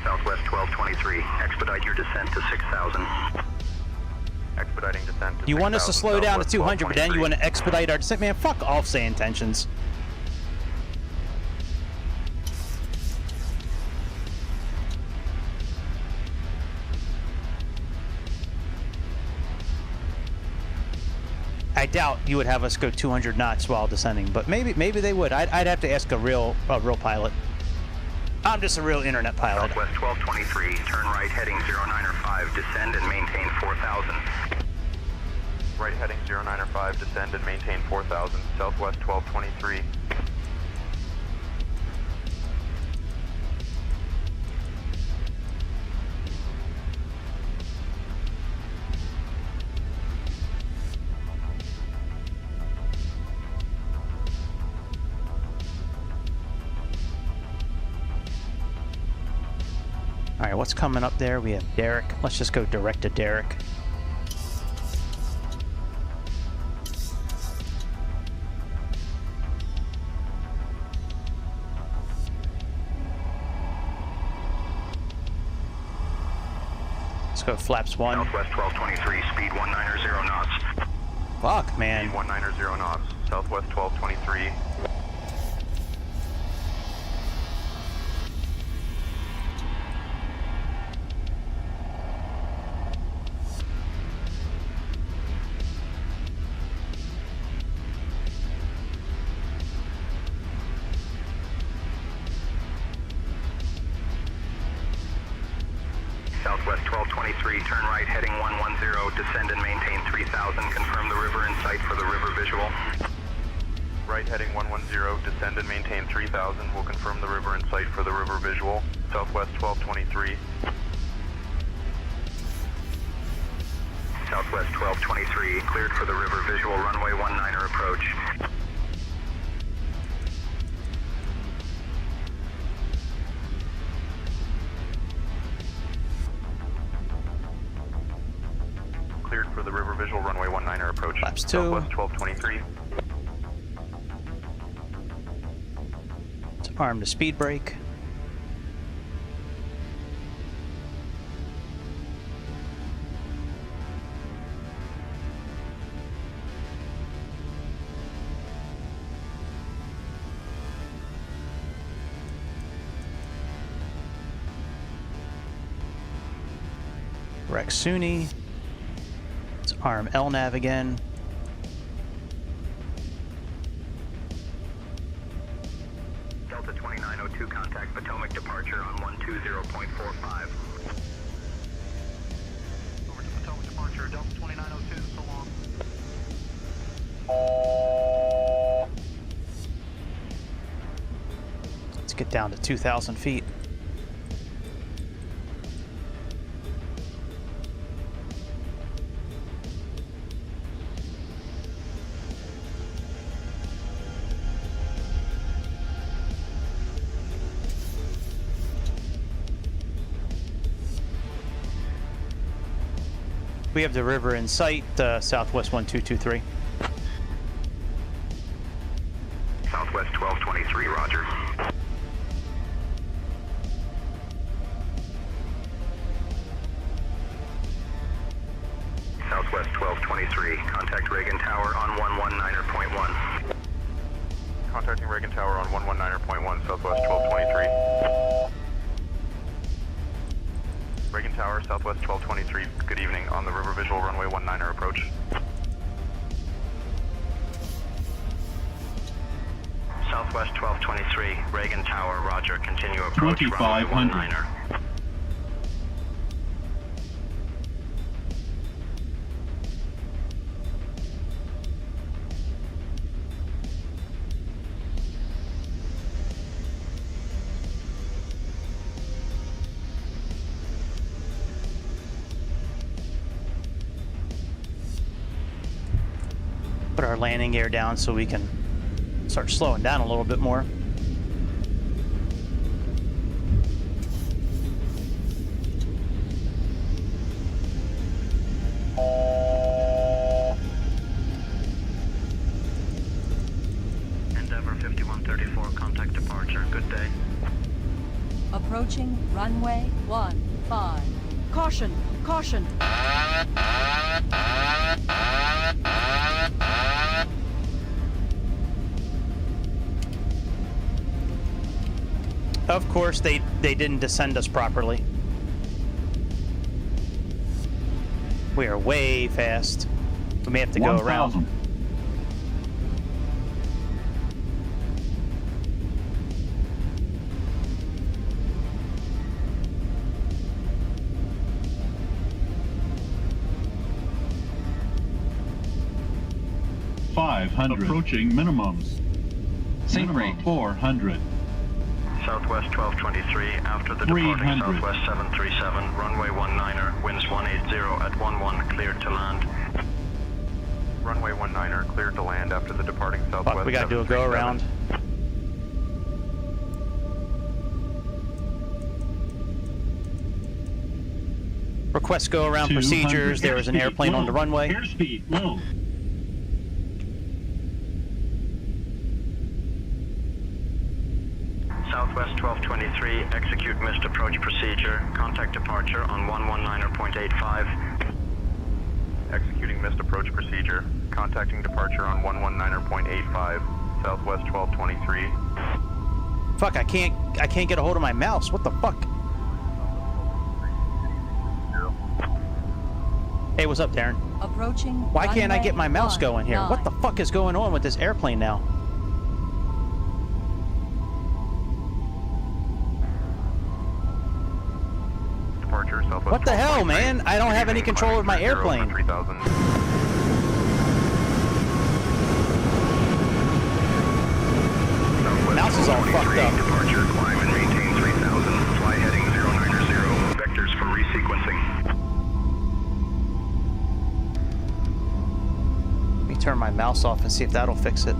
Southwest 1223, expedite your descent to 6,000. Expediting descent to You want us to 6,000, slow down to Southwest 200, but then you 1223. want to expedite our descent? Man, fuck off, say intentions. I doubt you would have us go 200 knots while descending, but maybe they would. I'd have to ask a real pilot. I'm just a real internet pilot. Southwest 1223, turn right heading 095, descend and maintain 4,000. Right heading 095, descend and maintain 4,000, Southwest 1223. All right, what's coming up there? We have Derek. Let's just go direct to Derek. Let's go flaps 1. Southwest 1223, speed 190 knots. Fuck, man. Speed 190 knots, Southwest 1223. Southwest 1223, turn right heading 110, descend and maintain 3,000, confirm the river in sight for the river visual. Right heading 110, descend and maintain 3,000, we'll confirm the river in sight for the river visual, Southwest 1223. Southwest 1223, cleared for the river visual, runway 19er approach. Cleared for the river visual, runway 19er approach. Flaps 2. Southwest 1223. Let's arm the speed brake. Correct SUNY. Let's arm LNAV again. Delta 2902, contact Potomac departure on 120.45. Over to Potomac departure, Delta 2902, so long. Let's get down to 2,000 feet. We have the river in sight, southwest 1223. Southwest 1223, roger. Southwest 1223, contact Regan Tower on 119.1. Contacting Regan Tower on 119.1, Southwest 1223. Regan Tower, Southwest 1223, good evening, on the River Visual Runway 19er approach. Southwest 1223, Regan Tower, roger, continue approach 2500. runway 19er. Put our landing gear down so we can start slowing down a little bit more. Endeavour 5134, contact departure, good day. Approaching runway 15. Caution! Caution! Of course, they didn't descend us properly. We are way fast. We may have to go around. 500. Approaching minimums. Sync rate 400. Southwest 1223, after the departing Southwest 737, runway 19er, winds 180 at 11, cleared to land. Runway 19er, cleared to land after the departing Southwest. Fuck, we gotta do a go around. Request go around procedures. There is an airplane on the runway. Airspeed low. Southwest 1223, execute missed approach procedure. Contact departure on 119.85. Executing missed approach procedure. Contacting departure on 119.85. Southwest 1223. Fuck, I can't get a hold of my mouse. What the fuck? Hey, what's up, Darren? Approaching. Why can't I get my mouse going here? What the fuck is going on with this airplane now? Departure, Southwest. What the hell, man? I don't have any control of my airplane. 3000. Mouse is all fucked up. Departure, climb and maintain 3000. Fly heading 090. Vectors for resequencing. Let me turn my mouse off and see if that'll fix it.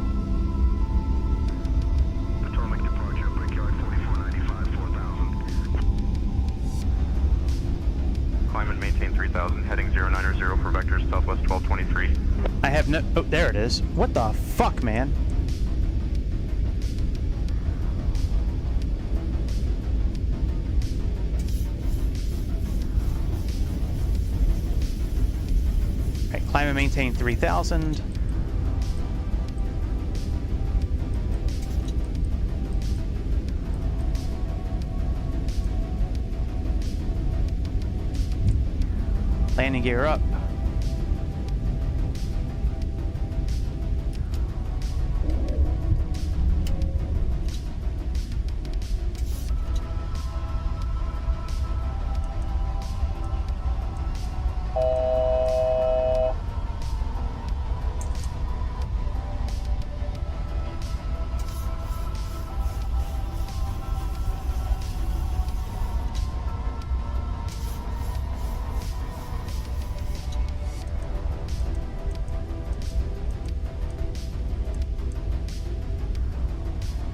Potomac departure, Brickyard 4495, 4000. Climb and maintain 3000, heading 090 for vectors, Southwest 1223. I have no... Oh, there it is. What the fuck, man? Alright, climb and maintain 3000. landing gear up.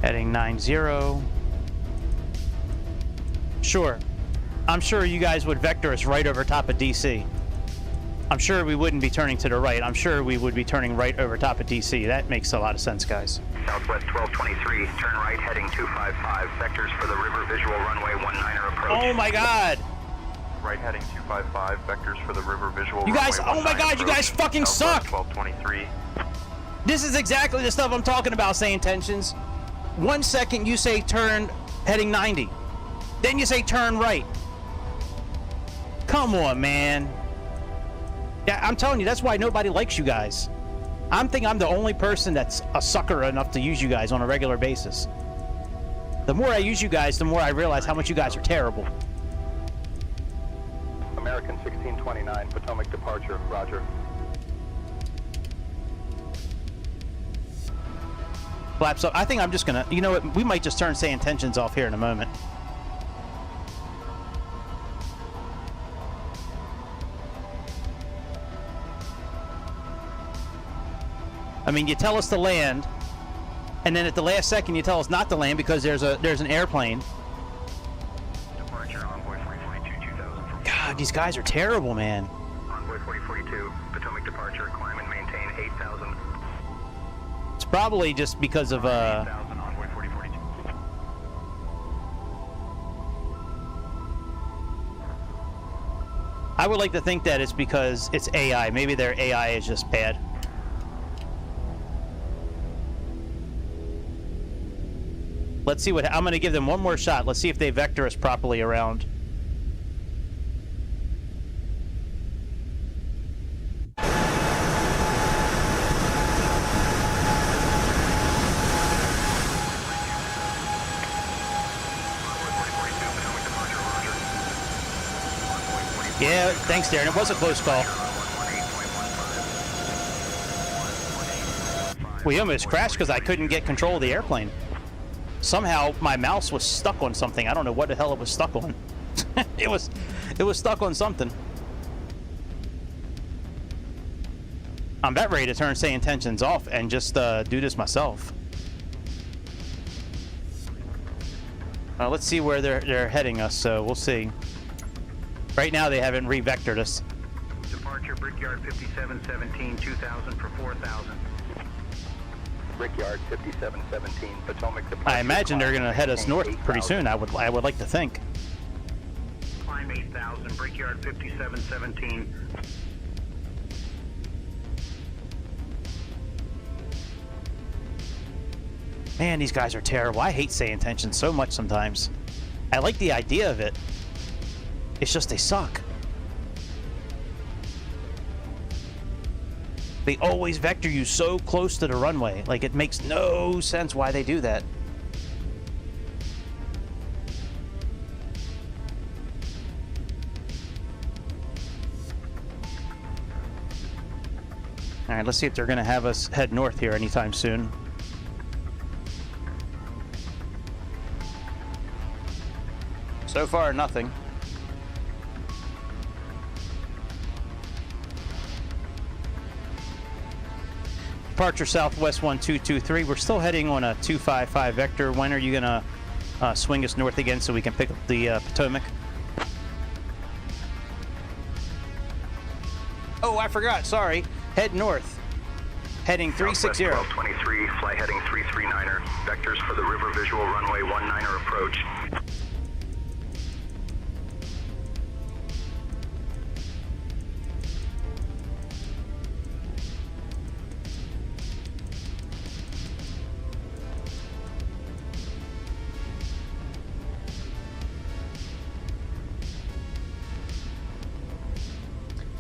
Heading 90. Sure. I'm sure you guys would vector us right over top of DC. I'm sure we wouldn't be turning to the right. I'm sure we would be turning right over top of DC. That makes a lot of sense, guys. Southwest 1223, turn right heading 255. Vectors for the river visual runway 19er approach. Oh my god! Right heading 255. Vectors for the river visual You guys, runway oh my god, approach. you guys fucking suck! 1223. This is exactly the stuff I'm talking about, saying tensions. 1 second you say turn heading 90. Then you say turn right. Come on, man. Yeah, I'm telling you, that's why nobody likes you guys. I think I'm the only person that's a sucker enough to use you guys on a regular basis. The more I use you guys, the more I realize how much you guys are terrible. American 1629, Potomac departure, roger. Flaps up. I think I'm just gonna, you know what, we might just turn saying tensions off here in a moment. I mean, you tell us to land, and then at the last second you tell us not to land because there's an airplane. Departure Envoy 4042, 2000. God, these guys are terrible, man. Envoy 4042, Potomac departure, climb and maintain 8,000. It's probably just because of, 8,000, Envoy 4042. I would like to think that it's because it's AI. Maybe their AI is just bad. Let's see what... I'm going to give them one more shot. Let's see if they vector us properly around. Yeah, thanks, Darren. It was a close call. We almost crashed because I couldn't get control of the airplane. Somehow my mouse was stuck on something. I don't know what the hell it was stuck on. it was stuck on something. I'm about ready to turn saying tensions off and just do this myself. Let's see where they're heading us. So we'll see. Right now they haven't re-vectored us. Departure Brickyard 5717, 2000 for 4,000. Brickyard 5717, Potomac departure. I imagine they're going to head us north pretty soon. I would like to think. Climb 8,000, Brickyard 5717. Man, these guys are terrible. I hate saying tensions so much sometimes. I like the idea of it. It's just they suck. They always vector you so close to the runway. Like, it makes no sense why they do that. All right, let's see if they're going to have us head north here anytime soon. So far, nothing. Departure Southwest 1223. We're still heading on a 255 vector. When are you gonna swing us north again so we can pick up the Potomac? Oh, I forgot. Sorry. Head north. Heading 360. 1223, fly heading 339er. Vectors for the river visual runway 19er approach.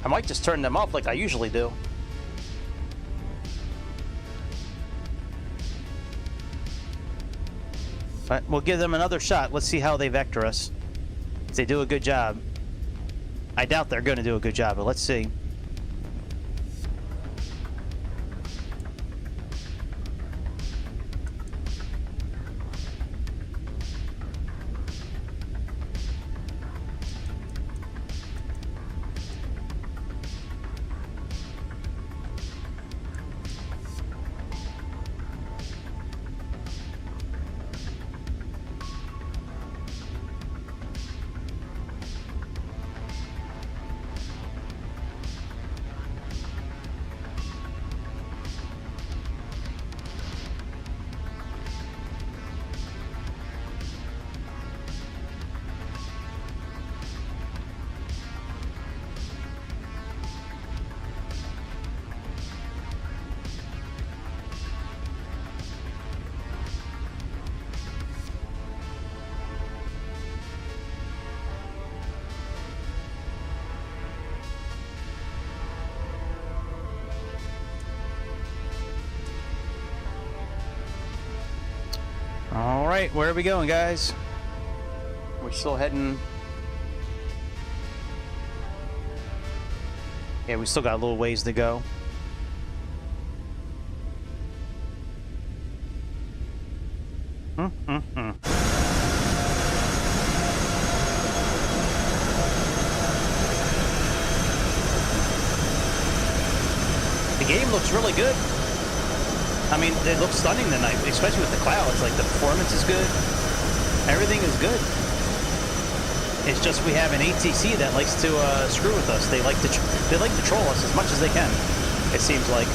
I might just turn them off like I usually do. But we'll give them another shot. Let's see how they vector us. If they do a good job. I doubt they're going to do a good job, but let's see. All right, where are we going, guys? We're still heading. Yeah, we still got a little ways to go. The game looks really good. I mean, it looks stunning tonight, especially with the clouds. Like, the performance is good. Everything is good. It's just we have an ATC that likes to screw with us. They like to troll us as much as they can. It seems like.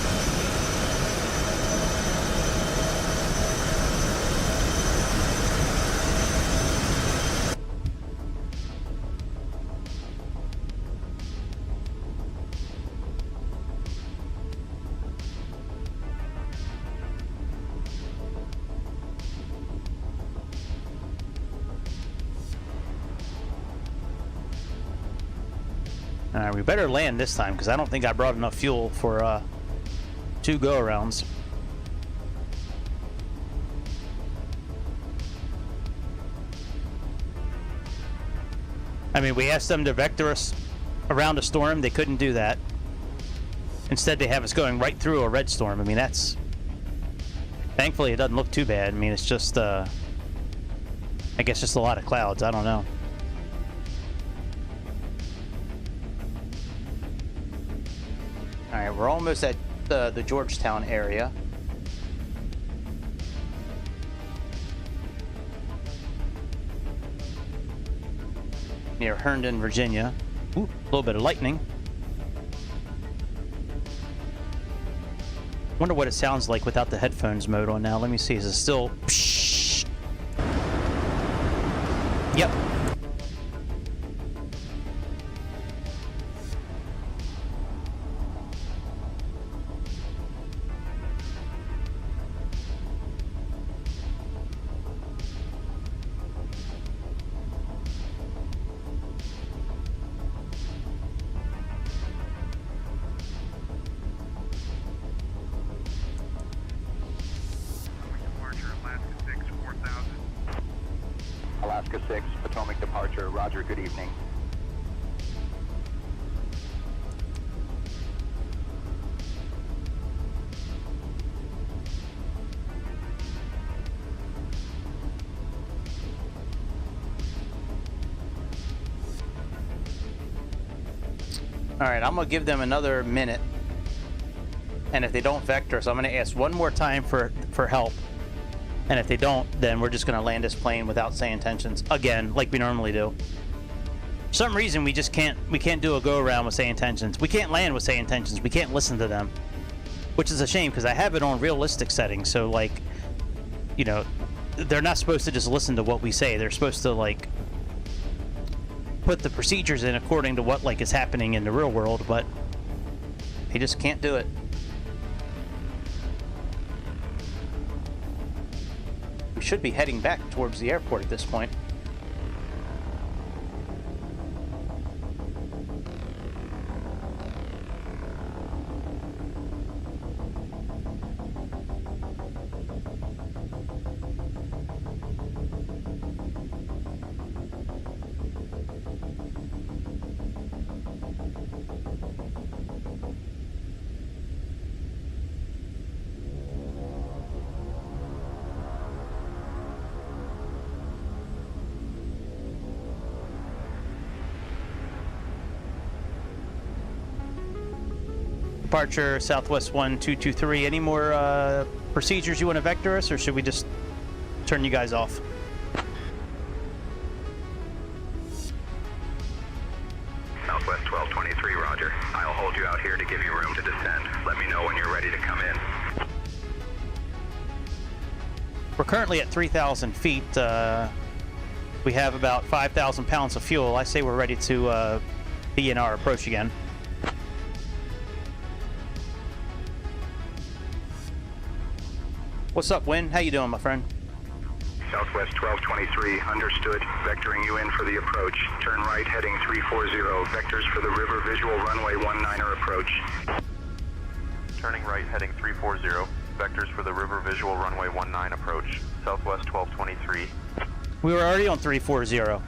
Alright, we better land this time, because I don't think I brought enough fuel for 2 go-arounds. I mean, we asked them to vector us around a storm. They couldn't do that. Instead, they have us going right through a red storm. I mean, that's... Thankfully, it doesn't look too bad. I mean, it's just, I guess just a lot of clouds. I don't know. Alright, we're almost at the Georgetown area. Near Herndon, Virginia. Ooh, a little bit of lightning. Wonder what it sounds like without the headphones mode on now. Let me see, is it still... Psh? Yep. Alaska 6, Potomac departure. Roger, good evening. All right, I'm gonna give them another minute, and if they don't vector, so I'm gonna ask one more time for help, and if they don't, then we're just gonna land this plane without say intentions again, like we normally do. For some reason, we can't do a go around with say intentions. We can't land with say intentions. We can't listen to them, which is a shame because I have it on realistic settings. So like, you know, they're not supposed to just listen to what we say. They're supposed to like put the procedures in according to what like is happening in the real world, but he just can't do it. We should be heading back towards the airport at this point. departure, Southwest 1223. Any more procedures you want to vector us, or should we just turn you guys off? Southwest 1223, roger. I'll hold you out here to give you room to descend. Let me know when you're ready to come in. We're currently at 3,000 feet. We have about 5,000 pounds of fuel. I say we're ready to begin our approach again. What's up, Win? How you doing, my friend? Southwest 1223, understood. Vectoring you in for the approach. Turn right, heading 340. Vectors for the river visual runway 19er approach. Turning right, heading 340. Vectors for the river visual runway 19 approach. Southwest 1223. We were already on 340. Oh,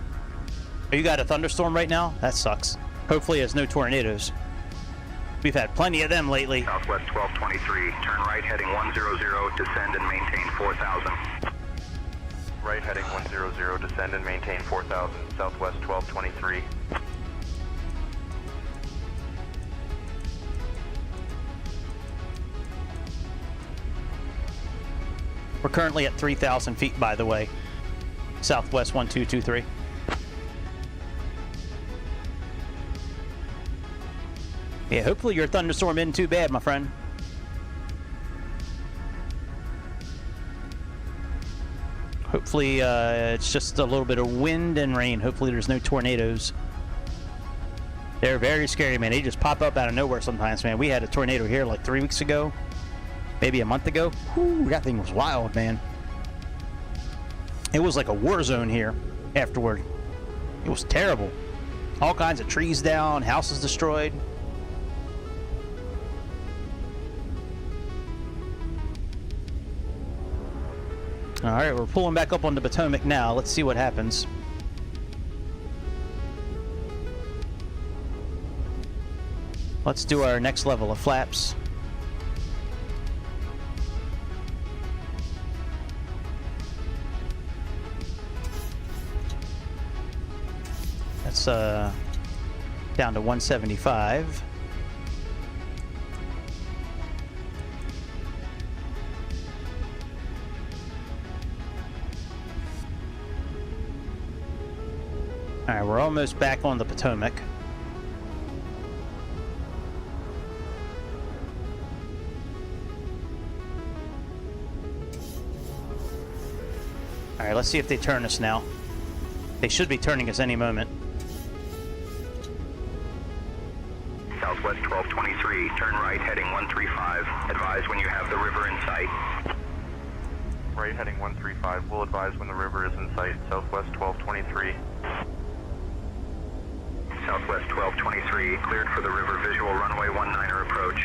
you got a thunderstorm right now? That sucks. Hopefully there's no tornadoes. We've had plenty of them lately. Southwest 1223, turn right, heading 100, descend and maintain 4,000. Right, heading 100, descend and maintain 4,000. Southwest 1223. We're currently at 3,000 feet, by the way. Southwest 1223. Yeah, hopefully your thunderstorm isn't too bad, my friend. Hopefully it's just a little bit of wind and rain. Hopefully there's no tornadoes. They're very scary, man. They just pop up out of nowhere sometimes, man. We had a tornado here like 3 weeks ago. Maybe a month ago. Whew, that thing was wild, man. It was like a war zone here afterward. It was terrible. All kinds of trees down, houses destroyed. Alright, we're pulling back up on the Potomac now. Let's see what happens. Let's do our next level of flaps. That's down to 175. All right, we're almost back on the Potomac. All right, let's see if they turn us now. They should be turning us any moment. Southwest 1223, turn right, heading 135. Advise when you have the river in sight. Right, heading 135. We'll advise when the river is in sight. Southwest 1223. Southwest 1223, cleared for the river visual runway 19er approach.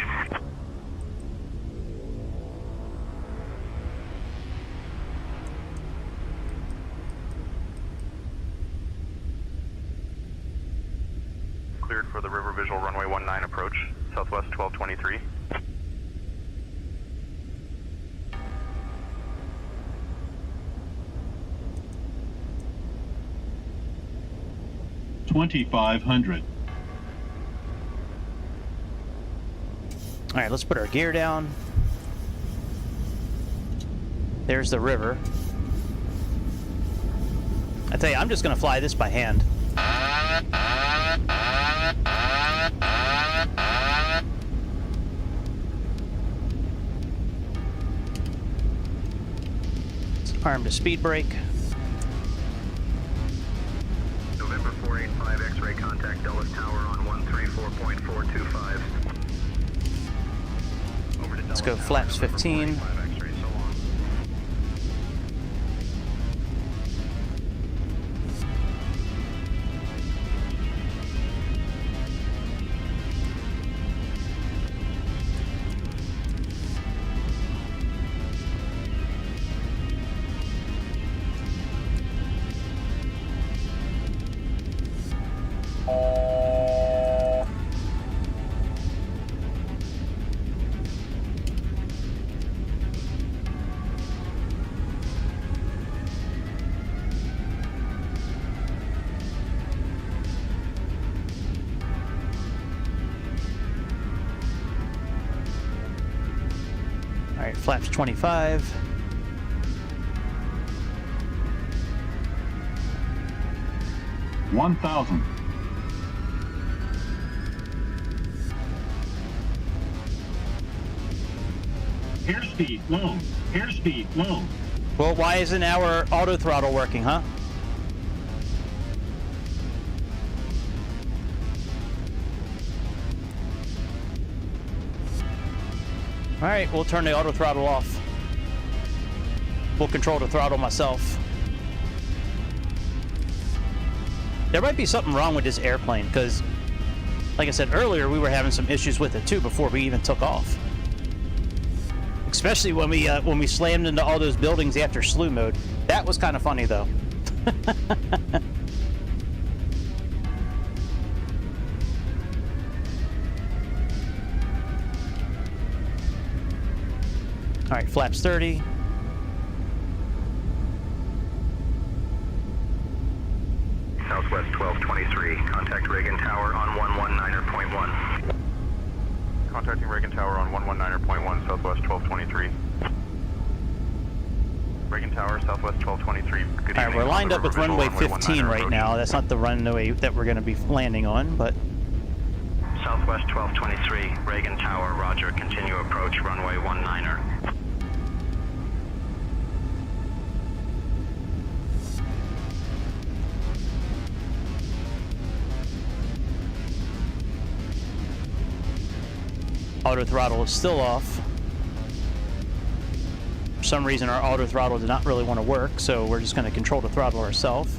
Cleared for the river visual runway 19 approach. Southwest 1223. $2,500. All right, let's put our gear down. There's the river. I tell you, I'm just gonna fly this by hand. Let's arm to speed brake. November 485, X-ray contact Dulles Tower on 134.425. Let's go flaps 15. flaps 25. $1,000. Airspeed low. Airspeed low. Well, why isn't our auto throttle working, huh? All right, we'll turn the auto throttle off. We'll control the throttle myself. There might be something wrong with this airplane because, like I said earlier, we were having some issues with it too before we even took off. Especially when we slammed into all those buildings after slew mode. That was kind of funny though. All right, flaps 30. Southwest 1223, contact Regan Tower on 119.1. Contacting Regan Tower on 119.1, Southwest 1223. Regan Tower, Southwest 1223. Good All right, we're lined up with runway 15 right now. That's not the runway that we're going to be landing on, but... Southwest 1223, Regan Tower, roger, continue approach, runway 19er. Auto throttle is still off. For some reason, our auto throttle did not really want to work, so we're just going to control the throttle ourselves.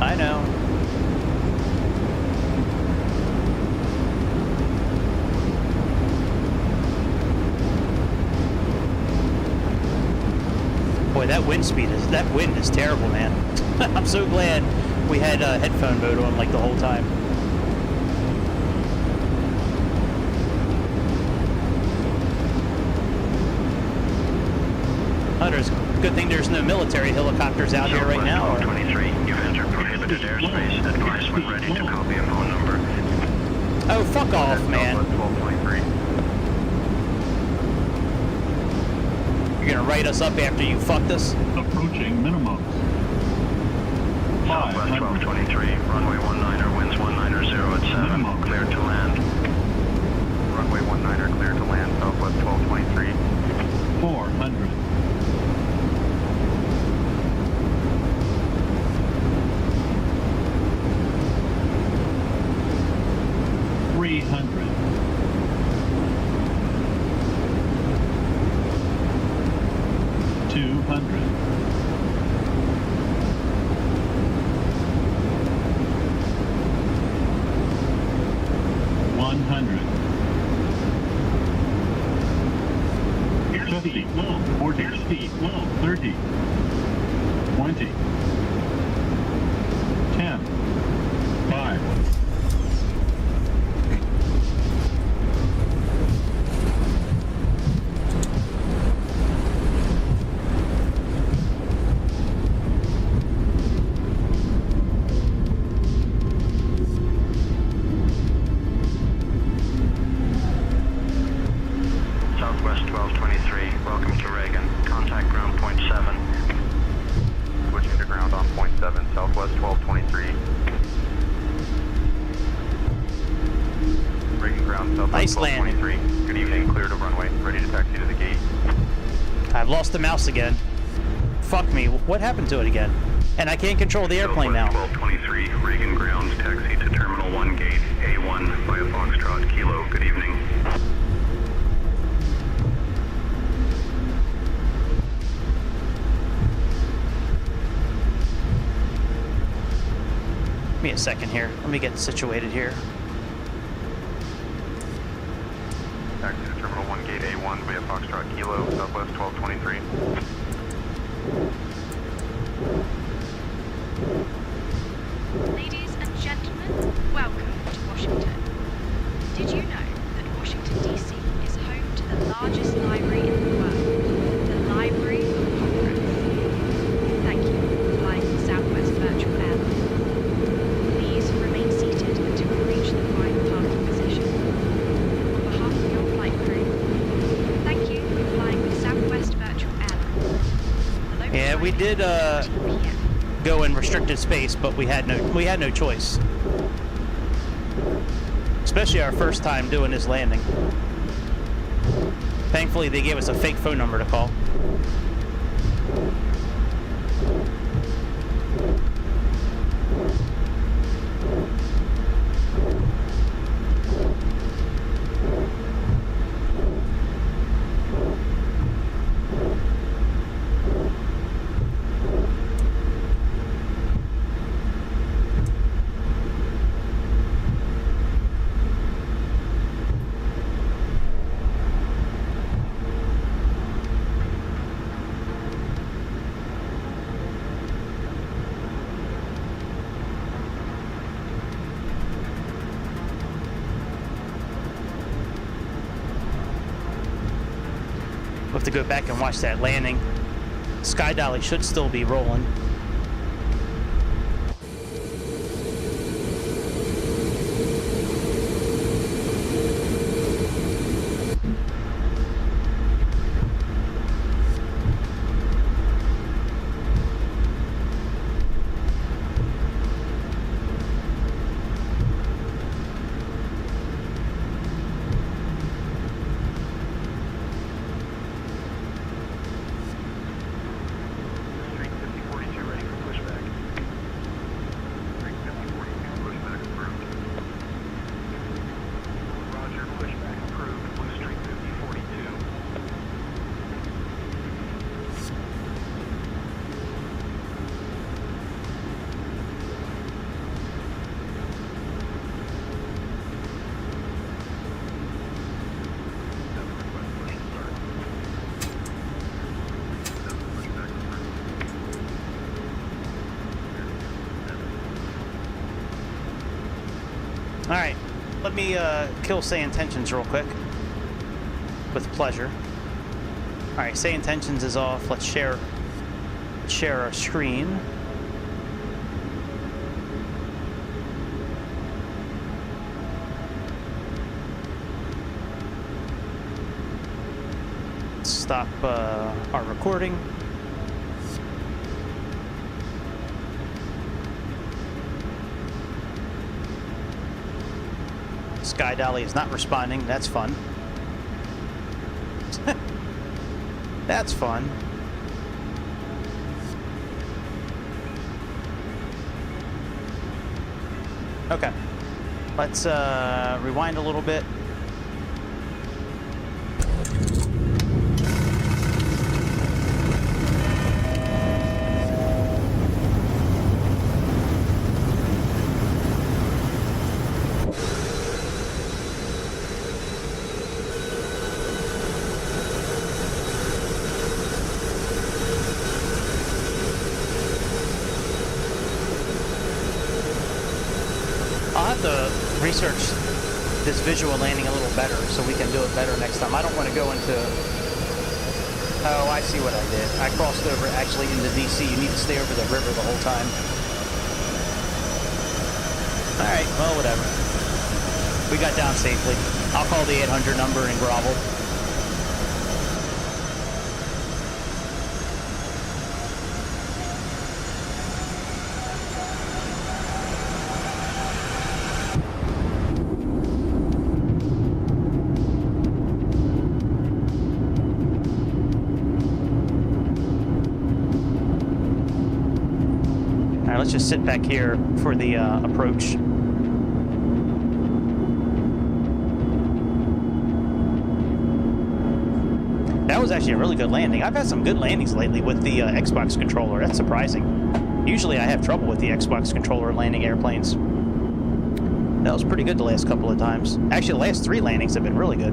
I know. Boy, that wind is terrible, man. I'm so glad we had headphone mode on like the whole time. Oh, there's good thing there's no military helicopters out here right now. 1223, you've entered prohibited airspace. Advise when ready to copy a phone number. Oh, fuck off, man. 1223. You're gonna write us up after you fucked us? Approaching minimums. Southwest 1223, runway 19er, winds 190 at 7, minimum. Cleared to land. Runway 19er, cleared to land, Southwest 1223. 400. 300. 200. 100. 50 low, 40 airspeed low, 30, 20, 10, 5. Southwest 1223, welcome to Regan. Contact ground point 7. Switching to ground on point 7, Southwest 1223. Regan ground, Southwest Nice landing. 1223. Good evening, cleared of runway. Ready to taxi to the gate. I've lost the mouse again. Fuck me. What happened to it again? And I can't control the airplane now. 1223, Regan ground, taxi to Terminal 1 gate A1 via Foxtrot Kilo. Good evening. Give me a second here. Let me get situated here. Taxi to Terminal 1 gate A1 via Foxtrot Kilo, Southwest 1223. Ladies and gentlemen, welcome to Washington. Did you know that Washington, D.C. is home to the largest library in the world, the Library of Congress? Thank you for flying the Southwest Virtual Airline. Please remain seated until we reach the final parking position. On behalf of your flight crew, thank you for flying the Southwest Virtual Airline. Yeah, we did go in restricted space, but we had no choice. Especially our first time doing this landing. Thankfully, they gave us a fake phone number to call. We'll have to go back and watch that landing. Sky Dolly should still be rolling. Alright, let me kill say intentions real quick. With pleasure. Alright, say intentions is off. Let's share our screen. Stop our recording. Sky Dolly is not responding. That's fun. That's fun. Okay. Let's rewind a little bit. Research this visual landing a little better so we can do it better next time. I don't want to go into... Oh, I see what I did. I crossed over actually into DC. You need to stay over the river the whole time. Alright, well, whatever. We got down safely. I'll call the 800 number and grovel. let's just sit back here for the approach. That was actually a really good landing. I've had some good landings lately with the Xbox controller. That's surprising. Usually I have trouble with the Xbox controller landing airplanes. That was pretty good the last couple of times. Actually, the last 3 landings have been really good.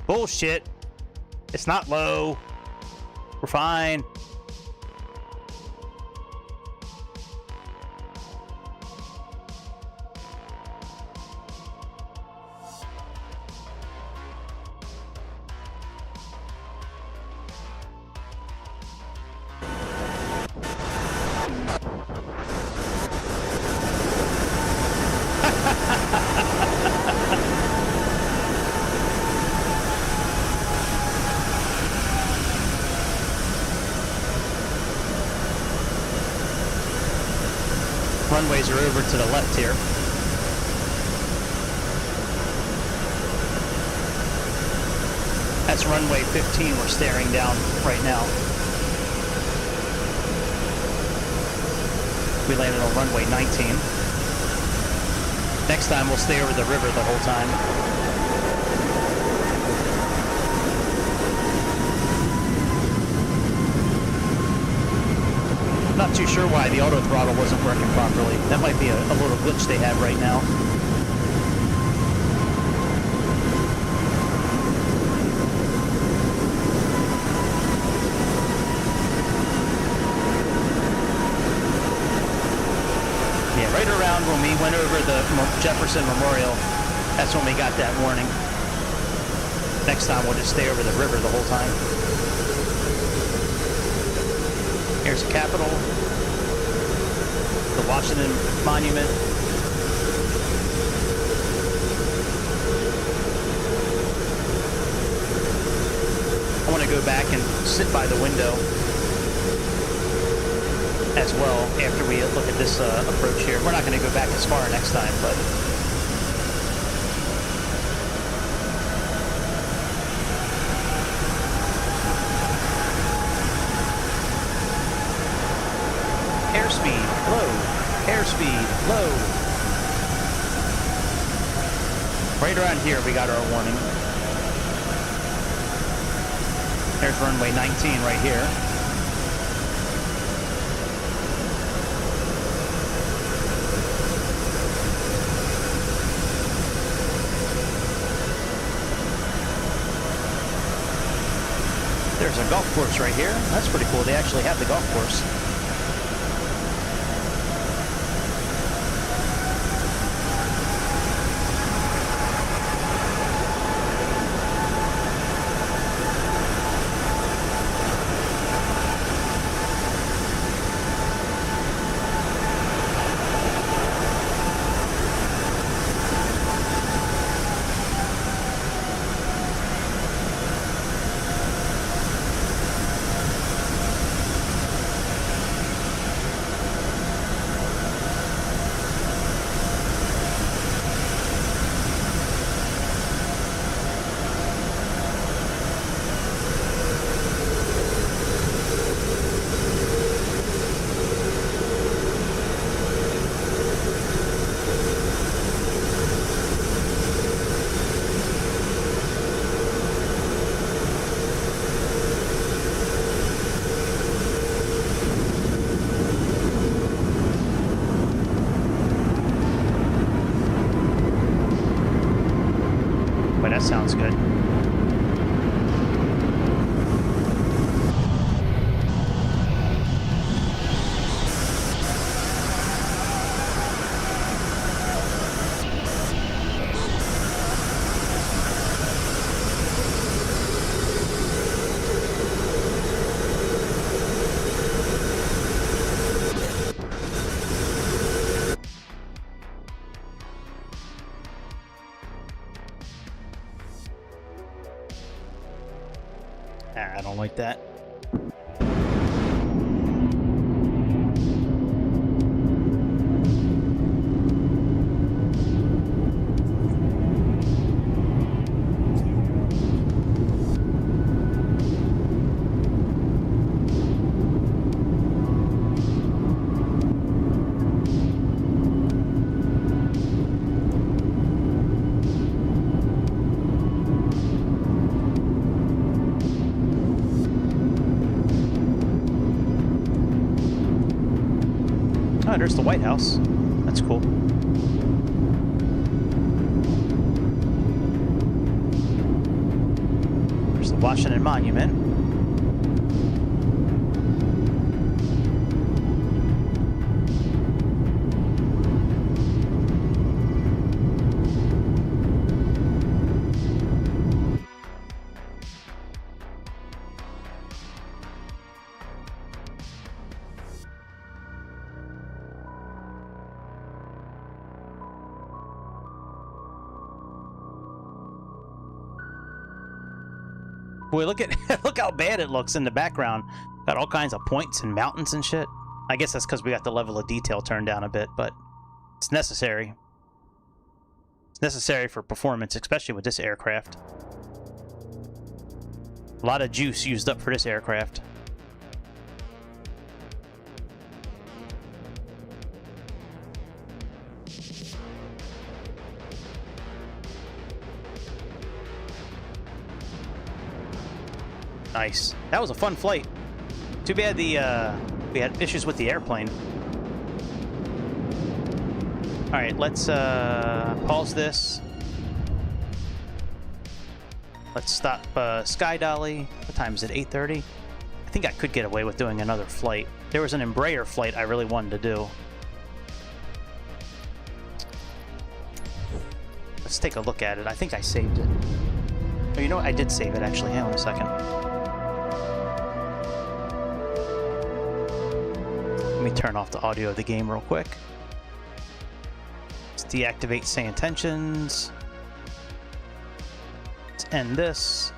Bullshit. It's not low. We're fine. Runways are over to the left here. That's runway 15 we're staring down right now. We landed on runway 19. Next time we'll stay over the river the whole time. Not too sure why the auto throttle wasn't working properly. That might be a little glitch they have right now. Yeah, right around when we went over the Jefferson Memorial, that's when we got that warning. Next time we'll just stay over the river the whole time. Here's the Capitol, the Washington Monument. I want to go back and sit by the window as well after we look at this approach here. We're not going to go back as far next time, but airspeed, low. Airspeed, low. Right around here we got our warning. There's runway 19 right here. There's a golf course right here. That's pretty cool. They actually have the golf course. sounds good. I don't like that. Oh, there's the White House. That's cool. There's the Washington Monument. Boy, look at look how bad it looks in the background. Got all kinds of points and mountains and shit. I guess that's because we got the level of detail turned down a bit, but it's necessary. It's necessary for performance, especially with this aircraft. A lot of juice used up for this aircraft. Nice. That was a fun flight. Too bad we had issues with the airplane. All right, let's pause this. Let's stop Sky Dolly. What time is it? 8:30? I think I could get away with doing another flight. There was an Embraer flight I really wanted to do. Let's take a look at it. I think I saved it. Oh, you know what? I did save it, actually. Hang on a second. Let me turn off the audio of the game real quick. Let's deactivate say intentions. Let's end this.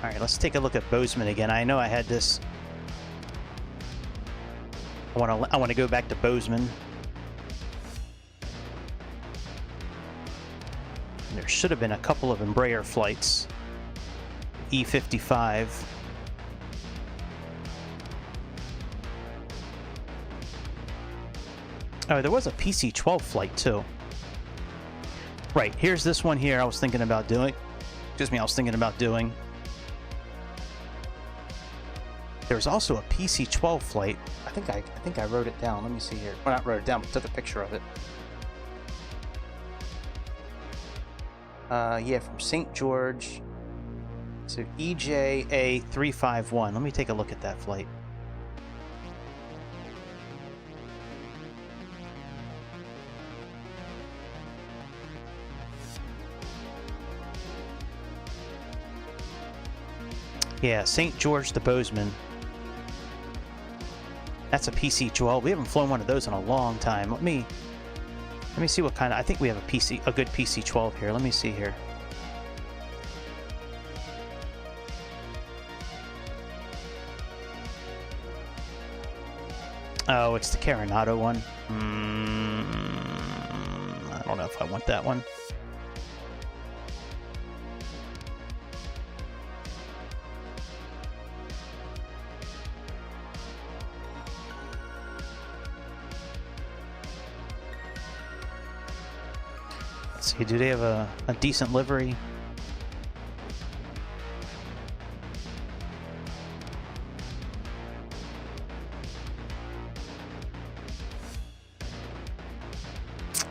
Alright, let's take a look at Bozeman again. I know I had this. I want to go back to Bozeman. And there should have been a couple of Embraer flights. E55. Oh, there was a PC-12 flight, too. Right, here's this one here I was thinking about doing. Excuse me, I was thinking about doing. There's also a PC-12 flight. I think I wrote it down. Let me see here. Well, not wrote it down, but took a picture of it. Yeah, from St. George to EJA 351. Let me take a look at that flight. Yeah, St. George to Bozeman. That's a PC-12. We haven't flown one of those in a long time. Let me see what kind of. I think we have a good PC-12 here. Let me see here. Oh, it's the Carenado one. I don't know if I want that one. Let's see, do they have a decent livery?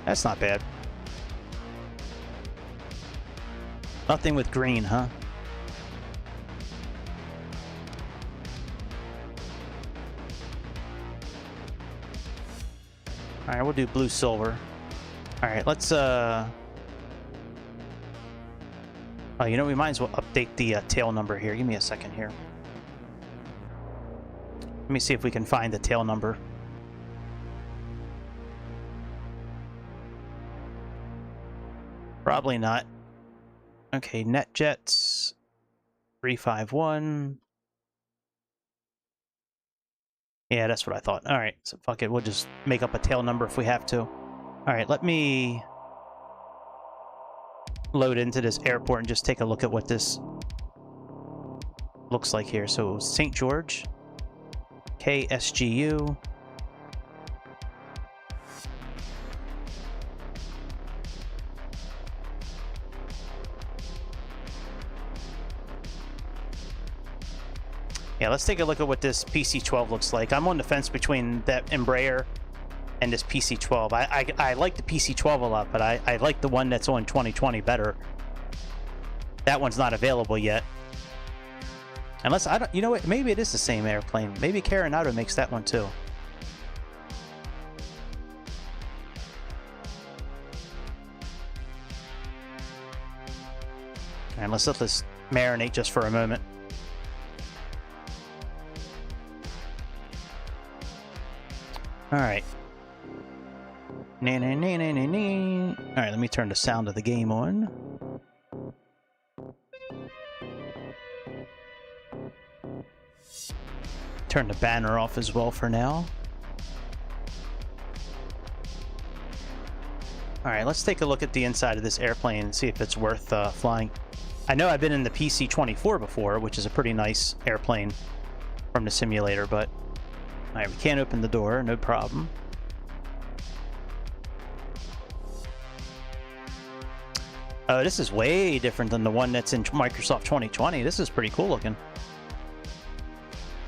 That's not bad. Nothing with green, huh? Alright, we'll do blue silver. Alright, let's oh, you know, we might as well update the tail number here. Give me a second here. Let me see if we can find the tail number. Probably not. Okay, NetJets 351. Yeah, that's what I thought. All right, so fuck it. We'll just make up a tail number if we have to. All right, let me load into this airport and just take a look at what this looks like here. So St. George, KSGU. Yeah, let's take a look at what this PC-12 looks like. I'm on the fence between that Embraer and this PC-12. I like the PC-12 a lot, but I like the one that's on 2020 better. That one's not available yet. Unless, I don't, you know what, maybe it is the same airplane. Maybe Carinado makes that one too. And let's let this marinate just for a moment. Alright. Alright, let me turn the sound of the game on. Turn the banner off as well for now. Alright, let's take a look at the inside of this airplane and see if it's worth flying. I know I've been in the PC-24 before, which is a pretty nice airplane from the simulator, but alright, we can't open the door, no problem. Oh, this is way different than the one that's in Microsoft 2020. This is pretty cool looking.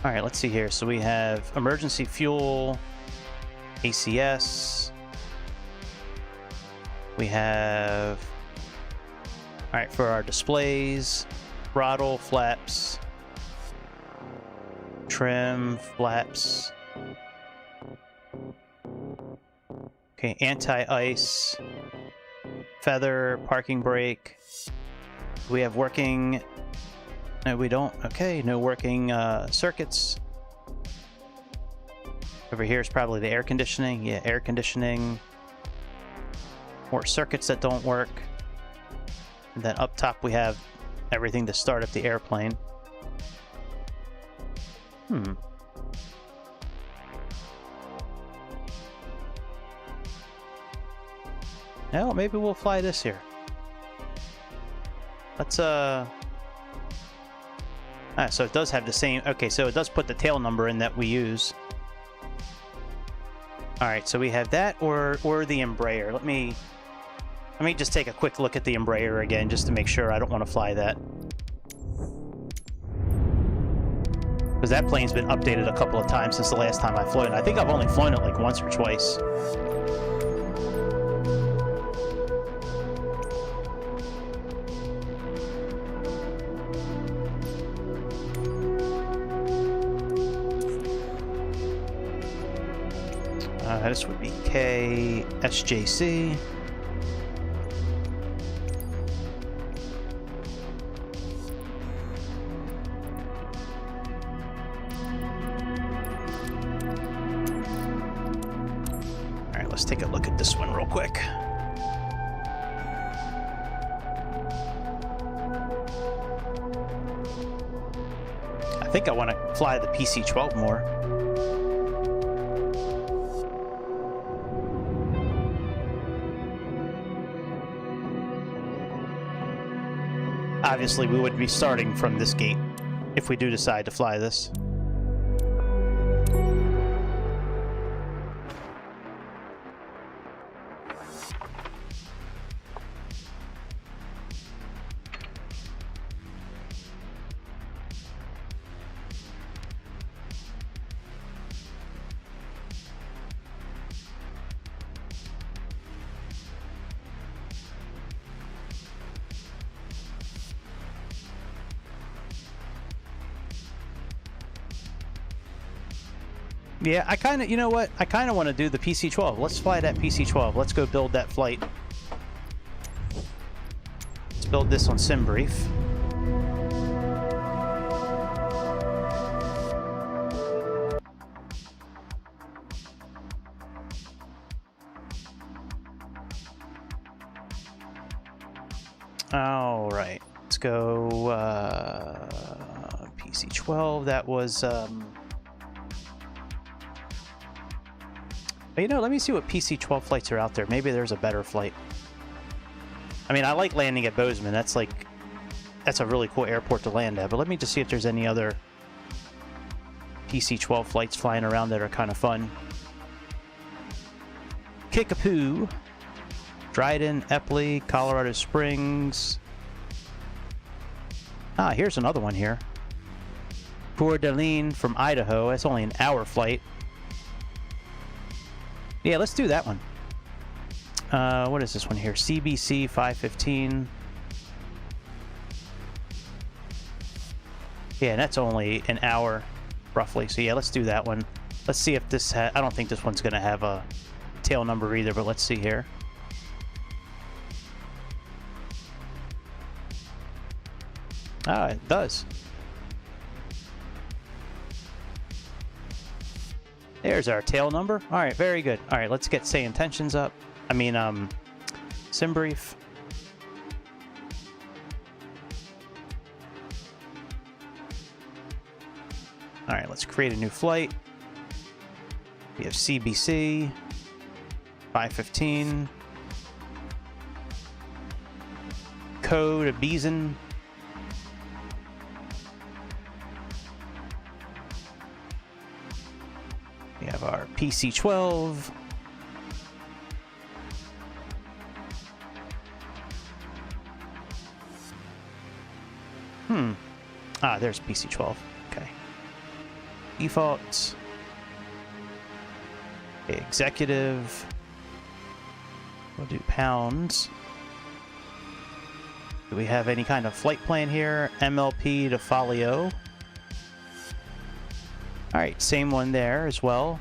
Alright, let's see here. So we have emergency fuel, ACS. We have, alright, for our displays, throttle, flaps, trim, flaps. Okay, anti-ice, feather, parking brake. We have working... No, we don't. Okay, no working circuits. Over here is probably the air conditioning. Yeah, air conditioning. More circuits that don't work. And then up top we have everything to start up the airplane. Well, maybe we'll fly this here. Let's so it does have the same... Okay, so it does put the tail number in that we use. Alright, so we have that or the Embraer. Let me just take a quick look at the Embraer again, just to make sure. I don't want to fly that. Because that plane's been updated a couple of times since the last time I flew it. I think I've only flown it like once or twice. This would be KSJC. Alright, let's take a look at this one real quick. I think I want to fly the PC-12 more. Obviously, we would be starting from this gate if we do decide to fly this. Yeah, I kind of, you know what? I kind of want to do the PC-12. Let's fly that PC-12. Let's go build that flight. Let's build this on SimBrief. All right, let's go PC-12. That was, you know, let me see what PC-12 flights are out there. Maybe there's a better flight. I mean, I like landing at Bozeman. That's like, that's a really cool airport to land at. But let me just see if there's any other PC-12 flights flying around that are kind of fun. Kickapoo. Dryden, EPLY, Colorado Springs. Ah, here's another one here. Coeur d'Alene from Idaho. That's only an hour flight. Yeah, let's do that one. What is this one here? CBC 515. Yeah, and that's only an hour, roughly. So yeah, let's do that one. Let's see if this I don't think this one's going to have a tail number either, but let's see here. Ah, it does. There's our tail number. All right, very good. All right, let's get say intentions up. I mean, SimBrief. All right, let's create a new flight. We have CBC 515. Code of Beeson. We have our PC-12. Ah, there's PC-12. Okay. Defaults. Okay, executive. We'll do pounds. Do we have any kind of flight plan here? MLP to Folio. Alright, same one there as well.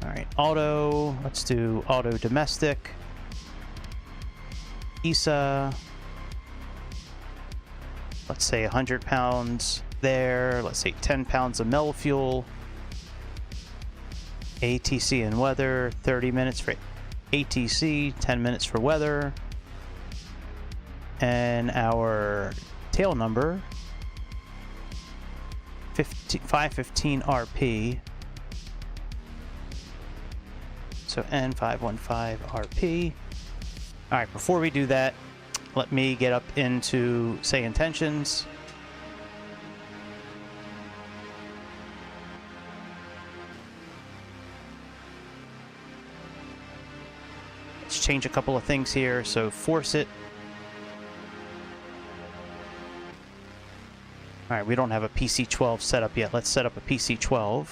Alright, auto. Let's do auto domestic. ESA. Let's say 100 pounds there. Let's say 10 pounds of metal fuel. ATC and weather. 30 minutes for ATC. 10 minutes for weather. And our tail number. 515 RP. So N515 RP. Alright, before we do that, let me get up into say intentions. Let's change a couple of things here. So force it. Alright, we don't have a PC-12 set up yet. Let's set up a PC-12.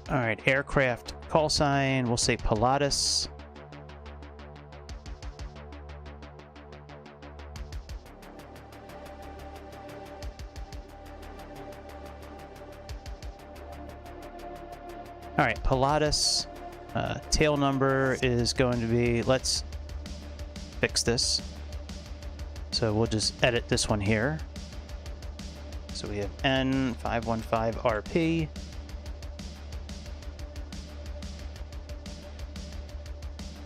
Alright, aircraft call sign. We'll say Pilatus. Alright, Pilatus. Tail number is going to be, let's fix this. So we'll just edit this one here. So we have N515RP.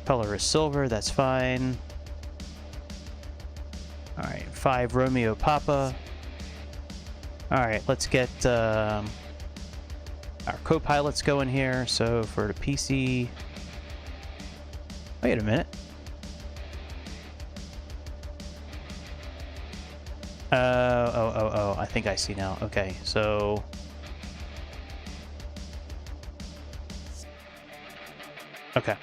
Color is silver, that's fine. Alright, 5 Romeo Papa. Alright, let's get our co-pilots going here. So for the PC... Wait a minute. Oh, I think I see now. Okay, so... Okay.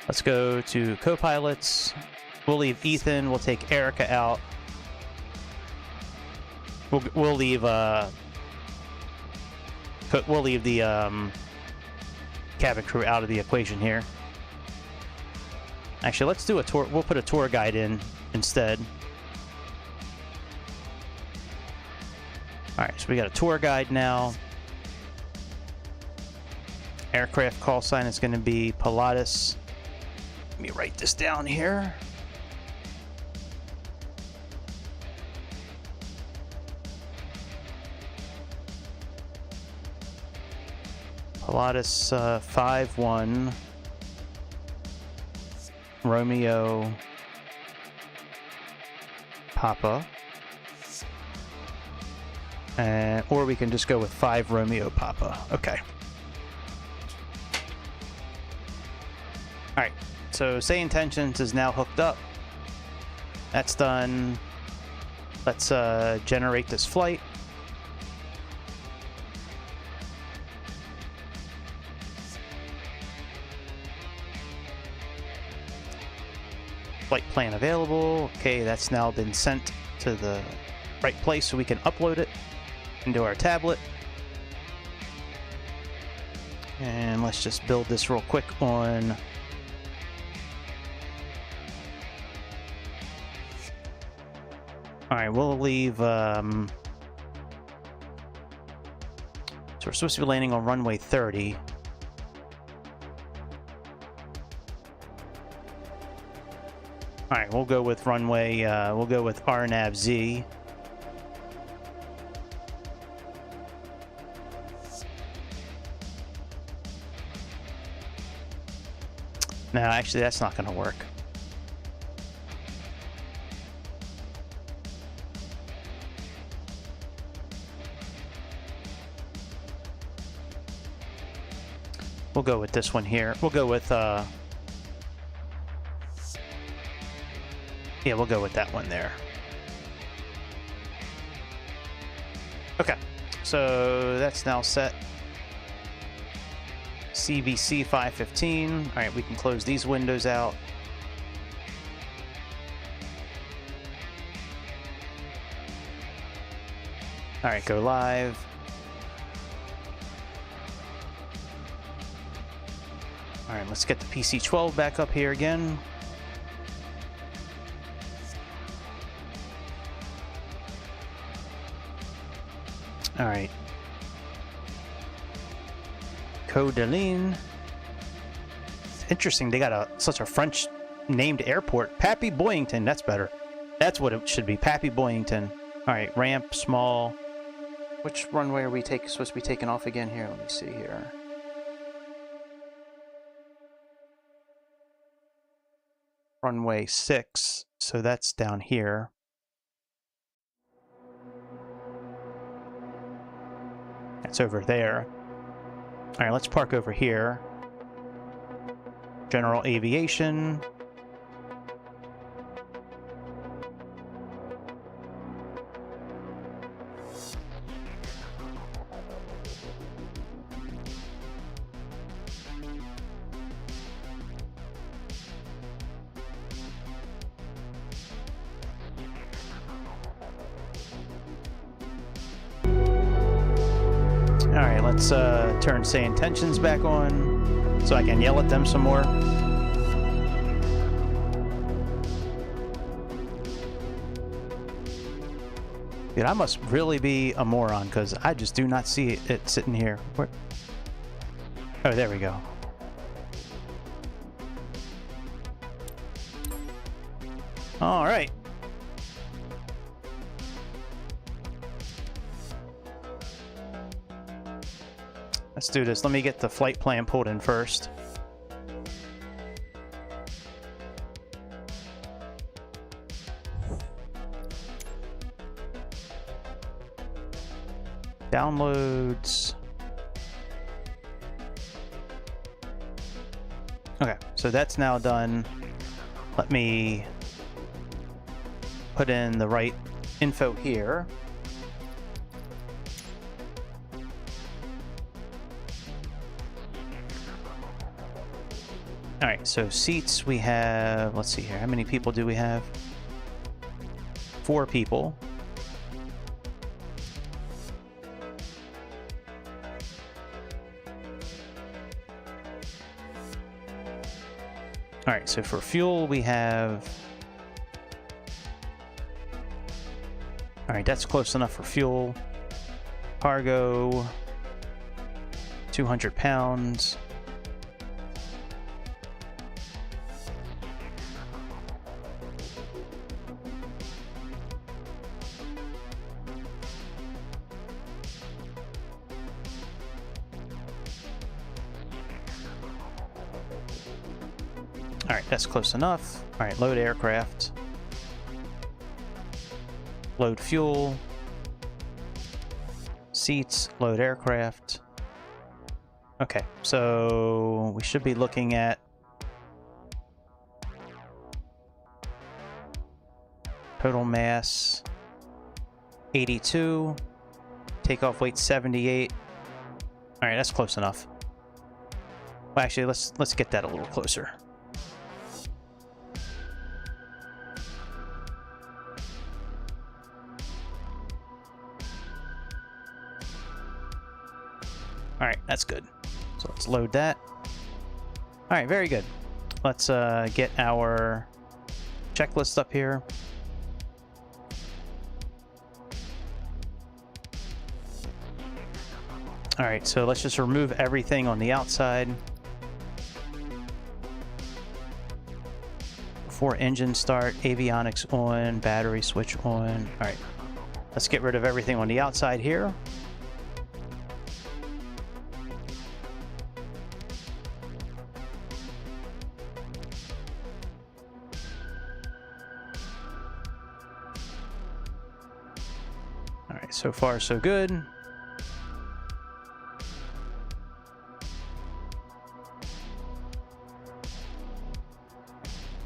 Let's go to co-pilots. We'll leave Ethan. We'll take Erica out. We'll leave the cabin crew out of the equation here. Actually, let's do a tour. We'll put a tour guide in instead. All right, so we got a tour guide now. Aircraft call sign is going to be Pilatus. Let me write this down here. Pilatus 5-1 Romeo Papa. Or we can just go with 5 Romeo Papa. Okay. Alright, so Say Intentions is now hooked up. That's done. Let's generate this flight. Flight plan available. Okay, that's now been sent to the right place so we can upload it into our tablet. And let's just build this real quick on Alright, we'll leave so we're supposed to be landing on runway 30. Alright, we'll go with runway, we'll go with RNAV-Z. No, actually that's not going to work. We'll go with this one here. We'll go with, yeah, we'll go with that one there. Okay, so that's now set. CVC 515. All right, we can close these windows out. All right, go live. All right, let's get the PC-12 back up here again. All right. Codeline. It's interesting, they got such a French named airport. Pappy Boyington, that's better. That's what it should be, Pappy Boyington. All right, ramp, small. Which runway are we supposed to be taking off again here? Let me see here. Runway 6, so that's down here. That's over there. All right, let's park over here. General Aviation. Alright, let's turn Say Intentions back on so I can yell at them some more. Dude, I must really be a moron because I just do not see it sitting here. Where? Oh, there we go. Alright. Let's do this. Let me get the flight plan pulled in first. Downloads. Okay, so that's now done. Let me put in the right info here. All right, so seats we have, let's see here, how many people do we have? 4 people. All right, so for fuel, we have... All right, that's close enough for fuel. Cargo, 200 pounds. All right, that's close enough. All right, load aircraft. Load fuel. Seats, load aircraft. Okay, so we should be looking at total mass 82, takeoff weight 78. All right, that's close enough. Well, actually, let's get that a little closer. All right, that's good. So let's load that. All right, very good. Let's get our checklist up here. All right, so let's just remove everything on the outside. Before engine start, avionics on, battery switch on. All right, let's get rid of everything on the outside here. All right, so far so good.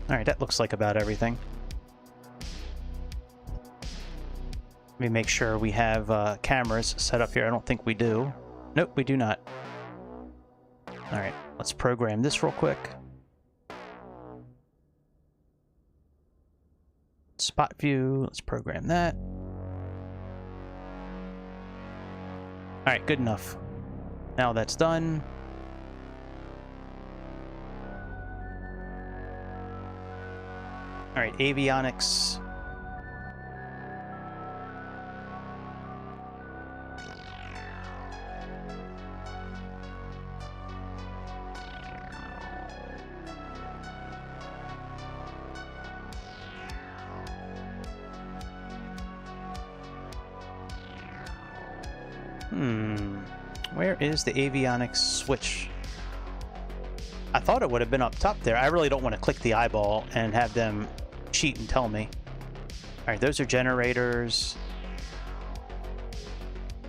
All right, that looks like about everything. Let me make sure we have cameras set up here. I don't think we do. Nope, we do not. All right, let's program this real quick. Spot view, let's program that. All right, good enough. Now that's done. All right, avionics. Where is the avionics switch? I thought it would have been up top there. I really don't want to click the eyeball and have them cheat and tell me. All right, those are generators.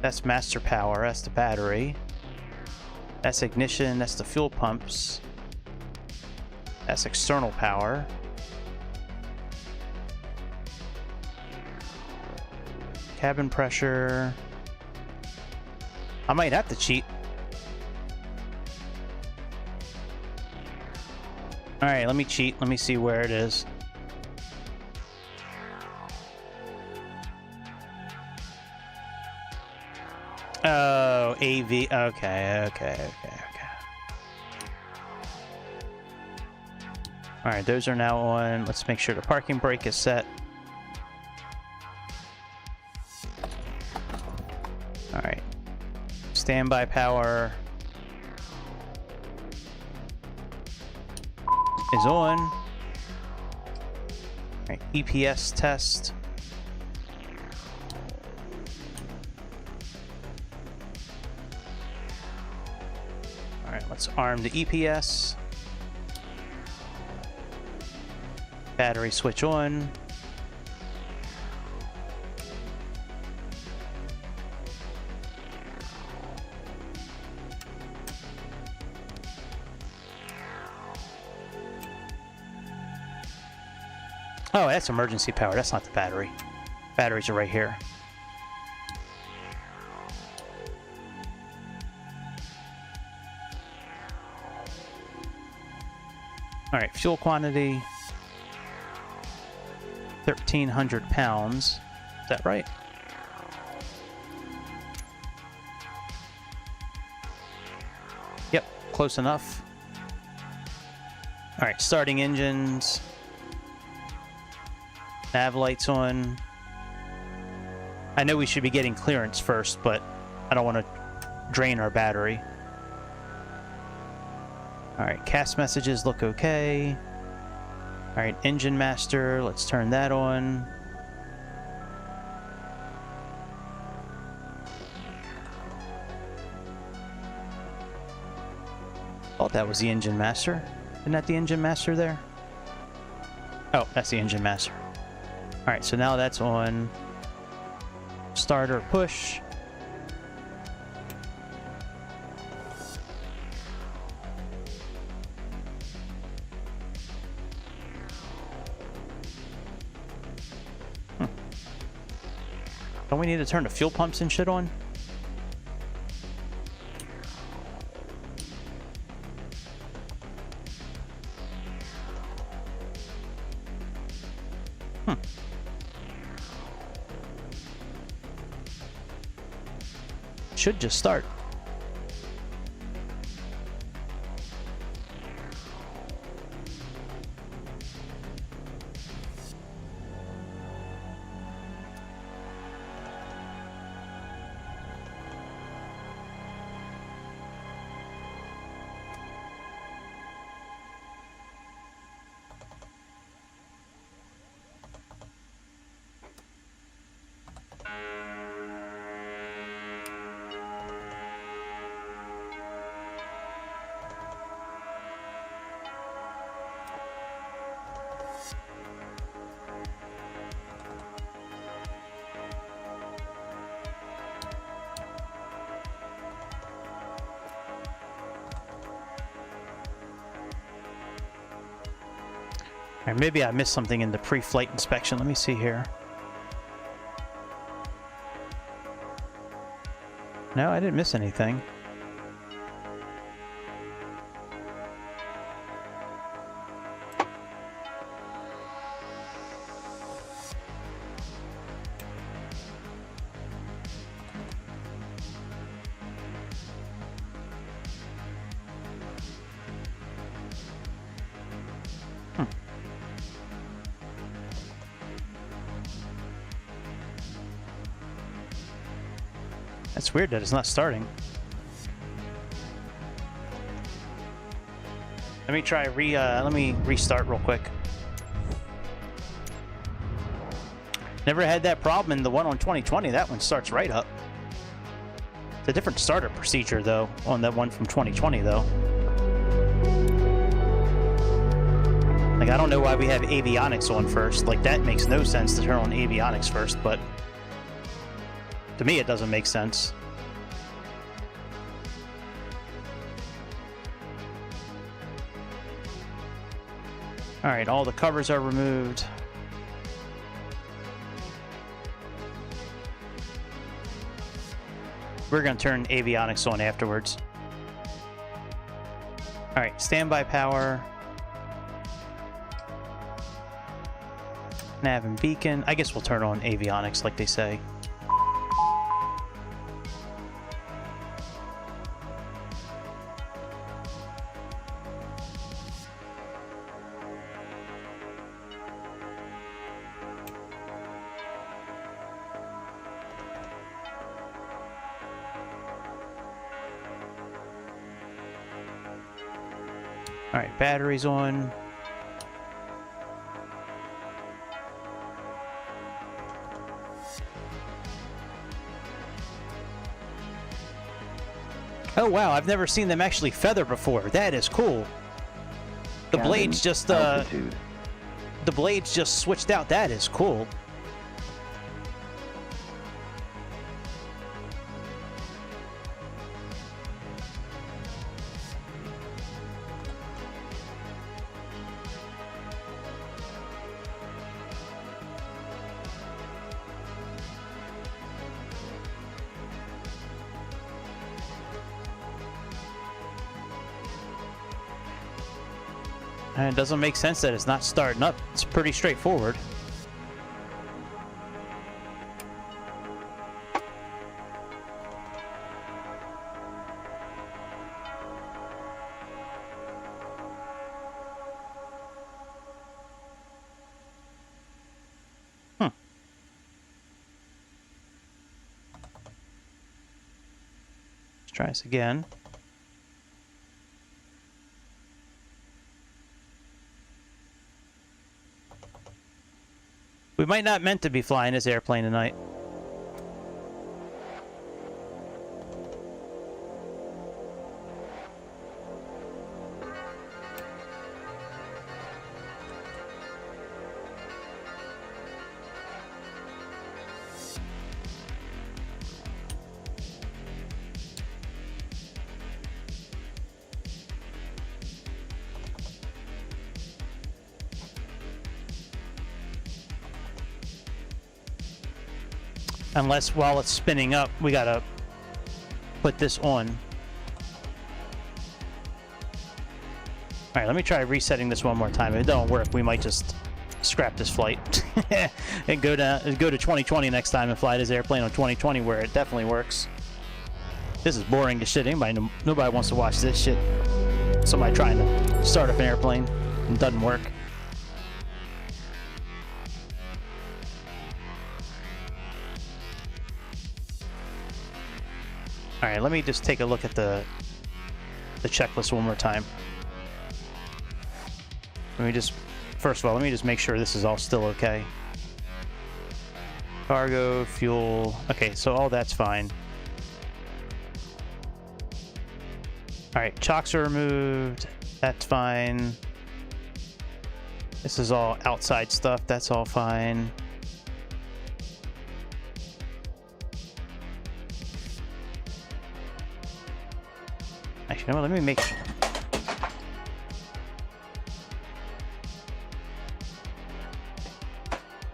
That's master power. That's the battery. That's ignition. That's the fuel pumps. That's external power. Cabin pressure. I might have to cheat. All right, let me cheat. Let me see where it is. Oh, AV. Okay. All right, those are now on. Let's make sure the parking brake is set. All right. Standby power is on. All right, EPS test. All right, let's arm the EPS. Battery switch on. Oh, that's emergency power. That's not the battery. Batteries are right here. All right, fuel quantity. 1,300 pounds. Is that right? Yep, close enough. Alright, starting engines. Nav lights on. I know we should be getting clearance first, but I don't want to drain our battery. Alright, cast messages look okay. Alright, engine master, let's turn that on. Thought that was the engine master. Isn't that the engine master there? Oh, that's the engine master. Alright, so now that's on. Starter push. Don't we need to turn the fuel pumps and shit on? Should just start. Alright, maybe I missed something in the pre-flight inspection. Let me see here. No, I didn't miss anything. It's weird that it's not starting. Let me try let me restart real quick. Never had that problem in the one on 2020. That one starts right up. It's a different starter procedure though on that one from 2020 though. Like I don't know why we have avionics on first. Like that makes no sense to turn on avionics first, but to me, it doesn't make sense. Alright, all the covers are removed. We're going to turn avionics on afterwards. Alright, standby power. Nav and beacon. I guess we'll turn on avionics like they say. Alright, batteries on. Oh wow, I've never seen them actually feather before. That is cool. The blades just the blades just switched out. That is cool. And it doesn't make sense that it's not starting up. It's pretty straightforward. try this again. We might not meant to be flying this airplane tonight. Unless while it's spinning up, we gotta put this on. Alright, let me try resetting this one more time. If it don't work, we might just scrap this flight and go to 2020 next time and fly this airplane on 2020 where it definitely works. This is boring as shit. Nobody wants to watch this shit. Somebody trying to start up an airplane and doesn't work. Alright, let me just take a look at the checklist one more time. First of all, let me just make sure this is all still okay. Cargo, fuel, okay, so all that's fine. Alright, chocks are removed, that's fine. This is all outside stuff, that's all fine. Actually, you know what, let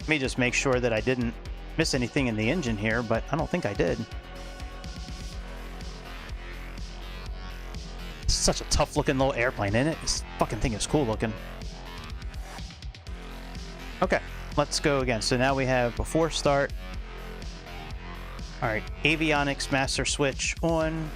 me just make sure that I didn't miss anything in the engine here, but I don't think I did. It's such a tough looking little airplane, isn't it? This fucking thing is cool looking. Okay, let's go again. So now we have before start. Alright, avionics master switch on.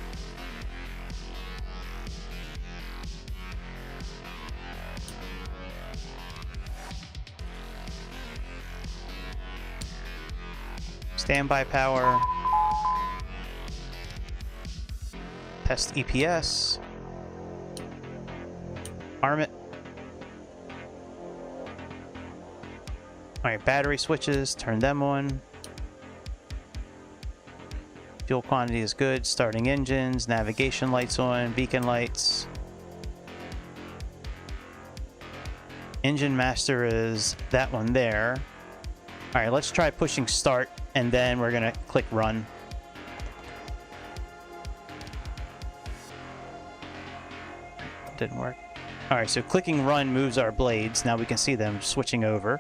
Standby power. Test EPS. Arm it. Alright, battery switches, turn them on. Fuel quantity is good. Starting engines, navigation lights on, beacon lights. Engine master is that one there. Alright, let's try pushing start, and then we're gonna click run. Didn't work. Alright, so clicking run moves our blades. Now we can see them switching over.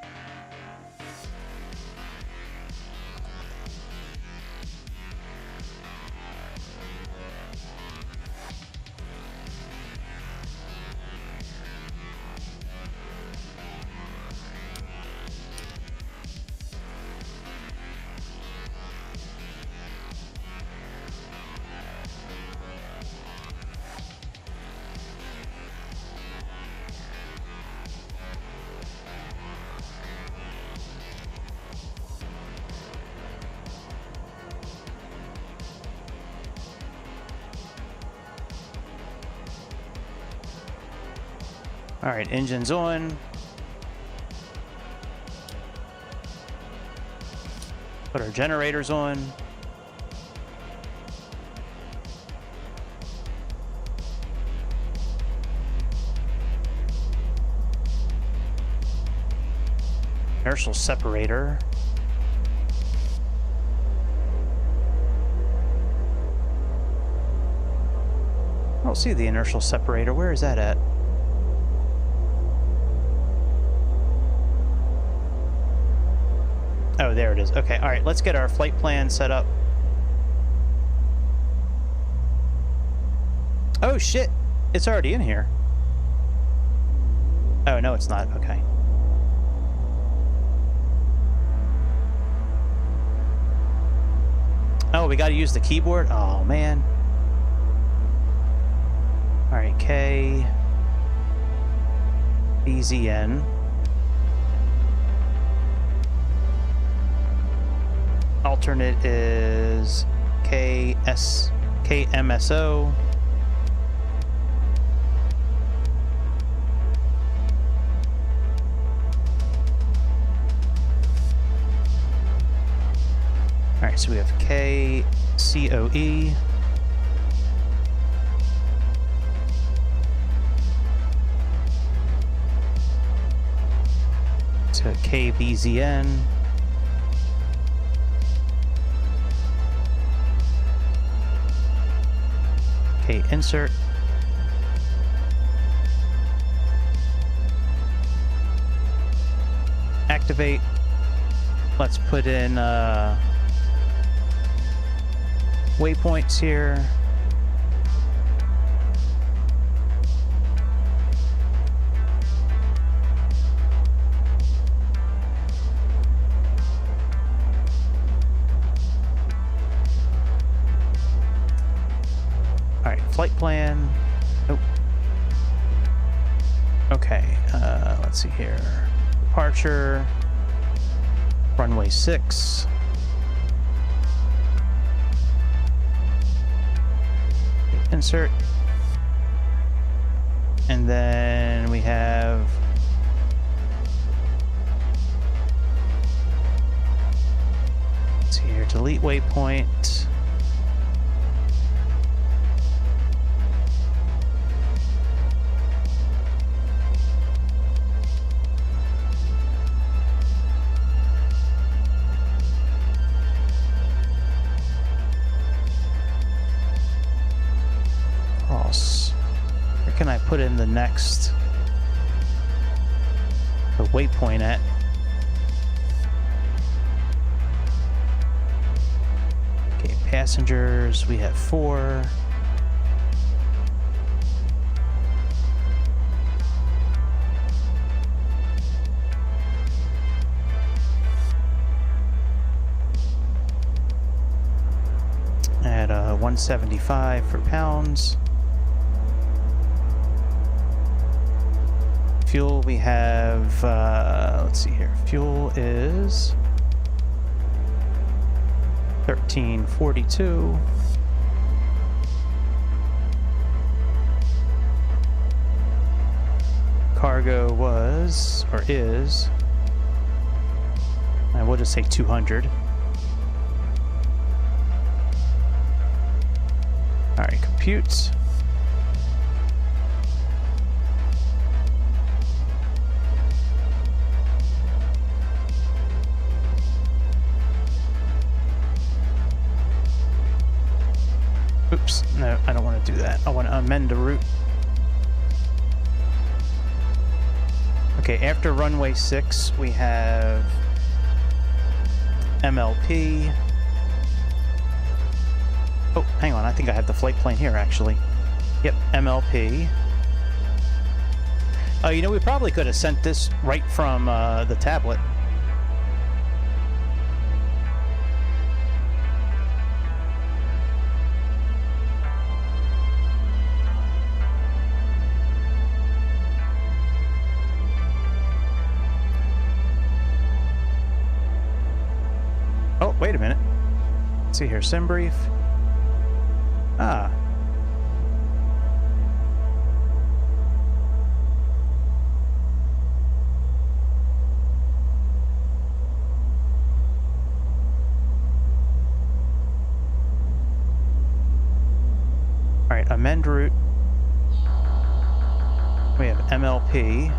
Alright, engine's on. Put our generators on. Inertial separator. I don't see the inertial separator. Where is that at? Oh, there it is. Okay, all right, let's get our flight plan set up. Oh, shit. It's already in here. Oh, no, it's not. Okay. Oh, we got to use the keyboard? Oh, man. All right, K, BZN. Alternate is KDCA. KMSO. All right, so we have KCOE. To KBZN. K insert. Activate. Let's put in waypoints here. All right, flight plan. Nope. Okay, let's see here. Departure. Runway 6. Insert. And then we have let's see here, delete waypoint. Where can I put in the next waypoint at? Okay, passengers, we have 4. At 175 for pounds. Fuel, we have, let's see here, fuel is 1342. Cargo was, or is, I will just say 200. All right, compute. Oops, no, I don't want to do that. I want to amend the route. Okay, after runway 6, we have MLP. Oh, hang on, I think I have the flight plan here, actually. Yep, MLP. Oh, you know, we probably could have sent this right from the tablet. Oh, wait a minute. Let's see here, sim brief. Ah. All right, amend route. We have MLP.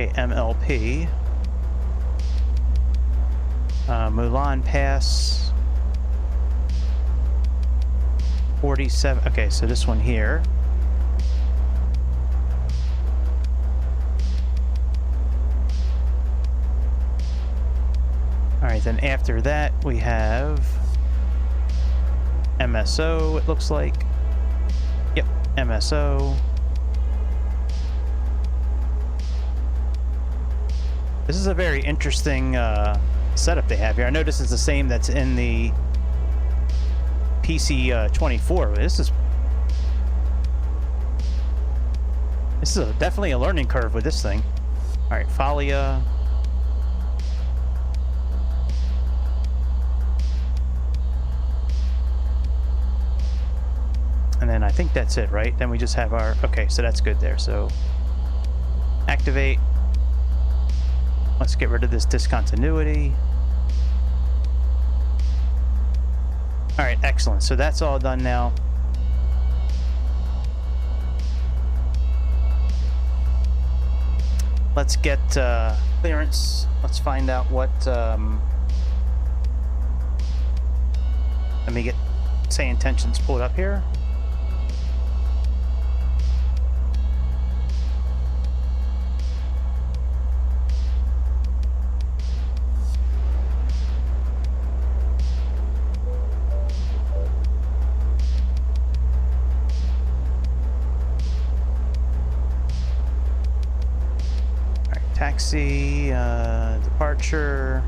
Okay, MLP. Mulan Pass. 47. Okay, so this one here. All right, then after that we have MSO, it looks like. Yep, MSO. This is a very interesting setup they have here. I know this is the same that's in the PC 24. This is This is definitely a learning curve with this thing. All right, Falia. And then I think that's it, right? Then we just have our... Okay, so that's good there. So activate. Let's get rid of this discontinuity. All right, excellent. So that's all done now. Let's get clearance. Let's find out what... let me get say intentions pulled up here. Taxi, departure.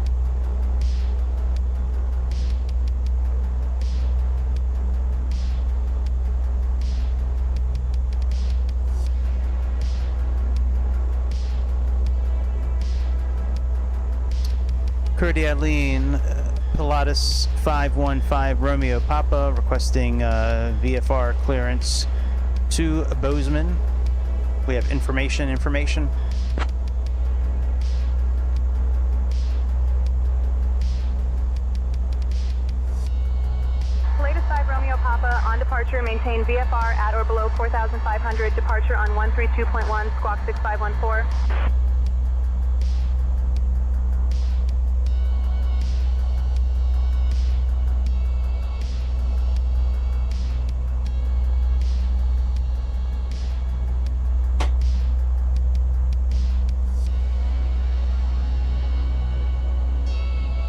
Cordialine, Pilatus 515 Romeo Papa requesting VFR clearance to Bozeman. We have information. On departure, maintain VFR at or below 4,500. Departure on 132.1, squawk 6514.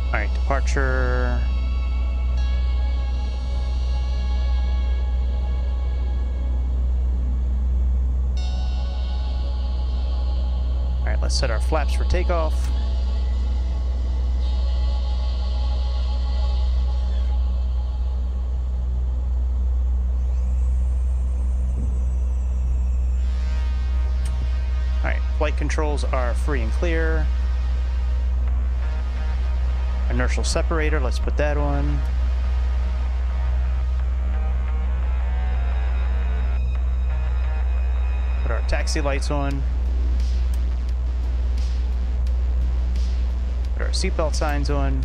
All right, departure. Let's set our flaps for takeoff. All right, flight controls are free and clear. Inertial separator, let's put that on. Put our taxi lights on. Our seatbelt signs on.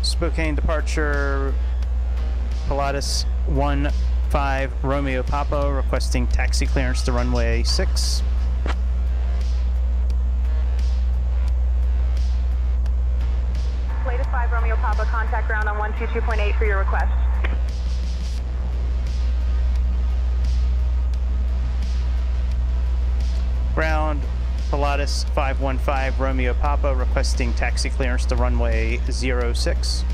Spokane departure, Pilatus 15 Romeo Papa requesting taxi clearance to runway 6. Latest 5 Romeo Papa, contact ground on 122.8 for your request. Ground, Pilatus 515 Romeo Papa requesting taxi clearance to runway 06.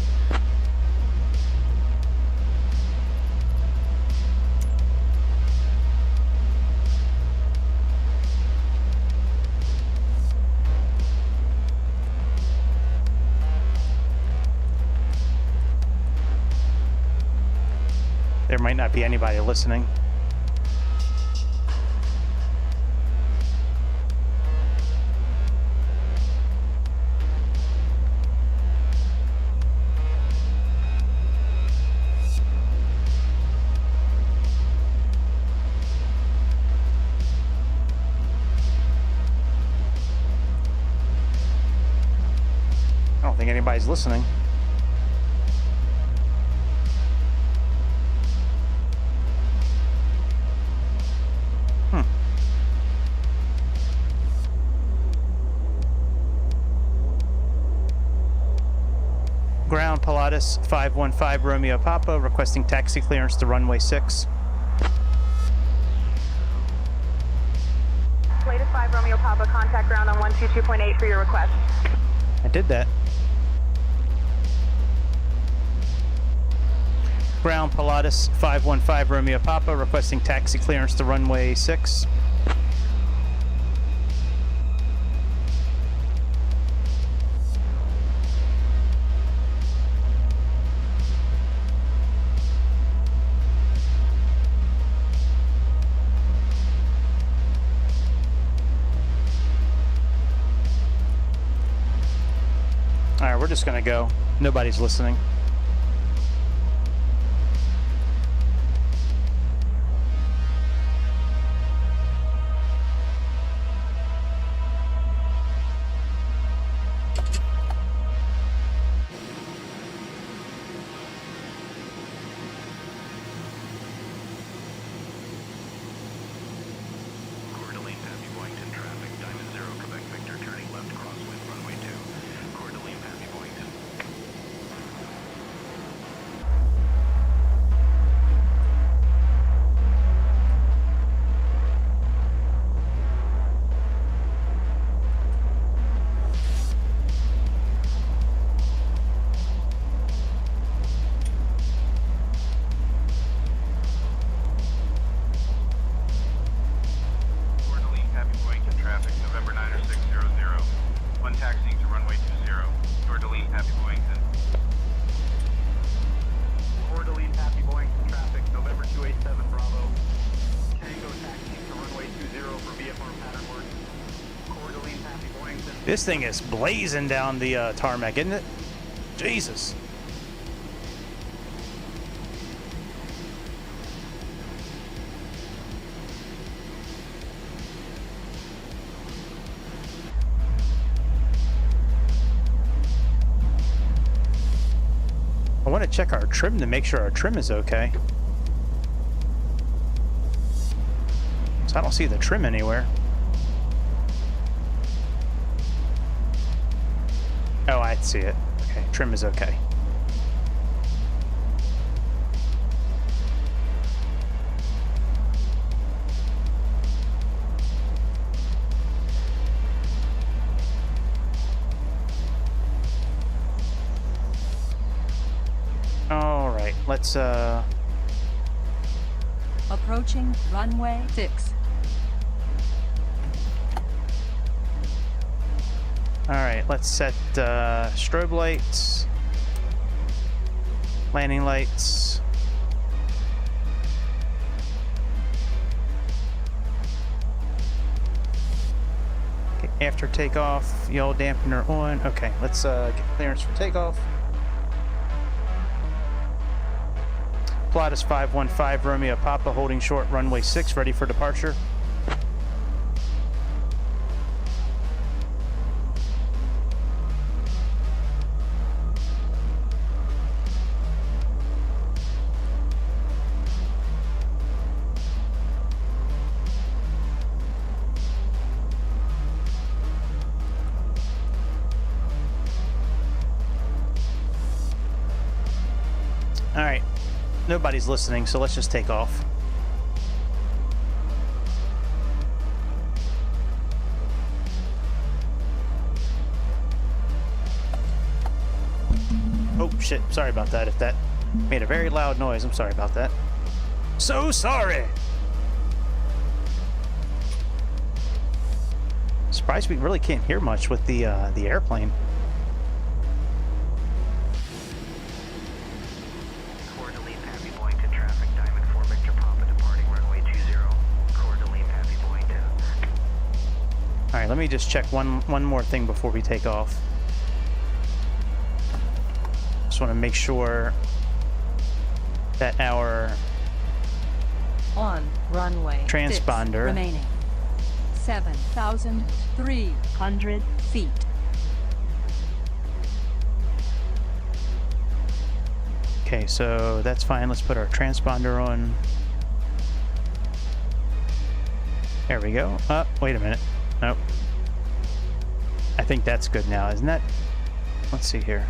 There might not be anybody listening. I don't think anybody's listening. Ground, Pilatus 515 Romeo Papa requesting taxi clearance to runway 6. Latest 5 Romeo Papa, contact ground on 122.8 for your request. I did that. Ground Pilatus 515 Romeo Papa requesting taxi clearance to runway 6. Alright, we're just gonna go. Nobody's listening. This thing is blazing down the tarmac, isn't it? Jesus. I want to check our trim to make sure our trim is okay. So I don't see the trim anywhere. Oh, I see it. Okay, trim is okay. All right, let's Approaching runway 6. All right, let's set strobe lights, landing lights. Okay, after takeoff, yaw dampener on. Okay, let's get clearance for takeoff. Pilatus 515 Romeo Papa holding short runway 6, ready for departure. All right, nobody's listening, so let's just take off. Oh shit, sorry about that. If that made a very loud noise, I'm sorry about that. So sorry. Surprised we really can't hear much with the airplane. All right, let me just check one more thing before we take off. Just want to make sure that our on runway transponder 6 remaining 7,300 feet. Okay, so that's fine. Let's put our transponder on. There we go. Wait a minute. Nope. I think that's good now, isn't that? Let's see here.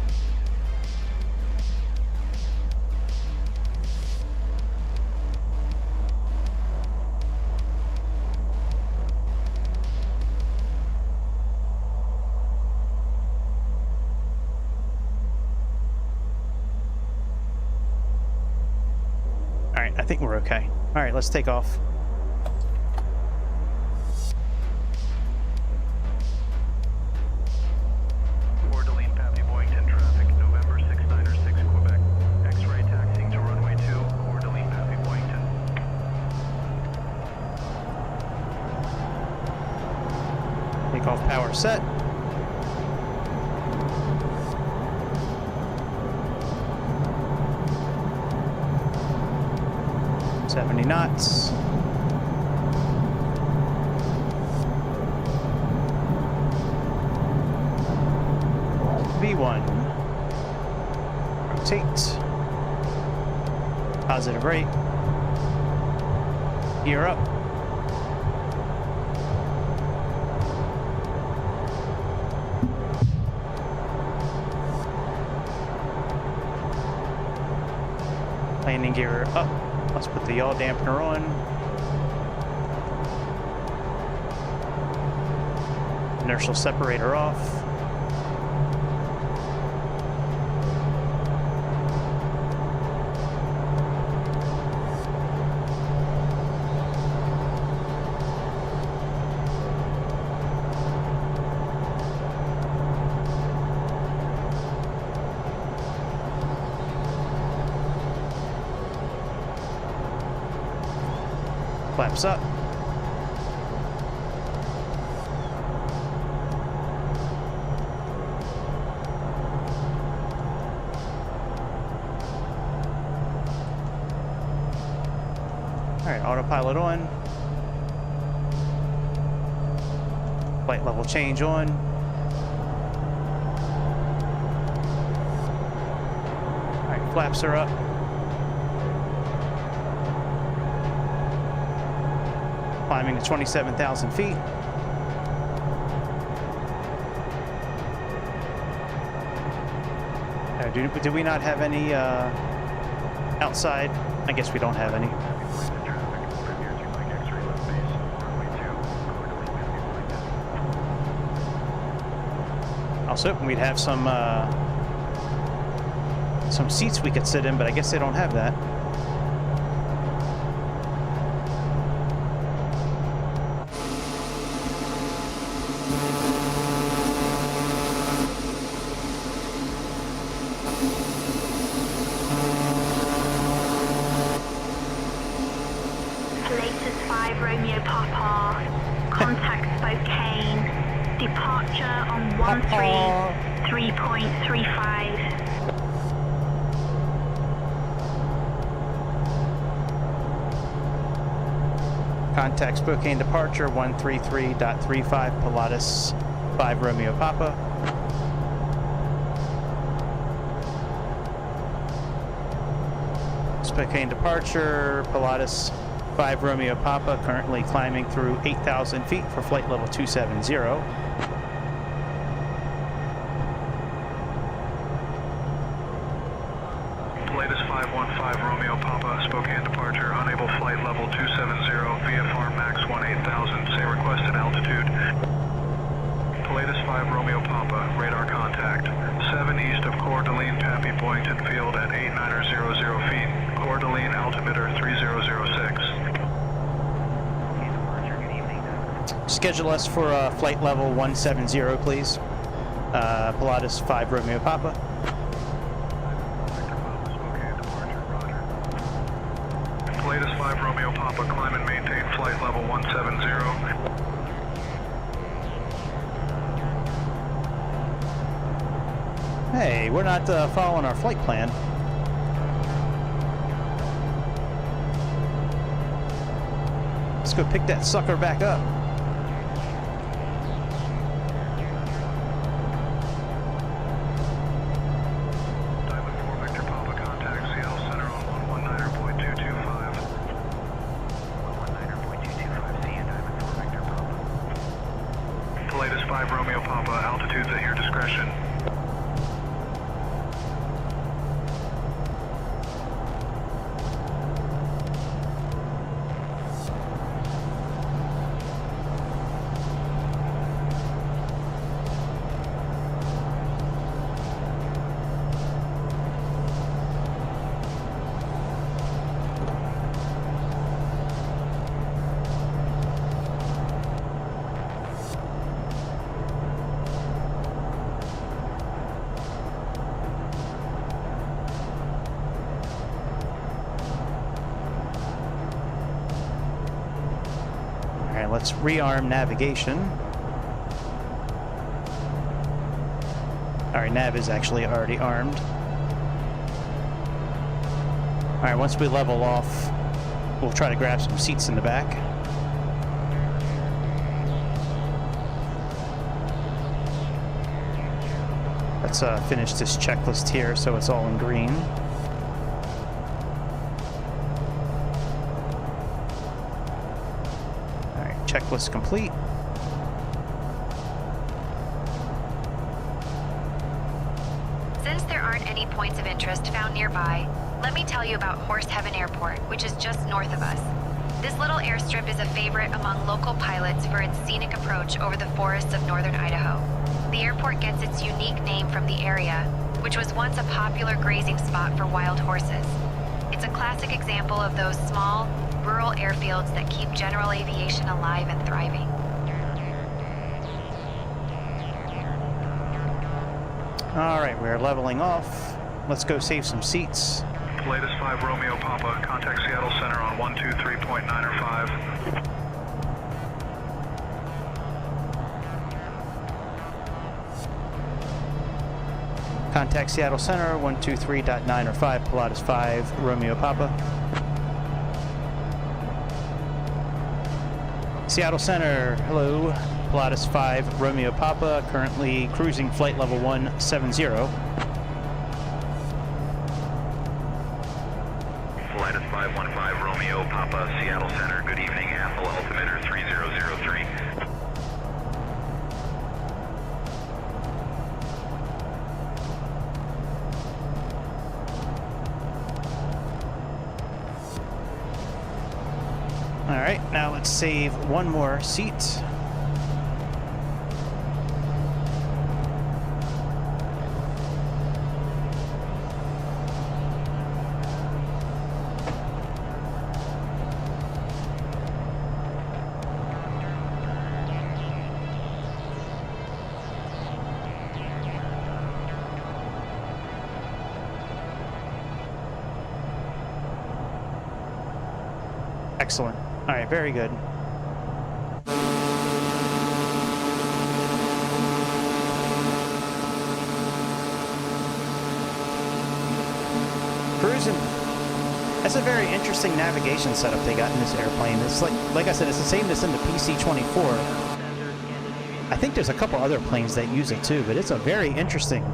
right, I think we're okay. All right, let's take off. Orderline, Pappy Boyington traffic, November 6906 Quebec. X-ray taxiing to runway 2, Orderline, Pappy Boyington. Takeoff power set. $70 knots. V1. Rotate. Positive rate. Gear up. Landing gear up. Let's put the yaw dampener on. Inertial separator off. Flaps up. Alright, autopilot on. Flight level change on. Alright, flaps are up. Climbing to 27,000 feet. Do we not have any outside? I guess we don't have any. I was hoping we'd have some seats we could sit in, but I guess they don't have that. Romeo Papa, contact Spokane, departure on 13.35. Contact Spokane departure 133.35 Pilatus 5 Romeo Papa. Spokane departure Pilatus 5 Romeo Papa, currently climbing through 8,000 feet for flight level 270. Latest 515 Romeo Papa, Spokane departure, unable flight level 270, VFR max 18,000, say requested altitude. Latest 5 Romeo Papa, radar contact, 7 east of Coeur d'Alene, Pappy Boyington Field at 8900 feet, Coeur d'Alene altimeter 3006. Schedule us for flight level 170, please. Pilatus 5 Romeo Papa. Latest 5 Romeo Papa, climb and maintain flight level 170. Hey, we're not following our flight plan. Let's go pick that sucker back up. Latest 5 Romeo Papa, altitudes at your discretion. right, let's rearm navigation. All right, nav is actually already armed. All right, once we level off, we'll try to grab some seats in the back. Let's finish this checklist here so it's all in green. All right, checklist complete. Since there aren't any points of interest found nearby, let me tell you about Horse Heaven Airport, which is just north of us. This little airstrip is a favorite among local pilots for its scenic approach over the forests of northern Idaho. The airport gets its unique name from the area, which was once a popular grazing spot for wild horses. It's a classic example of those small, rural airfields that keep general aviation alive and thriving. All right, we're leveling off. Let's go save some seats. Latest 5 Romeo Papa, contact Seattle Center on 123.9 or 5. Contact Seattle Center, 123.9 or 5, Pilatus 5, Romeo Papa. Seattle Center, hello, Pilatus 5, Romeo Papa, currently cruising flight level 170. Pilatus 515, Romeo Papa, Seattle Center, good evening, Apple altimeter 3003. All right, now let's save one more seat. Excellent. All right, very good. Cruising. That's a very interesting navigation setup they got in this airplane. It's like I said, it's the same that's in the PC-24. I think there's a couple other planes that use it too, but it's a very interesting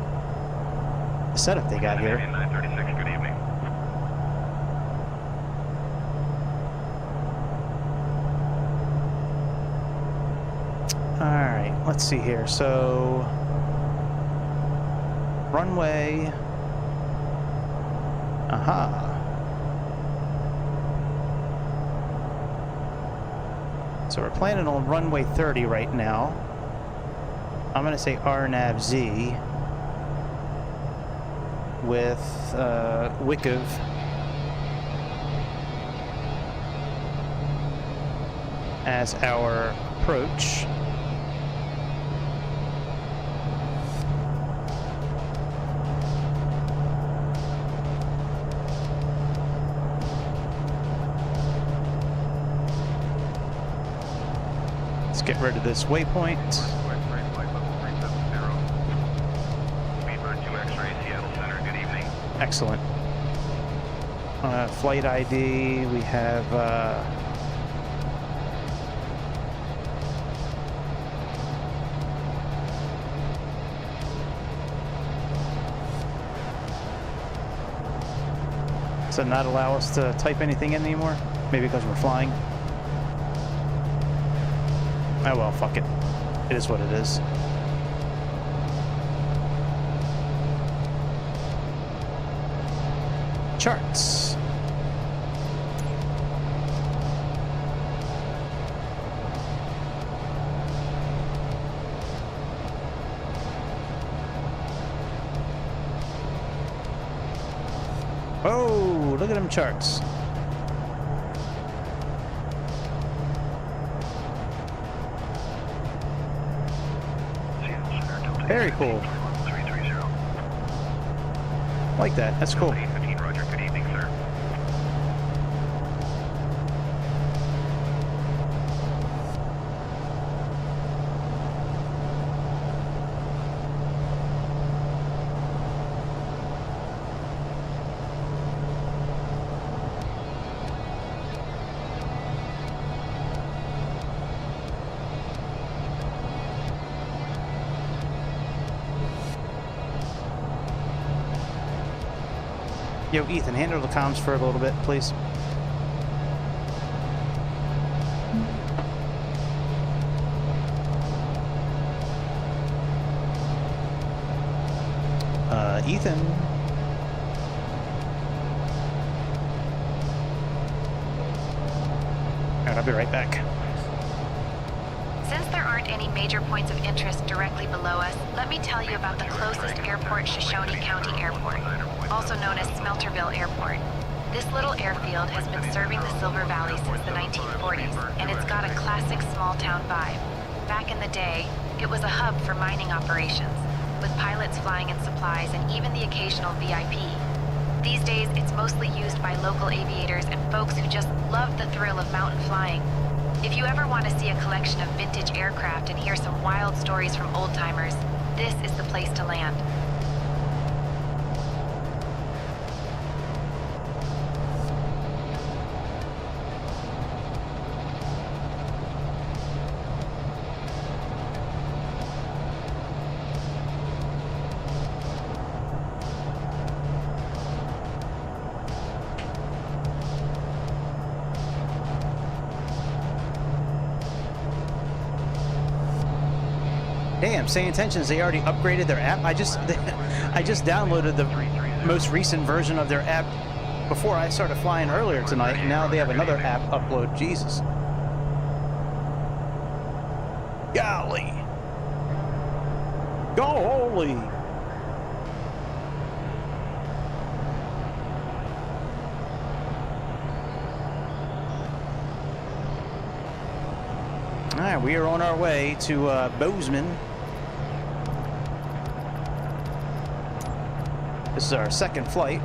setup they got here. 936, good evening. Alright, let's see here. So, runway. Aha. So we're planning on runway 30 right now. I'm going to say RNAV-Z with WICV as our approach. Let's get rid of this waypoint. Excellent. Flight ID, we have does it not allow us to type anything in anymore? Maybe because we're flying? Oh well, fuck it. It is what it is. Charts. Oh, look at them charts. Very cool. Like that. That's cool. Roger, good evening, sir. Yo, Ethan, handle the comms for a little bit, please. Ethan. Alright, I'll be right back. Since there aren't any major points of interest directly below us, let me tell you about the closest airport, Shoshone County Airport, also known as Smelterville Airport. This little airfield has been serving the Silver Valley since the 1940s, and it's got a classic small-town vibe. Back in the day, it was a hub for mining operations, with pilots flying in supplies and even the occasional VIP. These days, it's mostly used by local aviators and folks who just love the thrill of mountain flying. If you ever want to see a collection of vintage aircraft and hear some wild stories from old-timers, this is the place to land. Damn, Say Intentions, they already upgraded their app. I just downloaded the most recent version of their app before I started flying earlier tonight, and now they have another app upload. Jesus. Golly. Golly. Alright, we are on our way to Bozeman. This is our second flight.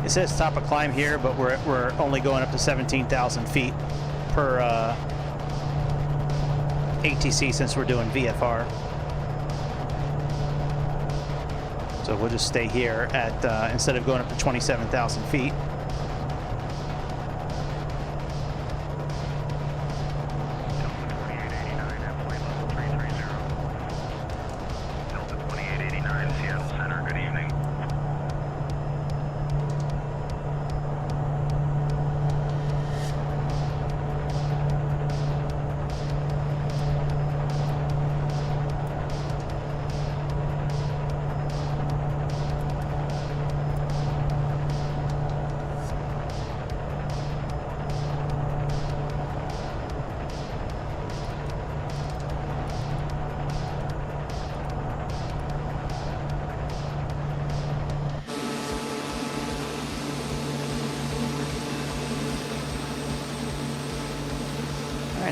It says top of climb here, but we're only going up to 17,000 feet per ATC since we're doing VFR. So we'll just stay here at, instead of going up to 27,000 feet.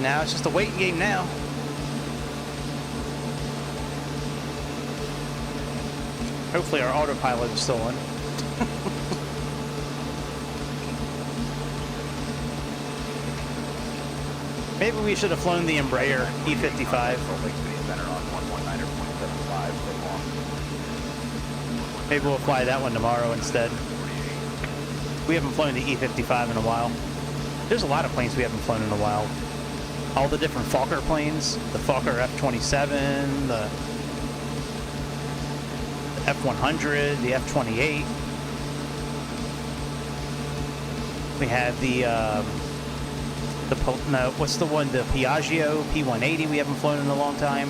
Now it's just a waiting game now. Hopefully our autopilot is still on. Maybe we should have flown the Embraer E55. Maybe we'll fly that one tomorrow instead. We haven't flown the E55 in a while. There's a lot of planes we haven't flown in a while. All the different Fokker planes, the Fokker F-27, the F-100, the F-28. We have what's the one, the Piaggio P-180 we haven't flown in a long time.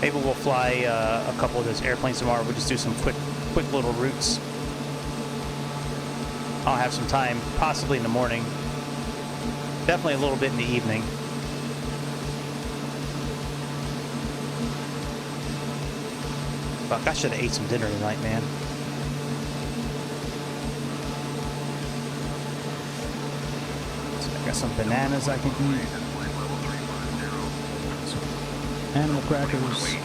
Maybe we'll fly a couple of those airplanes tomorrow. We'll just do some quick little routes. I'll have some time, possibly in the morning. Definitely a little bit in the evening. Fuck, I should have ate some dinner tonight, man. So I got some bananas I can eat. Some animal crackers.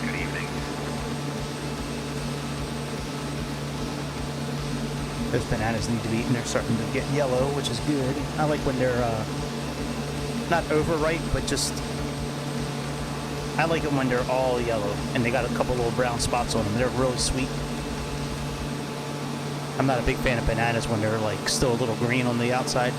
Those bananas need to be eaten. They're starting to get yellow, which is good. I like when they're not overripe, but just I like it when they're all yellow and they got a couple little brown spots on them. They're really sweet. I'm not a big fan of bananas when they're like still a little green on the outside.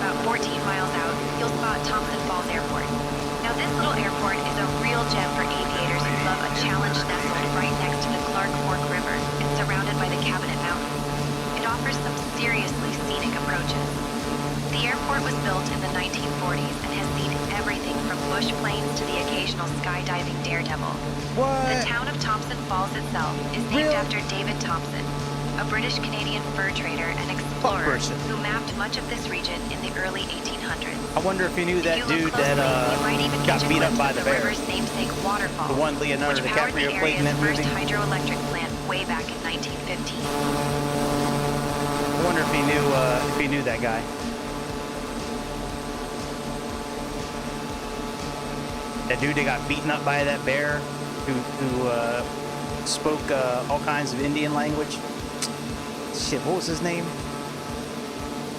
about 14 miles out, you'll spot Thompson Falls Airport. Now this little airport is a real gem for aviators who love a challenge nestled right next to the Clark Fork River and surrounded by the Cabinet Mountains. It offers some seriously scenic approaches. The airport was built in the 1940s and has seen everything from bush planes to the occasional skydiving daredevil. What? The town of Thompson Falls itself is named after David Thompson, a British-Canadian fur trader and explorer who mapped much of this region in the early 1800s. I wonder if you knew that dude that got beat up by the bear. River's namesake waterfall, the one Leonardo which powered DiCaprio the played in that area's movie. first hydroelectric plant way back in 1915. I wonder if he knew that guy. That dude that got beaten up by that bear, who spoke all kinds of Indian language. Shit, what was his name?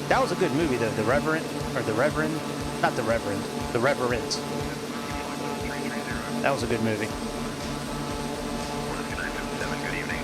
That was a good movie though. The Reverend. That was a good movie. Good evening.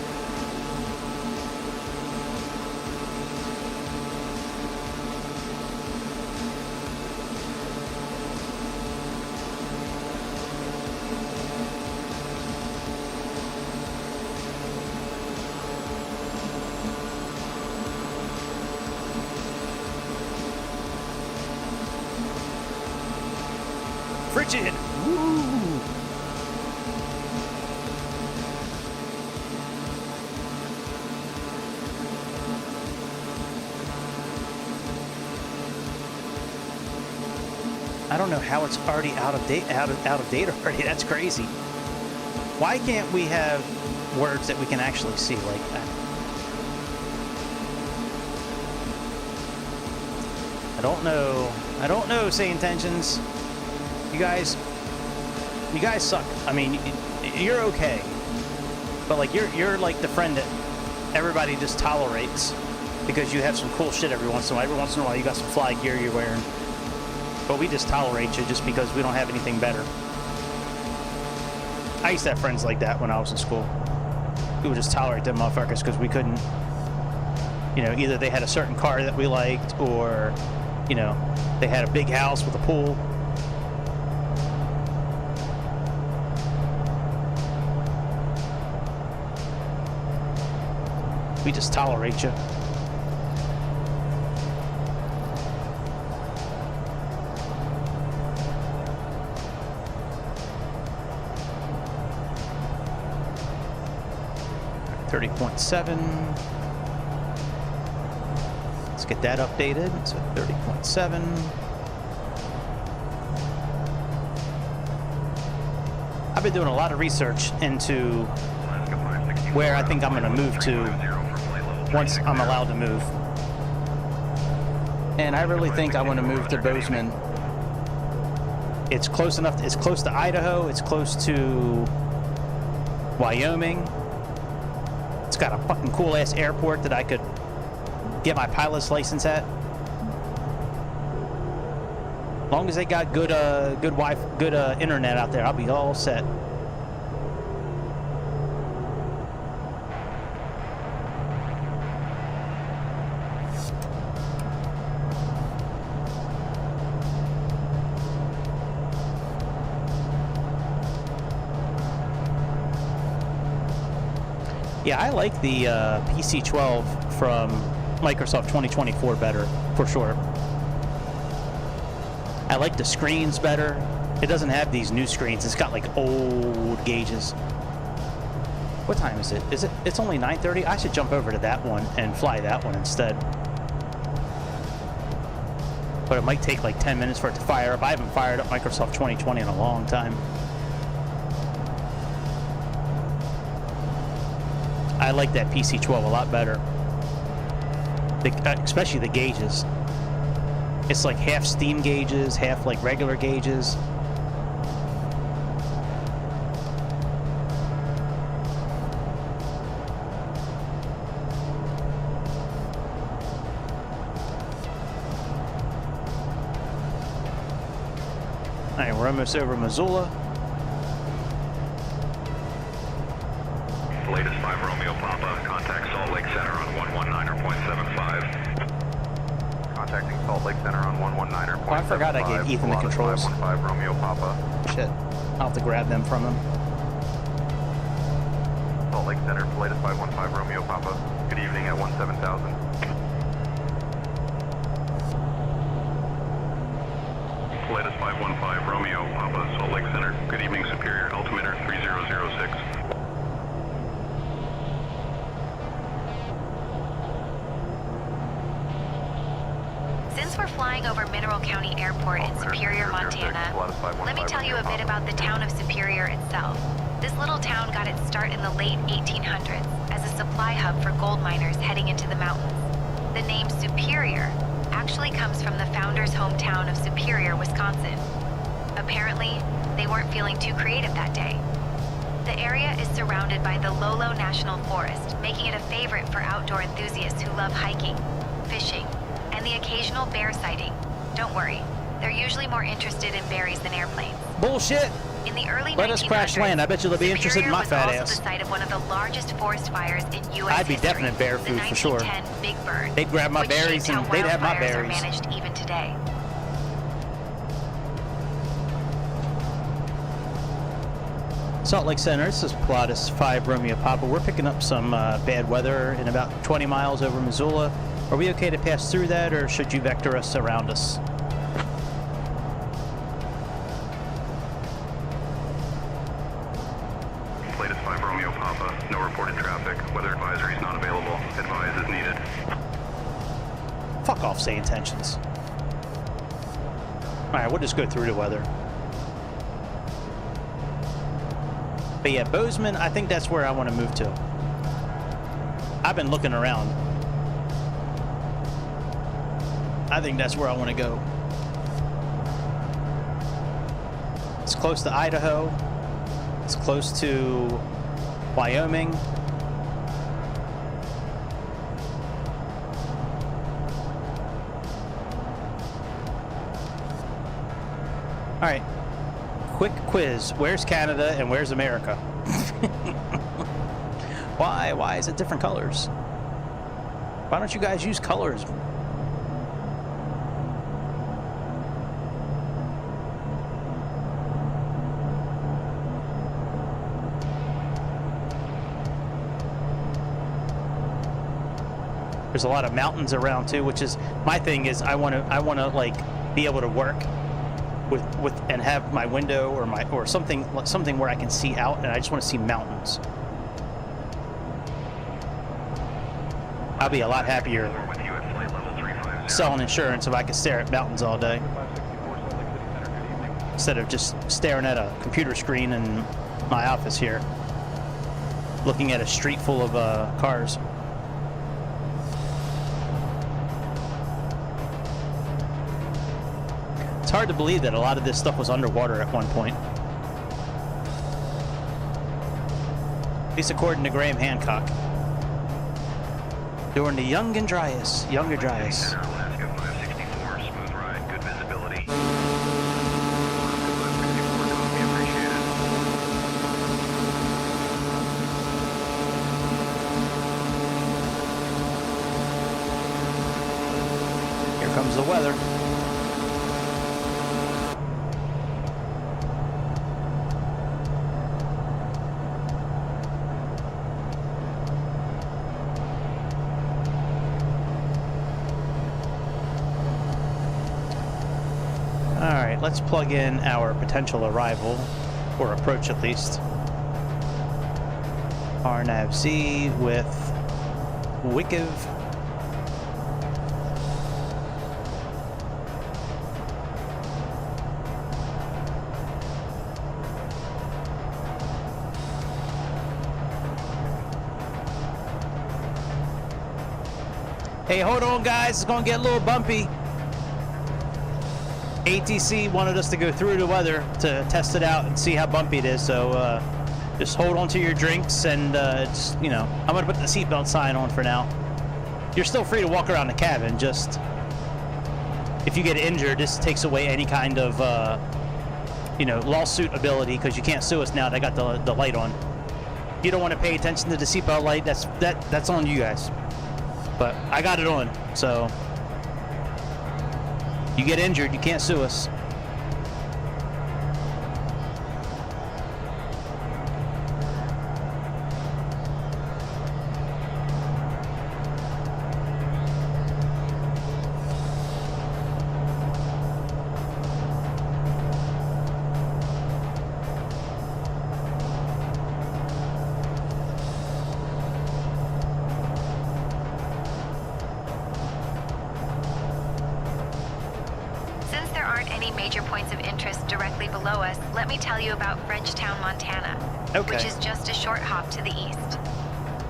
Frigid. Woo. I don't know how it's already out of date already. That's crazy. Why can't we have words that we can actually see like that? I don't know, Say Intentions. You guys suck. I mean, you're okay, but like you're like the friend that everybody just tolerates because you have some cool shit every once in a while. Every once in a while, you got some fly gear you're wearing, but we just tolerate you just because we don't have anything better. I used to have friends like that when I was in school. We would just tolerate them motherfuckers because we couldn't, either they had a certain car that we liked or, they had a big house with a pool. We just tolerate you. .7. Let's get that updated. So 30.7. I've been doing a lot of research into where I think I'm going to move to once I'm allowed to move. And I really think I want to move to Bozeman. It's close enough. It's close to Idaho. It's close to Wyoming. It's got a fucking cool ass airport that I could get my pilot's license at. As long as they got good Wi-Fi, good internet out there, I'll be all set. Yeah, I like the PC-12 from Microsoft 2024 better, for sure. I like the screens better. It doesn't have these new screens. It's got like old gauges. What time is it? It's only 9:30? I should jump over to that one and fly that one instead. But it might take like 10 minutes for it to fire up. I haven't fired up Microsoft 2020 in a long time. I like that PC-12 a lot better, especially the gauges. It's like half steam gauges, half like regular gauges. All right, we're almost over Missoula. Latest 5 Romeo Papa, contact Salt Lake Center on 119.75. Contacting Salt Lake Center on 119er. Oh, I forgot I gave Ethan the controls. 515 Romeo Papa. Shit. I'll have to grab them from him. Salt Lake Center, latest 515 Romeo Papa. Good evening at 17,000. Latest 515 Romeo Papa, Salt Lake Center. Good evening, Superior. Altimeter 3006. Since we're flying over Mineral County Airport in Superior, Montana, let me tell you a bit about the town of Superior itself. This little town got its start in the late 1800s as a supply hub for gold miners heading into the mountains. The name Superior actually comes from the founder's hometown of Superior, Wisconsin. Apparently, they weren't feeling too creative that day. The area is surrounded by the Lolo National Forest, making it a favorite for outdoor enthusiasts who love hiking, fishing, and the occasional bear sighting. Don't worry, they're usually more interested in berries than airplanes. Bullshit! In the early Let us crash land. I bet you they'll be interested in my fat Superior was ass. also the site of one of the largest forest fires in U.S. I'd be history, definite bear food the for sure. 1910 Big Burn, They'd grab my which berries shaped and how they'd have my wildfires are berries. managed even today. Salt Lake Center, this is Pilatus 5 Romeo Papa. We're picking up some bad weather in about 20 miles over Missoula. Are we okay to pass through that, or should you vector us around us? Latest 5 Romeo Papa. No reported traffic. Weather advisory is not available. Advise as needed. Fuck off, say intentions. Alright, we'll just go through the weather. But yeah, Bozeman, I think that's where I want to move to. I've been looking around. I think that's where I want to go. It's close to Idaho. It's close to Wyoming. All right. Quick quiz. Where's Canada and where's America? Why is it different colors? Why don't you guys use colors? There's a lot of mountains around too, which is my thing. Is I want to like be able to work with and have my window or something where I can see out, and I just want to see mountains. I'll be a lot happier selling insurance if I could stare at mountains all day instead of just staring at a computer screen in my office here, looking at a street full of cars. It's hard to believe that a lot of this stuff was underwater at one point. At least according to Graham Hancock. During the Younger Dryas. Here comes the weather. Let's plug in our potential arrival, or approach at least. RNAV-Z with Wikiv. Hey, hold on guys, it's gonna get a little bumpy. ATC wanted us to go through the weather to test it out and see how bumpy it is, so just hold on to your drinks and just, you know, I'm gonna put the seatbelt sign on for now. You're still free to walk around the cabin, just if you get injured, this takes away any kind of you know, lawsuit ability, because you can't sue us now. They got the light on. You don't want to pay attention to the seatbelt light, that's on you guys, but I got it on, so You get injured, you can't sue us. Major points of interest directly below us, let me tell you about Frenchtown, Montana, which is just a short hop to the east.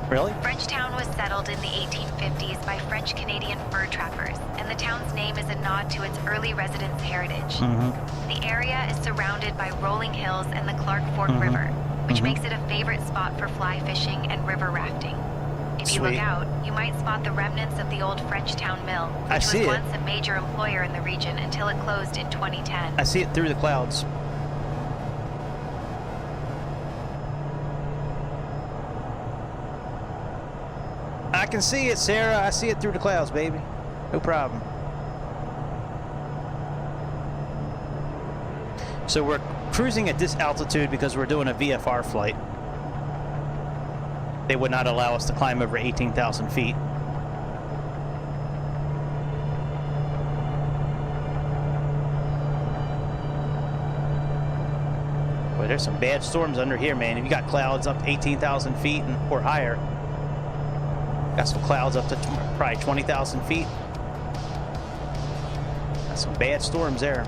Really? Frenchtown was settled in the 1850s by French-Canadian fur trappers, and the town's name is a nod to its early residents' heritage. The area is surrounded by rolling hills and the Clark Fork River, which makes it a favorite spot for fly fishing and river rafting. If you look out, you might spot the remnants of the old Frenchtown Mill, which was once a major employer in the region until it closed in 2010. I see it through the clouds. I can see it, Sarah. I see it through the clouds, baby. No problem. So we're cruising at this altitude because we're doing a VFR flight. They would not allow us to climb over 18,000 feet. Boy, there's some bad storms under here, man. If you got clouds up to 18,000 feet or higher, got some clouds up to probably 20,000 feet. That's some bad storms there.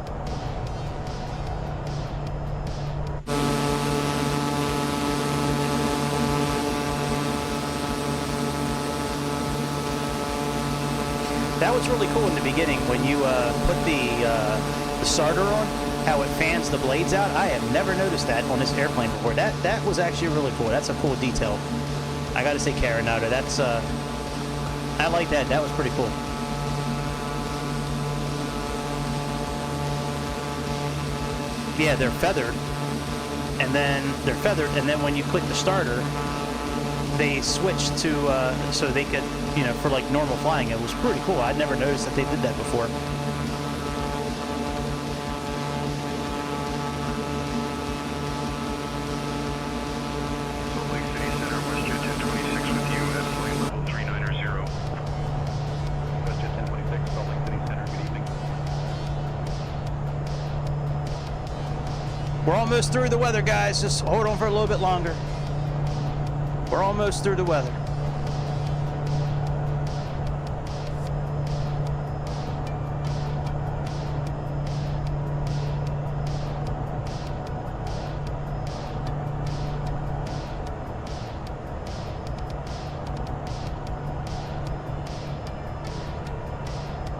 That was really cool in the beginning when you put the starter on, how it fans the blades out. I have never noticed that on this airplane before. That was actually really cool. That's a cool detail. I gotta say, Carinata, that's I like that. That was pretty cool. Yeah, they're feathered, and then when you click the starter, they switched to so they could, you know, for like normal flying. It was pretty cool. I'd never noticed that they did that before. Salt Lake City Center, WestJet 1026 with you at flight level 390. WestJet 1026, Salt Lake City Center, good evening. We're almost through the weather, guys. Just hold on for a little bit longer. We're almost through the weather.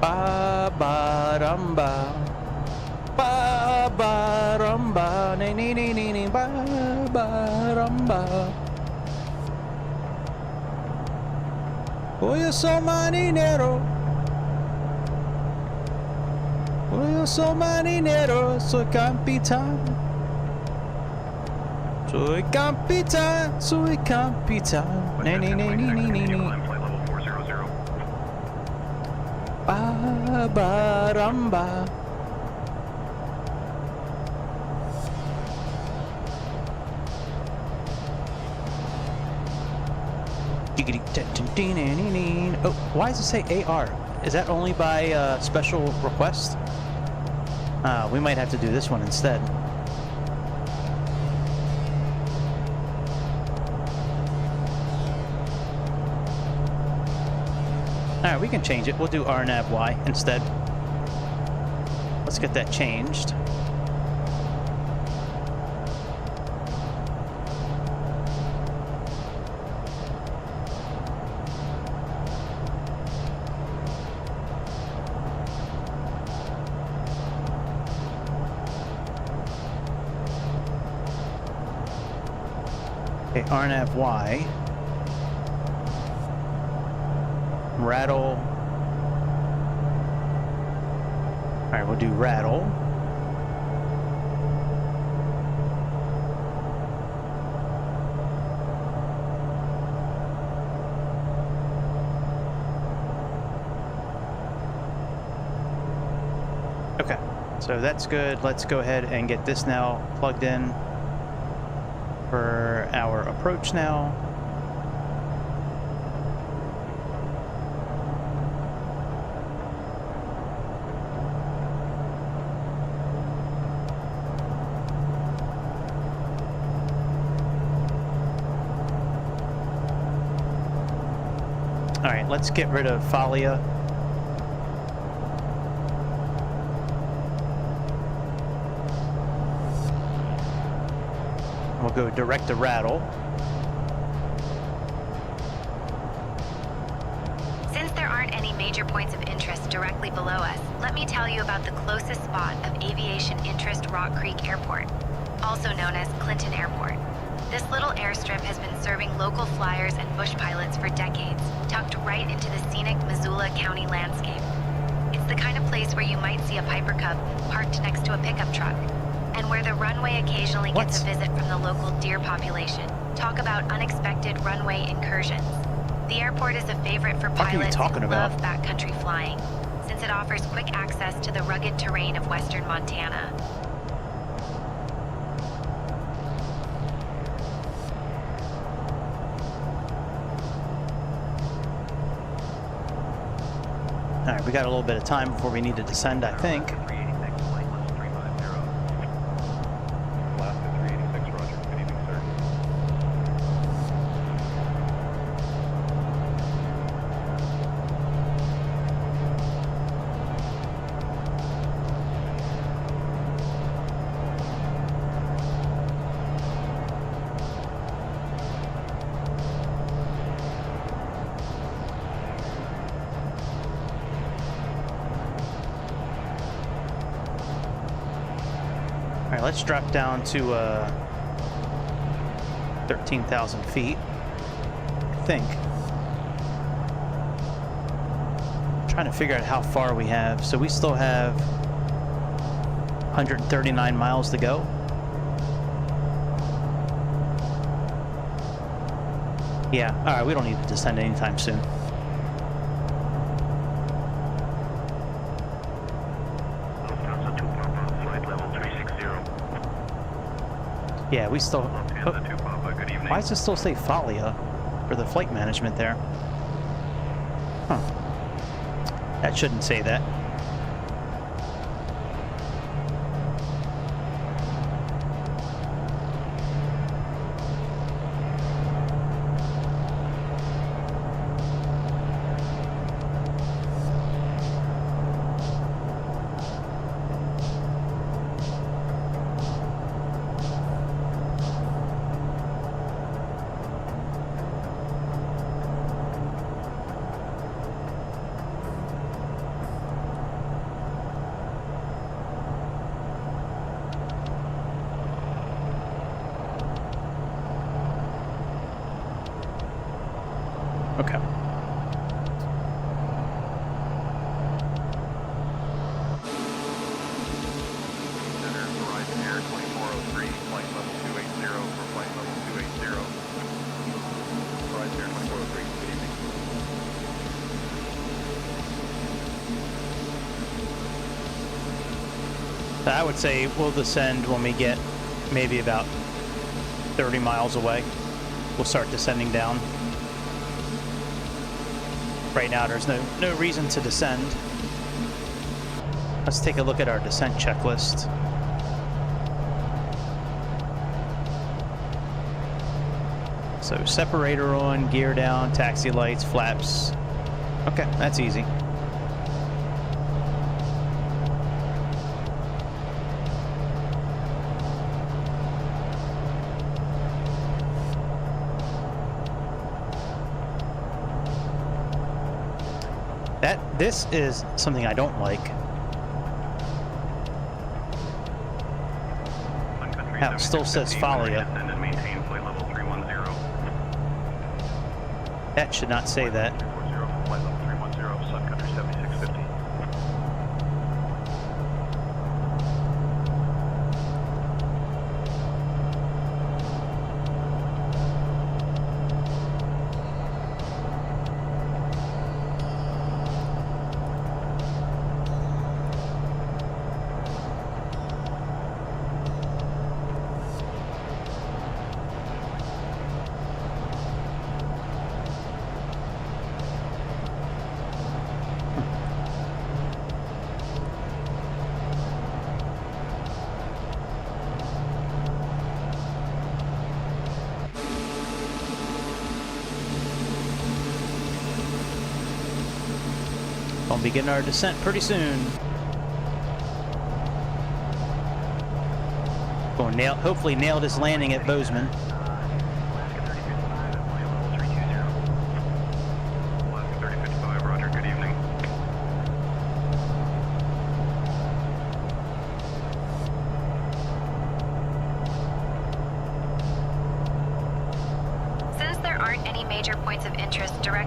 Ba ba dum ba, ba ba dum ba, ni ni ni ni ni, ba ba dum ba. Oh, yo soy marinero. Oh, yo soy marinero. Soy capitán. Soy capitán. Soy capitán. Ni ni ni ni ni ni. Ba ba rum ba. Oh, why does it say AR? Is that only by special request? We might have to do this one instead. Alright, we can change it. We'll do RNAV-Y instead. Let's get that changed. Okay, RNAV-Y. Rattle. Alright, we'll do rattle. Okay, so that's good. Let's go ahead and get this now plugged in for our approach now. All right, let's get rid of Falia. We'll go direct to Rattle. Since there aren't any major points of interest directly below us, let me tell you about the closest spot of aviation interest Rock Creek Airport, also known as Clinton Airport. This little airstrip has been serving local flyers and bush pilots for decades, tucked right into the scenic Missoula County landscape. It's the kind of place where you might see a Piper Cub parked next to a pickup truck, and where the runway occasionally gets a visit from the local deer population. Talk about unexpected runway incursions. The airport is a favorite for pilots who love backcountry flying, since it offers quick access to the rugged terrain of western Montana. All right, we got a little bit of time before we need to descend, I think. All right, let's drop down to 13,000 feet, I think. I'm trying to figure out how far we have. So we still have 139 miles to go. Yeah, all right, we don't need to descend anytime soon. Yeah, we still... Oh, why does it still say Falia for the flight management there? Huh. That shouldn't say that. Okay. Center, Horizon Air 2403, flight level 280 for flight level 280. Horizon Air 2403, good evening. I would say we'll descend when we get maybe about 30 miles away. We'll start descending down. Right now, there's no reason to descend. Let's take a look at our descent checklist. So separator on, gear down, taxi lights, flaps. Okay, that's easy. This is something I don't like. Now, it still says Falia. That should not say that. Gonna begin our descent pretty soon. Gonna hopefully nail this landing at Bozeman.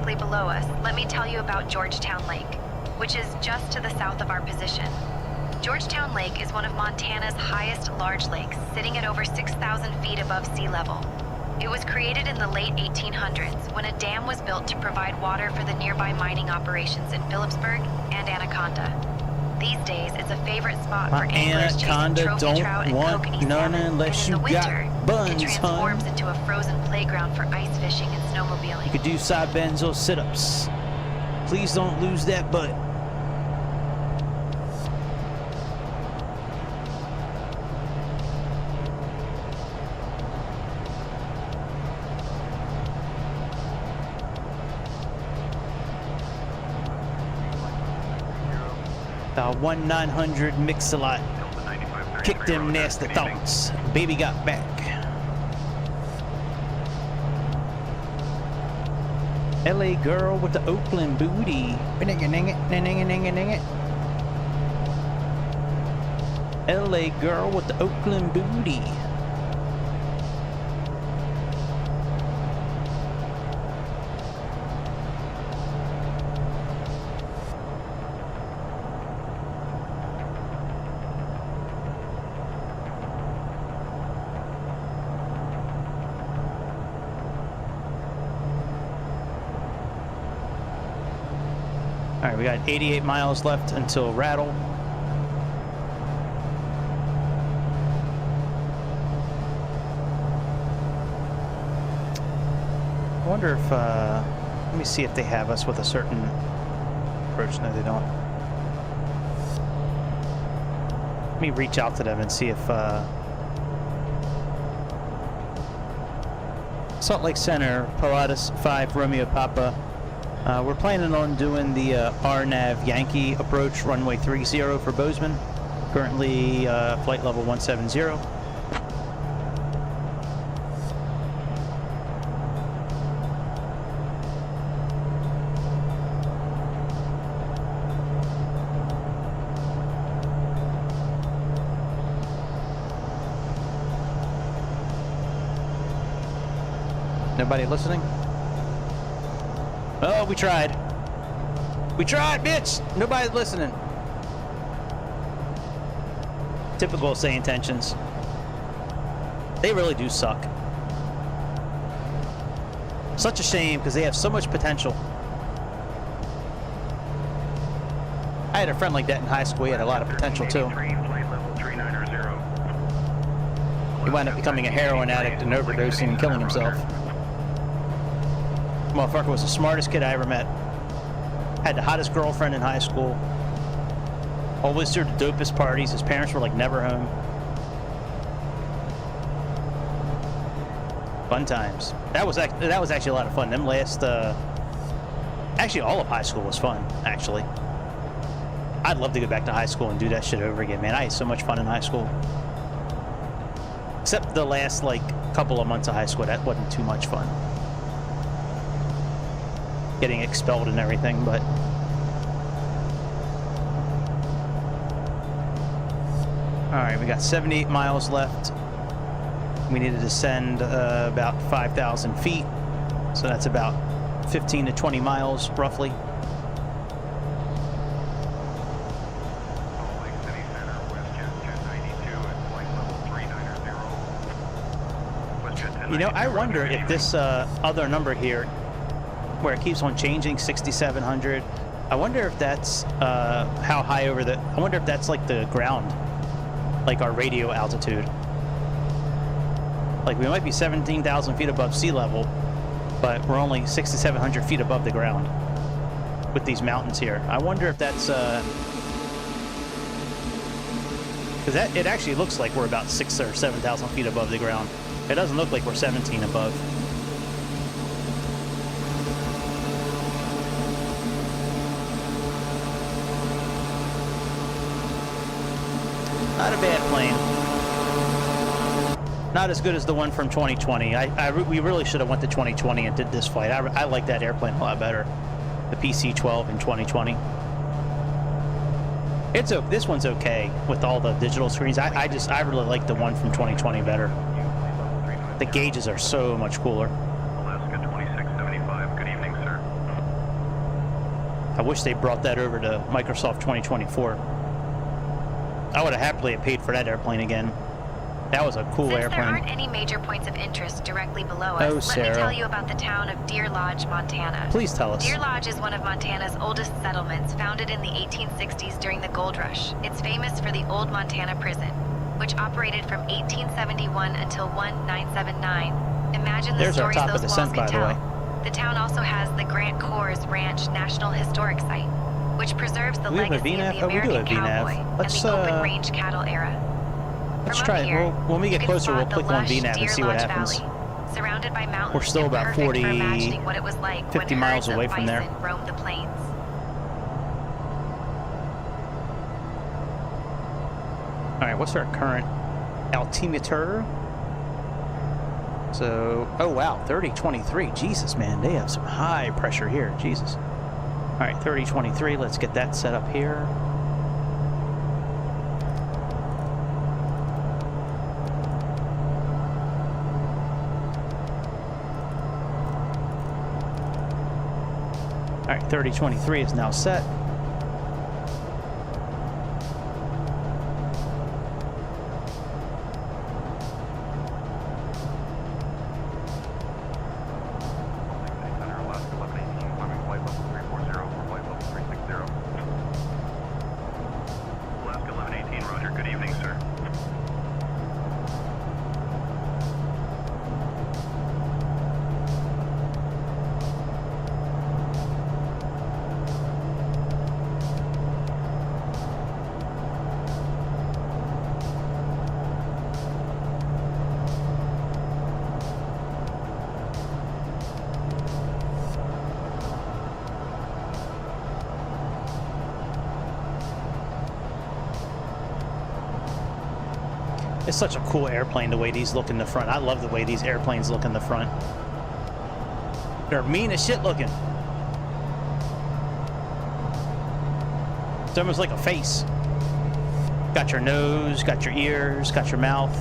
Below us, let me tell you about Georgetown Lake, which is just to the south of our position. Georgetown Lake is one of Montana's highest large lakes, sitting at over 6,000 feet above sea level. It was created in the late 1800s when a dam was built to provide water for the nearby mining operations in Phillipsburg and Anaconda. These days, it's a favorite spot for anglers chasing trophy trout and kokanee salmon, and in the winter, it transforms into a frozen playground for ice fishing and snowmobiling. You could do side bends or sit-ups. Please don't lose that butt. The 1900 Mix-a-Lot. Kick them nasty thoughts. Baby got back. LA girl with the Oakland booty. LA girl with the Oakland booty. All right, we got 88 miles left until Rattle. I wonder if, let me see if they have us with a certain approach. No, they don't. Let me reach out to them and see if, Salt Lake Center, Pilatus 5, Romeo Papa. We're planning on doing the RNAV Yankee approach, runway 30 for Bozeman. Currently flight level 170. Nobody listening? Oh, we tried. We tried, bitch! Nobody's listening. Typical say intentions. They really do suck. Such a shame, because they have so much potential. I had a friend like that in high school. He had a lot of potential, too. He wound up becoming a heroin addict and overdosing and killing himself. Motherfucker was the smartest kid I ever met. Had the hottest girlfriend in high school. Always threw the dopest parties. His parents were like never home. Fun times. That was actually a lot of fun. Them last, actually all of high school was fun. Actually, I'd love to go back to high school and do that shit over again, man. I had so much fun in high school. Except the last like couple of months of high school, that wasn't too much fun. Getting expelled and everything, but all right, we got 78 miles left. We need to descend about 5,000 feet, so that's about 15 to 20 miles roughly. You know, I wonder if this other number here, where it keeps on changing, 6,700. I wonder if that's how high over the... I wonder if that's like the ground, like our radio altitude. Like we might be 17,000 feet above sea level, but we're only 6,700 feet above the ground with these mountains here. I wonder if that's... because it actually looks like we're about 6,000 or 7,000 feet above the ground. It doesn't look like we're 17 above. Not a bad plane. Not as good as the one from 2020. We really should have went to 2020 and did this flight. I like that airplane a lot better. The PC-12 in 2020. This one's okay with all the digital screens. I really like the one from 2020 better. The gauges are so much cooler. Alaska 2675, good evening, sir. I wish they brought that over to Microsoft 2024. I would have happily paid for that airplane again. That was a cool Since airplane. there aren't any major points of interest directly below us, Oh, let Sarah. me tell you about the town of Deer Lodge, Montana. Please tell us. Deer Lodge is one of Montana's oldest settlements, founded in the 1860s during the gold rush. It's famous for the Old Montana Prison, which operated from 1871 until 1979. Imagine the There's our stories top of those walls descent, could by the tell. way. The town also has the Grant Coors Ranch National Historic Site, which preserves the We have a legacy of VNAV? the Oh, we do American have VNAV. cowboy and Let's, the open range cattle era. Let's From try up it. here, When we you get can closer, we'll spot the click on lush VNAV and Deer see what Lodge happens. Valley, surrounded by mountains. We're still and about perfect 40, for imagining what it was like 50 when miles herds away of from there. bison roamed the plains. All right, what's our current altimeter? So, oh wow, 3023. Jesus, man, they have some high pressure here. Jesus. All right, 3023. Let's get that set up here. All right, 3023 is now set. Center, Alaska 1118, climbing flight level 340 for flight level 360. Alaska 1118, roger, good evening, sir. It's such a cool airplane, the way these look in the front. I love the way these airplanes look in the front. They're mean as shit looking. It's almost like a face. Got your nose, got your ears, got your mouth.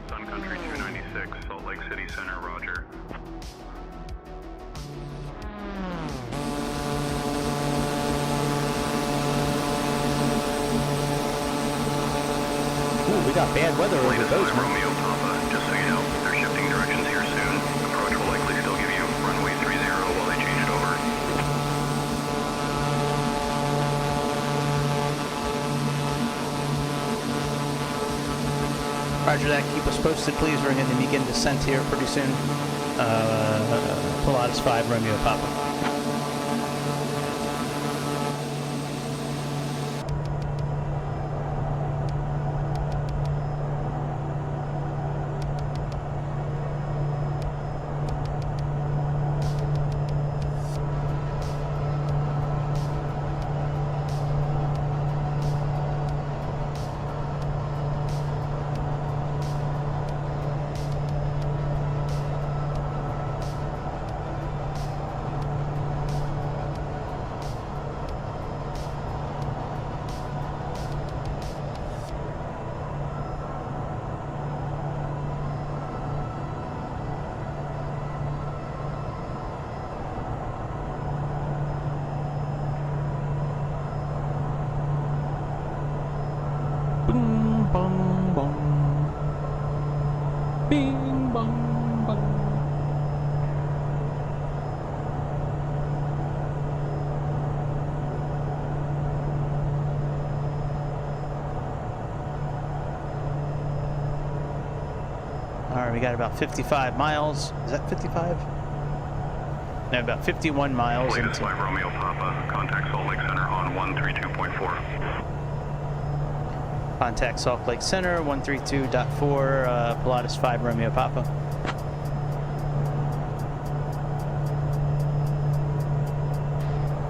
Sun Country 296, Salt Lake City Center, roger. Ooh, we got bad weather over Latest those. 5 Romeo Papa, just so you know, they're shifting directions here soon. Approach will likely still give you runway 30 while they change it over. Roger that. Keep us posted, please. We're going to begin descent here pretty soon. Pilatus 5 Romeo Papa. Bing bong bong. Bing bong bong. All right, we got about 55 miles. Is that 55? No, about 51 miles Latest into 5 Romeo Papa, contact Salt Lake Center on 132.4. contact Salt Lake Center, 132.4, Pilatus 5 Romeo Papa.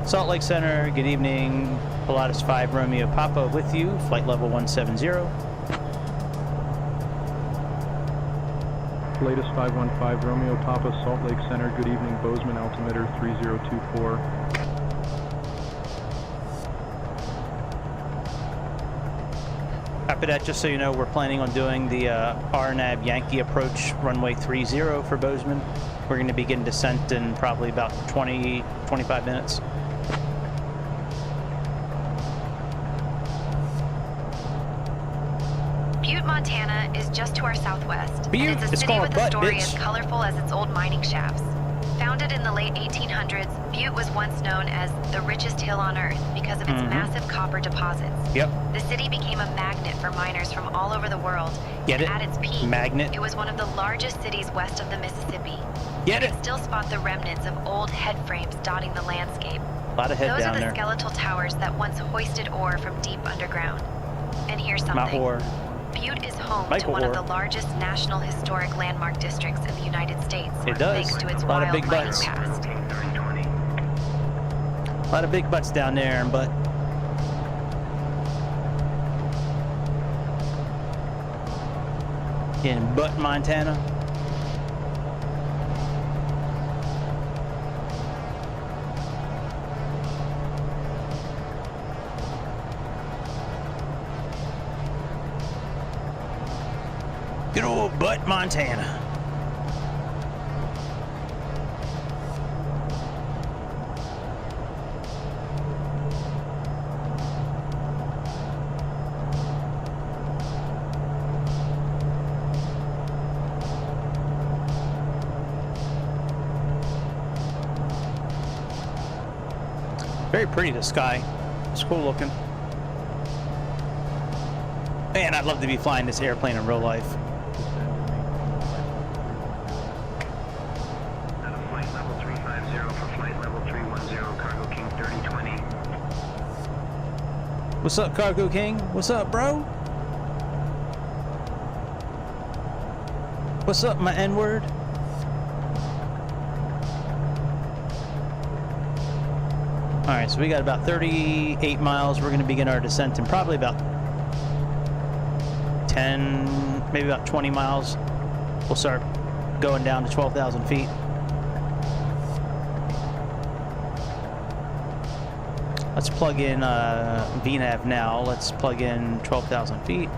Salt Lake Center, good evening. Pilatus 5 Romeo Papa with you, flight level 170. Latest 515 Romeo Papa, Salt Lake Center, good evening, Bozeman, altimeter 3024. Copy that, just so you know, we're planning on doing the RNAB Yankee approach runway 30 for Bozeman. We're going to begin descent in probably about 20-25 minutes. Butte, Montana is just to our southwest. Butte? And it's a It's city called with a Butte, story bitch. as colorful as its old mining shafts. Founded in the late 1800s, Butte was once known as the richest hill on earth because of its massive copper deposits. Yep. The city became a magnet for miners from all over the world. Get and it? at its peak, Magnet. it was one of the largest cities west of the Mississippi. Get You it? can still spot the remnants of old head frames dotting the landscape. A lot of head Those down are the there. skeletal towers that once hoisted ore from deep underground. And here's something. Not ore. Butte is home Michael to one of Ore. the largest national historic landmark districts in the United States. It does. Thanks to its A lot of wild big mining butts. past. A lot of big butts down there, and but in Butte, Montana. Good old Butte, Montana. Very pretty, the sky. It's cool looking. Man, I'd love to be flying this airplane in real life. Flight level 350 for flight level 310, Cargo King 3020. What's up, Cargo King? What's up, bro? What's up, my N-word? Alright, so we got about 38 miles. We're going to begin our descent in probably about 10, maybe about 20 miles. We'll start going down to 12,000 feet. Let's plug in VNAV now. Let's plug in 12,000 feet.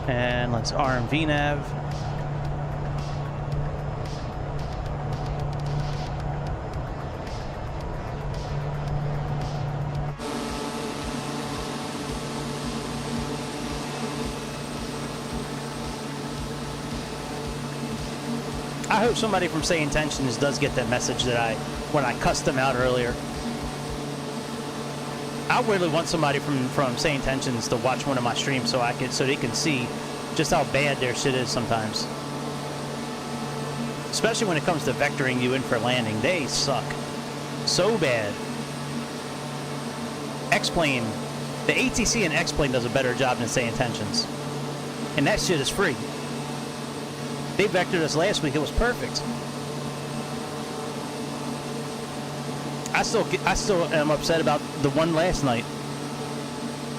And let's arm VNAV. I hope somebody from Say Intentions does get that message that when I cussed them out earlier. I really want somebody from Say Intentions to watch one of my streams so they can see just how bad their shit is sometimes. Especially when it comes to vectoring you in for landing. They suck. So bad. X-Plane. The ATC and X-Plane does a better job than Say Intentions. And that shit is free. They vectored us last week. It was perfect. I still am upset about the one last night.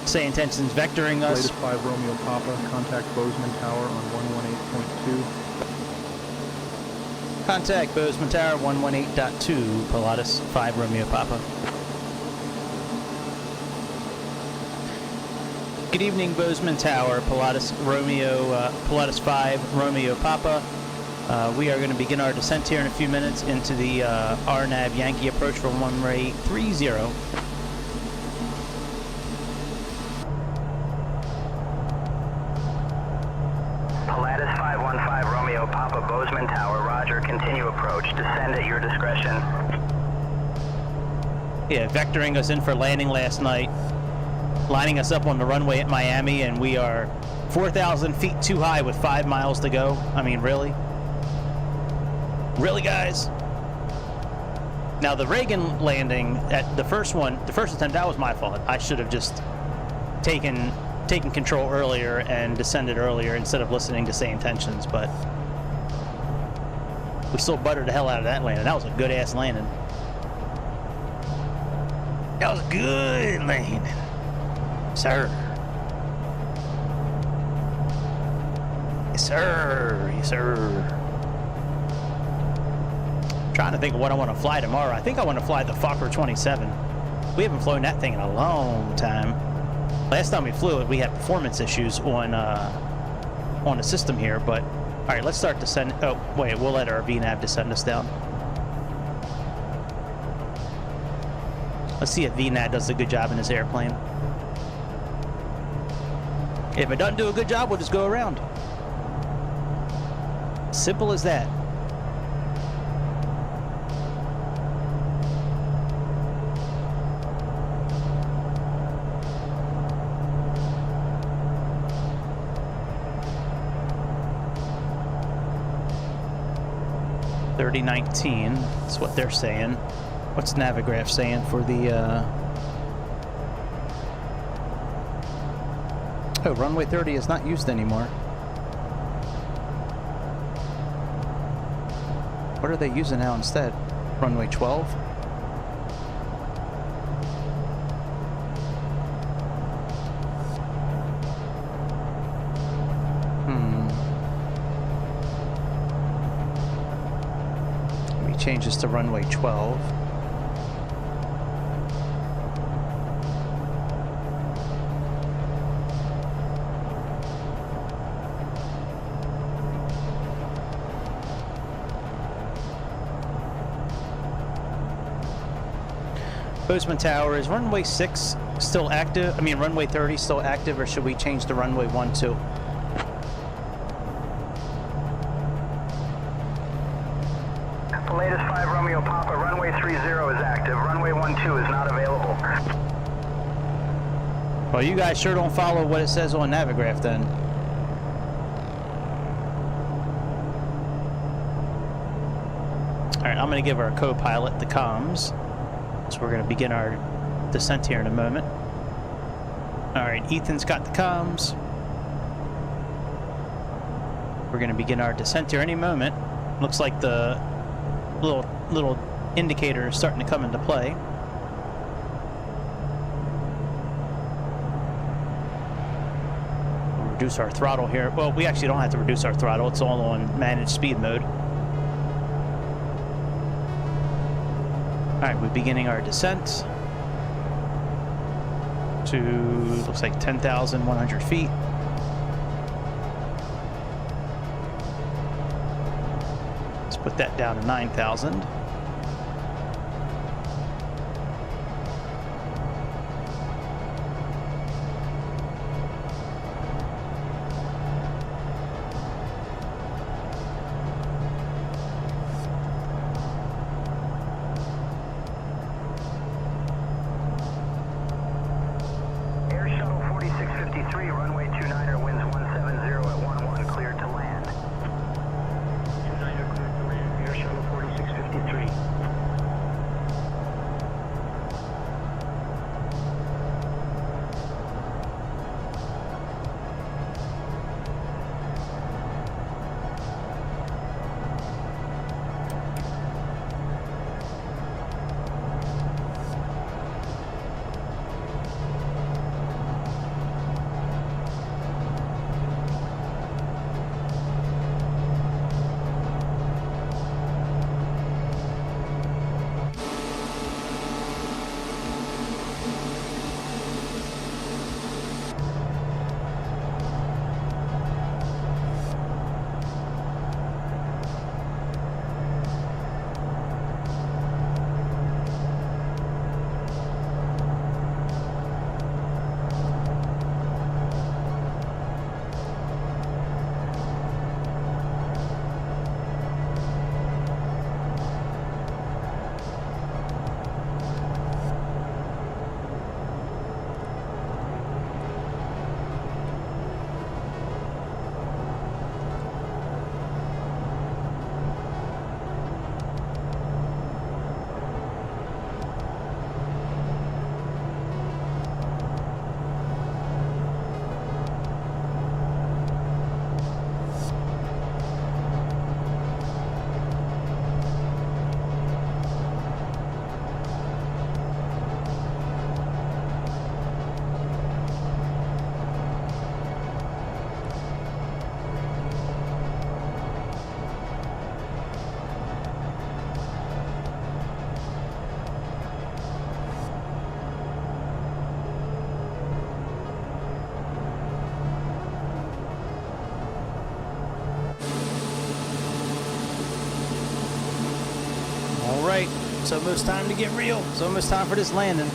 Say Intentions vectoring us. Latest 5 Romeo Papa, contact Bozeman Tower on 118.2. Contact Bozeman Tower 118.2, Pilatus 5 Romeo Papa. Good evening, Bozeman Tower, Pilatus 5 Romeo Papa. We are going to begin our descent here in a few minutes into the RNAB Yankee approach for runway 30. Pilatus 515 Romeo Papa, Bozeman Tower, roger, continue approach, descend at your discretion. Yeah, vectoring us in for landing last night, lining us up on the runway at Miami, and we are 4,000 feet too high with 5 miles to go. I mean, really? Really, guys? Now, the Regan landing, at the first attempt, that was my fault. I should have just taken control earlier and descended earlier instead of listening to Say Intentions, but we still buttered the hell out of that landing. That was a good-ass landing. That was a good landing, sir. Yes, sir. Yes, sir. Trying to think of what I want to fly tomorrow. I think I want to fly the Fokker 27. We haven't flown that thing in a long time. Last time we flew it, we had performance issues on the system here. But all right, let's start descend. Oh wait, we'll let our VNAV descend us down. Let's see if VNAV does a good job in this airplane. If it doesn't do a good job, we'll just go around. Simple as that. .3019, that's what they're saying. What's Navigraph saying for the Oh, runway 30 is not used anymore. What are they using now instead? Runway 12? Changes to runway 12. Bozeman Tower, is runway 6 still active? I mean, runway 30 still active, or should we change to runway 12? Latest 5 Romeo Papa, runway 30 is active. Runway 12 is not available. Well, you guys sure don't follow what it says on Navigraph then. Alright, I'm going to give our co-pilot the comms. So we're going to begin our descent here in a moment. Alright, Ethan's got the comms. We're going to begin our descent here any moment. Looks like the little indicator is starting to come into play. We'll reduce our throttle here. Well, we actually don't have to reduce our throttle. It's all on managed speed mode. All right, we're beginning our descent to, looks like 10,100 feet. Put that down to 9,000. Air Shuttle 4653, runway 29er, winds 170 at 11, cleared to land. 29er cleared to land. Air Shuttle 4653. right, it's almost time to get real. It's almost time for this landing.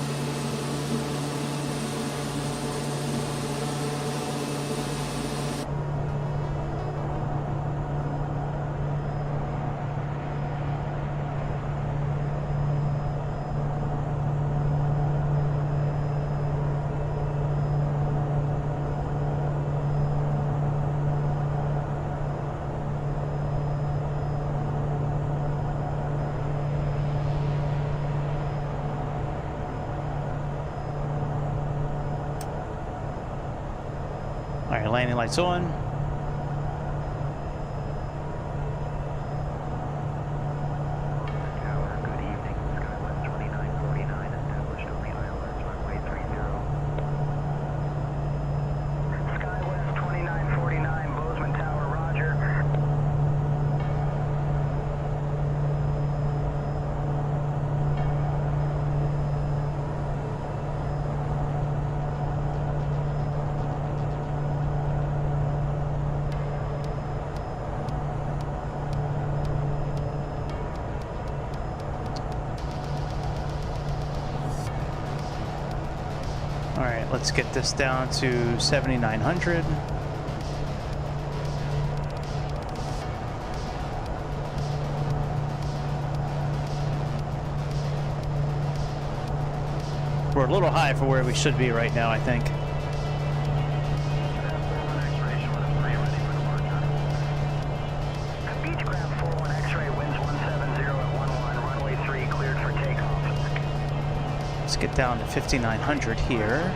All right, landing lights on. All right, let's get this down to 7,900. We're a little high for where we should be right now, I think. Beechcraft 41 X-ray, winds 170 at 11, runway 3 cleared for takeoff. Let's get down to 5,900 here.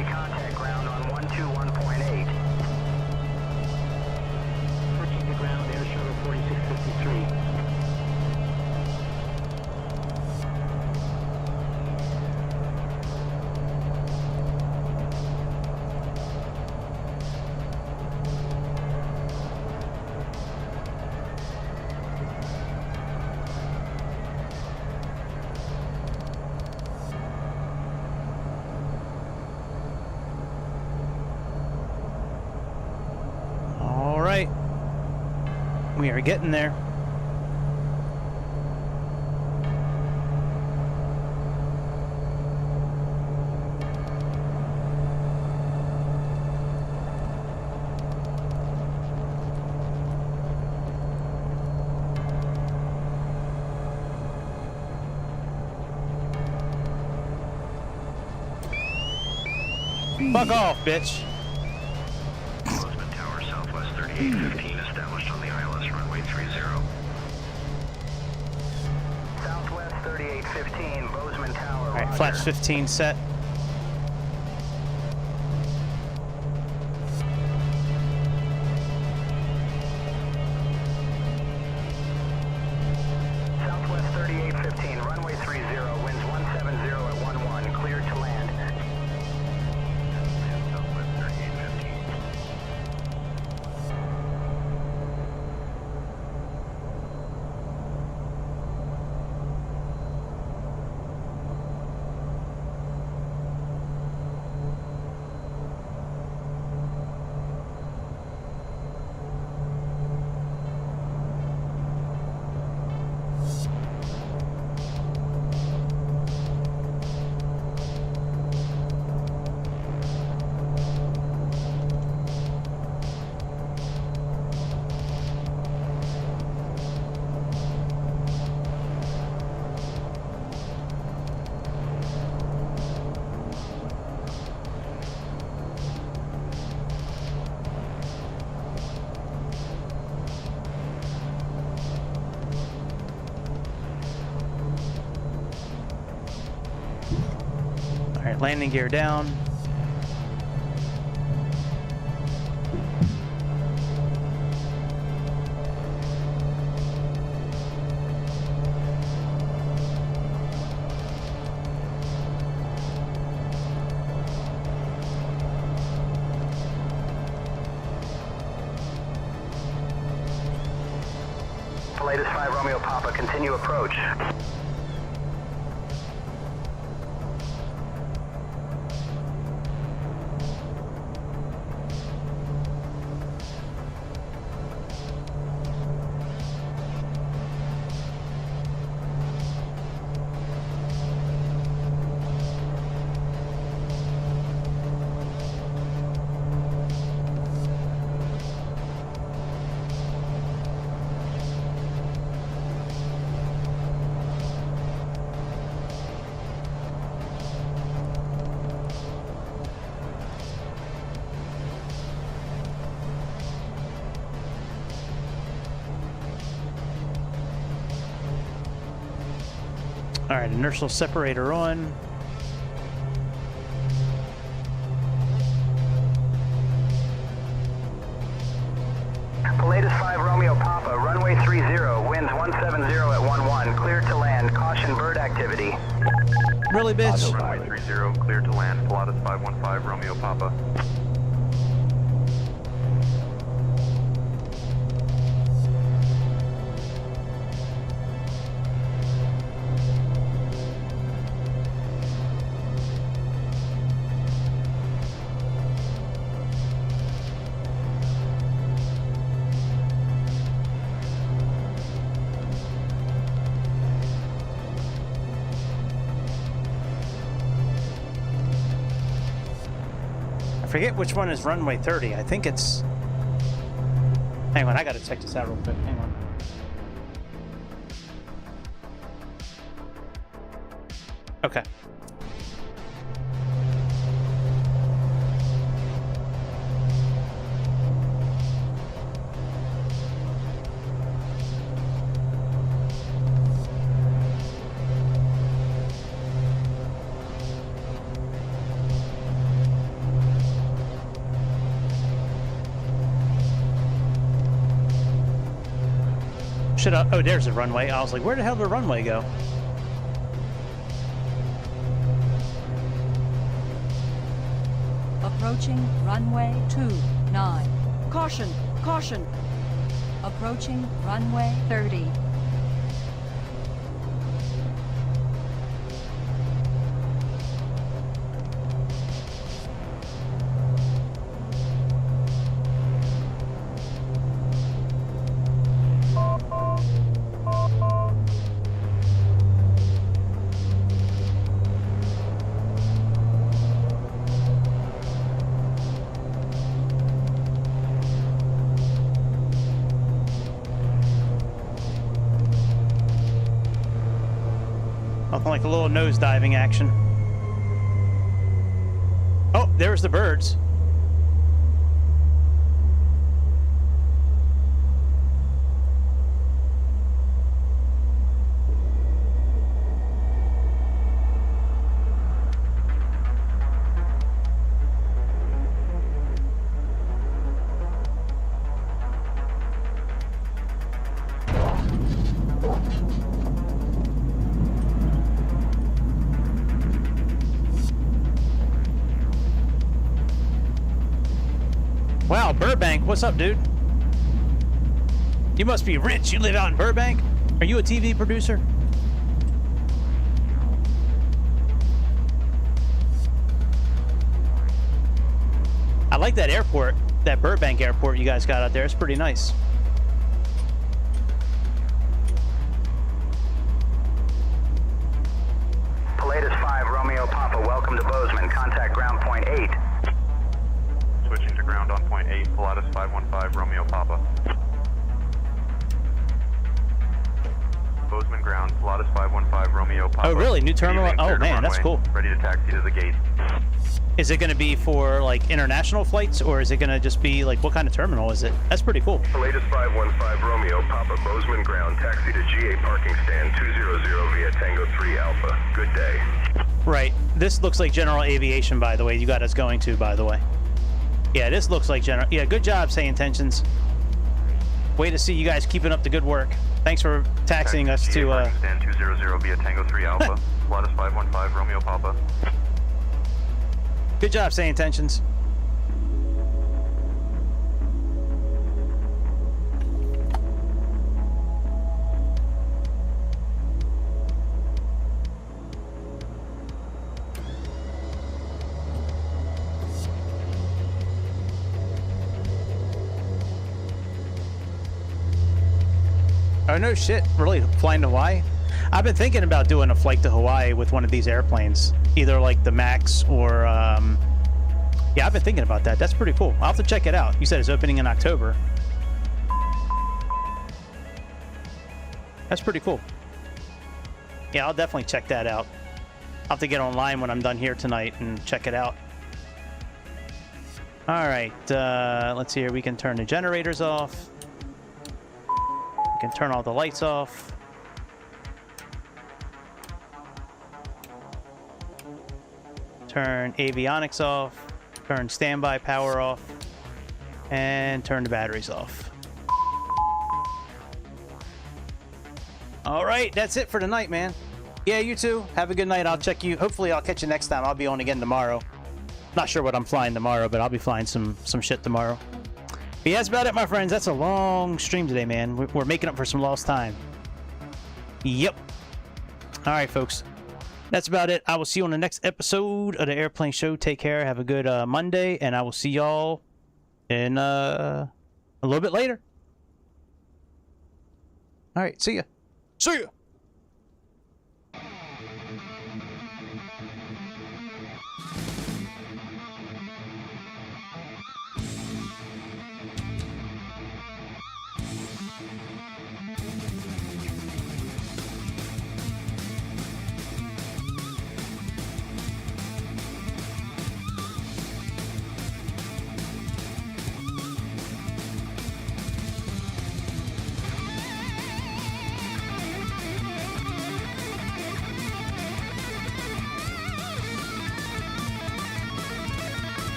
Contact ground on 121.8. Approaching the ground, Air Shuttle 4653. We are getting there. Fuck off, bitch. Bozeman Tower, Southwest 3815, established on the ILS runway 30. Southwest 3815, Bozeman Tower. All right, flash 15 set. Southwest 3815, runway 30, winds 170 at 11, cleared to land. Southwest 3815. Alright, landing gear down. Latest 5 Romeo Papa, continue approach. All right, inertial separator on. Latest 5 Romeo Papa, runway 30, winds 170 at 11, clear to land, caution bird activity. Really, bitch? Runway 30, clear to land, Pilatus 515 Romeo Papa. I forget which one is runway 30. I think it's... Hang on, I gotta check this out real quick. Hang on. Okay. Should I, oh, there's a runway. I was like, where the hell did the runway go? Approaching runway 29. Caution! Caution! Approaching runway 30. Nothing like a little nose diving action. Oh, there's the birds. Wow, Burbank, what's up, dude? You must be rich. You live out in Burbank? Are you a TV producer? I like that airport, that Burbank airport you guys got out there. It's pretty nice. Pilatus 5 Romeo Papa, welcome to Bozeman. Contact ground point 8. Switching to ground on point 8, Pilatus 515 Romeo Papa. Bozeman ground, Pilatus 515 Romeo Papa. Oh, really? New terminal? Oh, man, that's cool. Ready to taxi to the gate. Is it going to be for, like, international flights, or is it going to just be, like, what kind of terminal is it? That's pretty cool. Latest 515 Romeo Papa, Bozeman ground, taxi to GA parking stand 200 via Tango 3 Alpha. Good day. Right. This looks like general aviation, by the way. You got us going to, by the way. Yeah, this looks like general. Yeah, good job, Say Intentions. Way to see you guys keeping up the good work. Thanks for taxiing us to, Stand 200 via Tango 3 Alpha. Pilatus 515 Romeo Papa. Good job, Say Intentions. Oh, no shit. Really? Flying to Hawaii? I've been thinking about doing a flight to Hawaii with one of these airplanes. Either like the Max or, yeah, I've been thinking about that. That's pretty cool. I'll have to check it out. You said it's opening in October. That's pretty cool. Yeah, I'll definitely check that out. I'll have to get online when I'm done here tonight and check it out. All right, let's see here. We can turn the generators off. We can turn all the lights off. Turn avionics off. Turn standby power off. And turn the batteries off. All right, that's it for tonight, man. Yeah, you too. Have a good night. I'll check you. Hopefully, I'll catch you next time. I'll be on again tomorrow. Not sure what I'm flying tomorrow, but I'll be flying some shit tomorrow. But yeah, that's about it, my friends. That's a long stream today, man. We're making up for some lost time. Yep. All right, folks. That's about it. I will see you on the next episode of the Airplane Show. Take care. Have a good Monday, and I will see y'all in a little bit later. All right. See ya. See ya.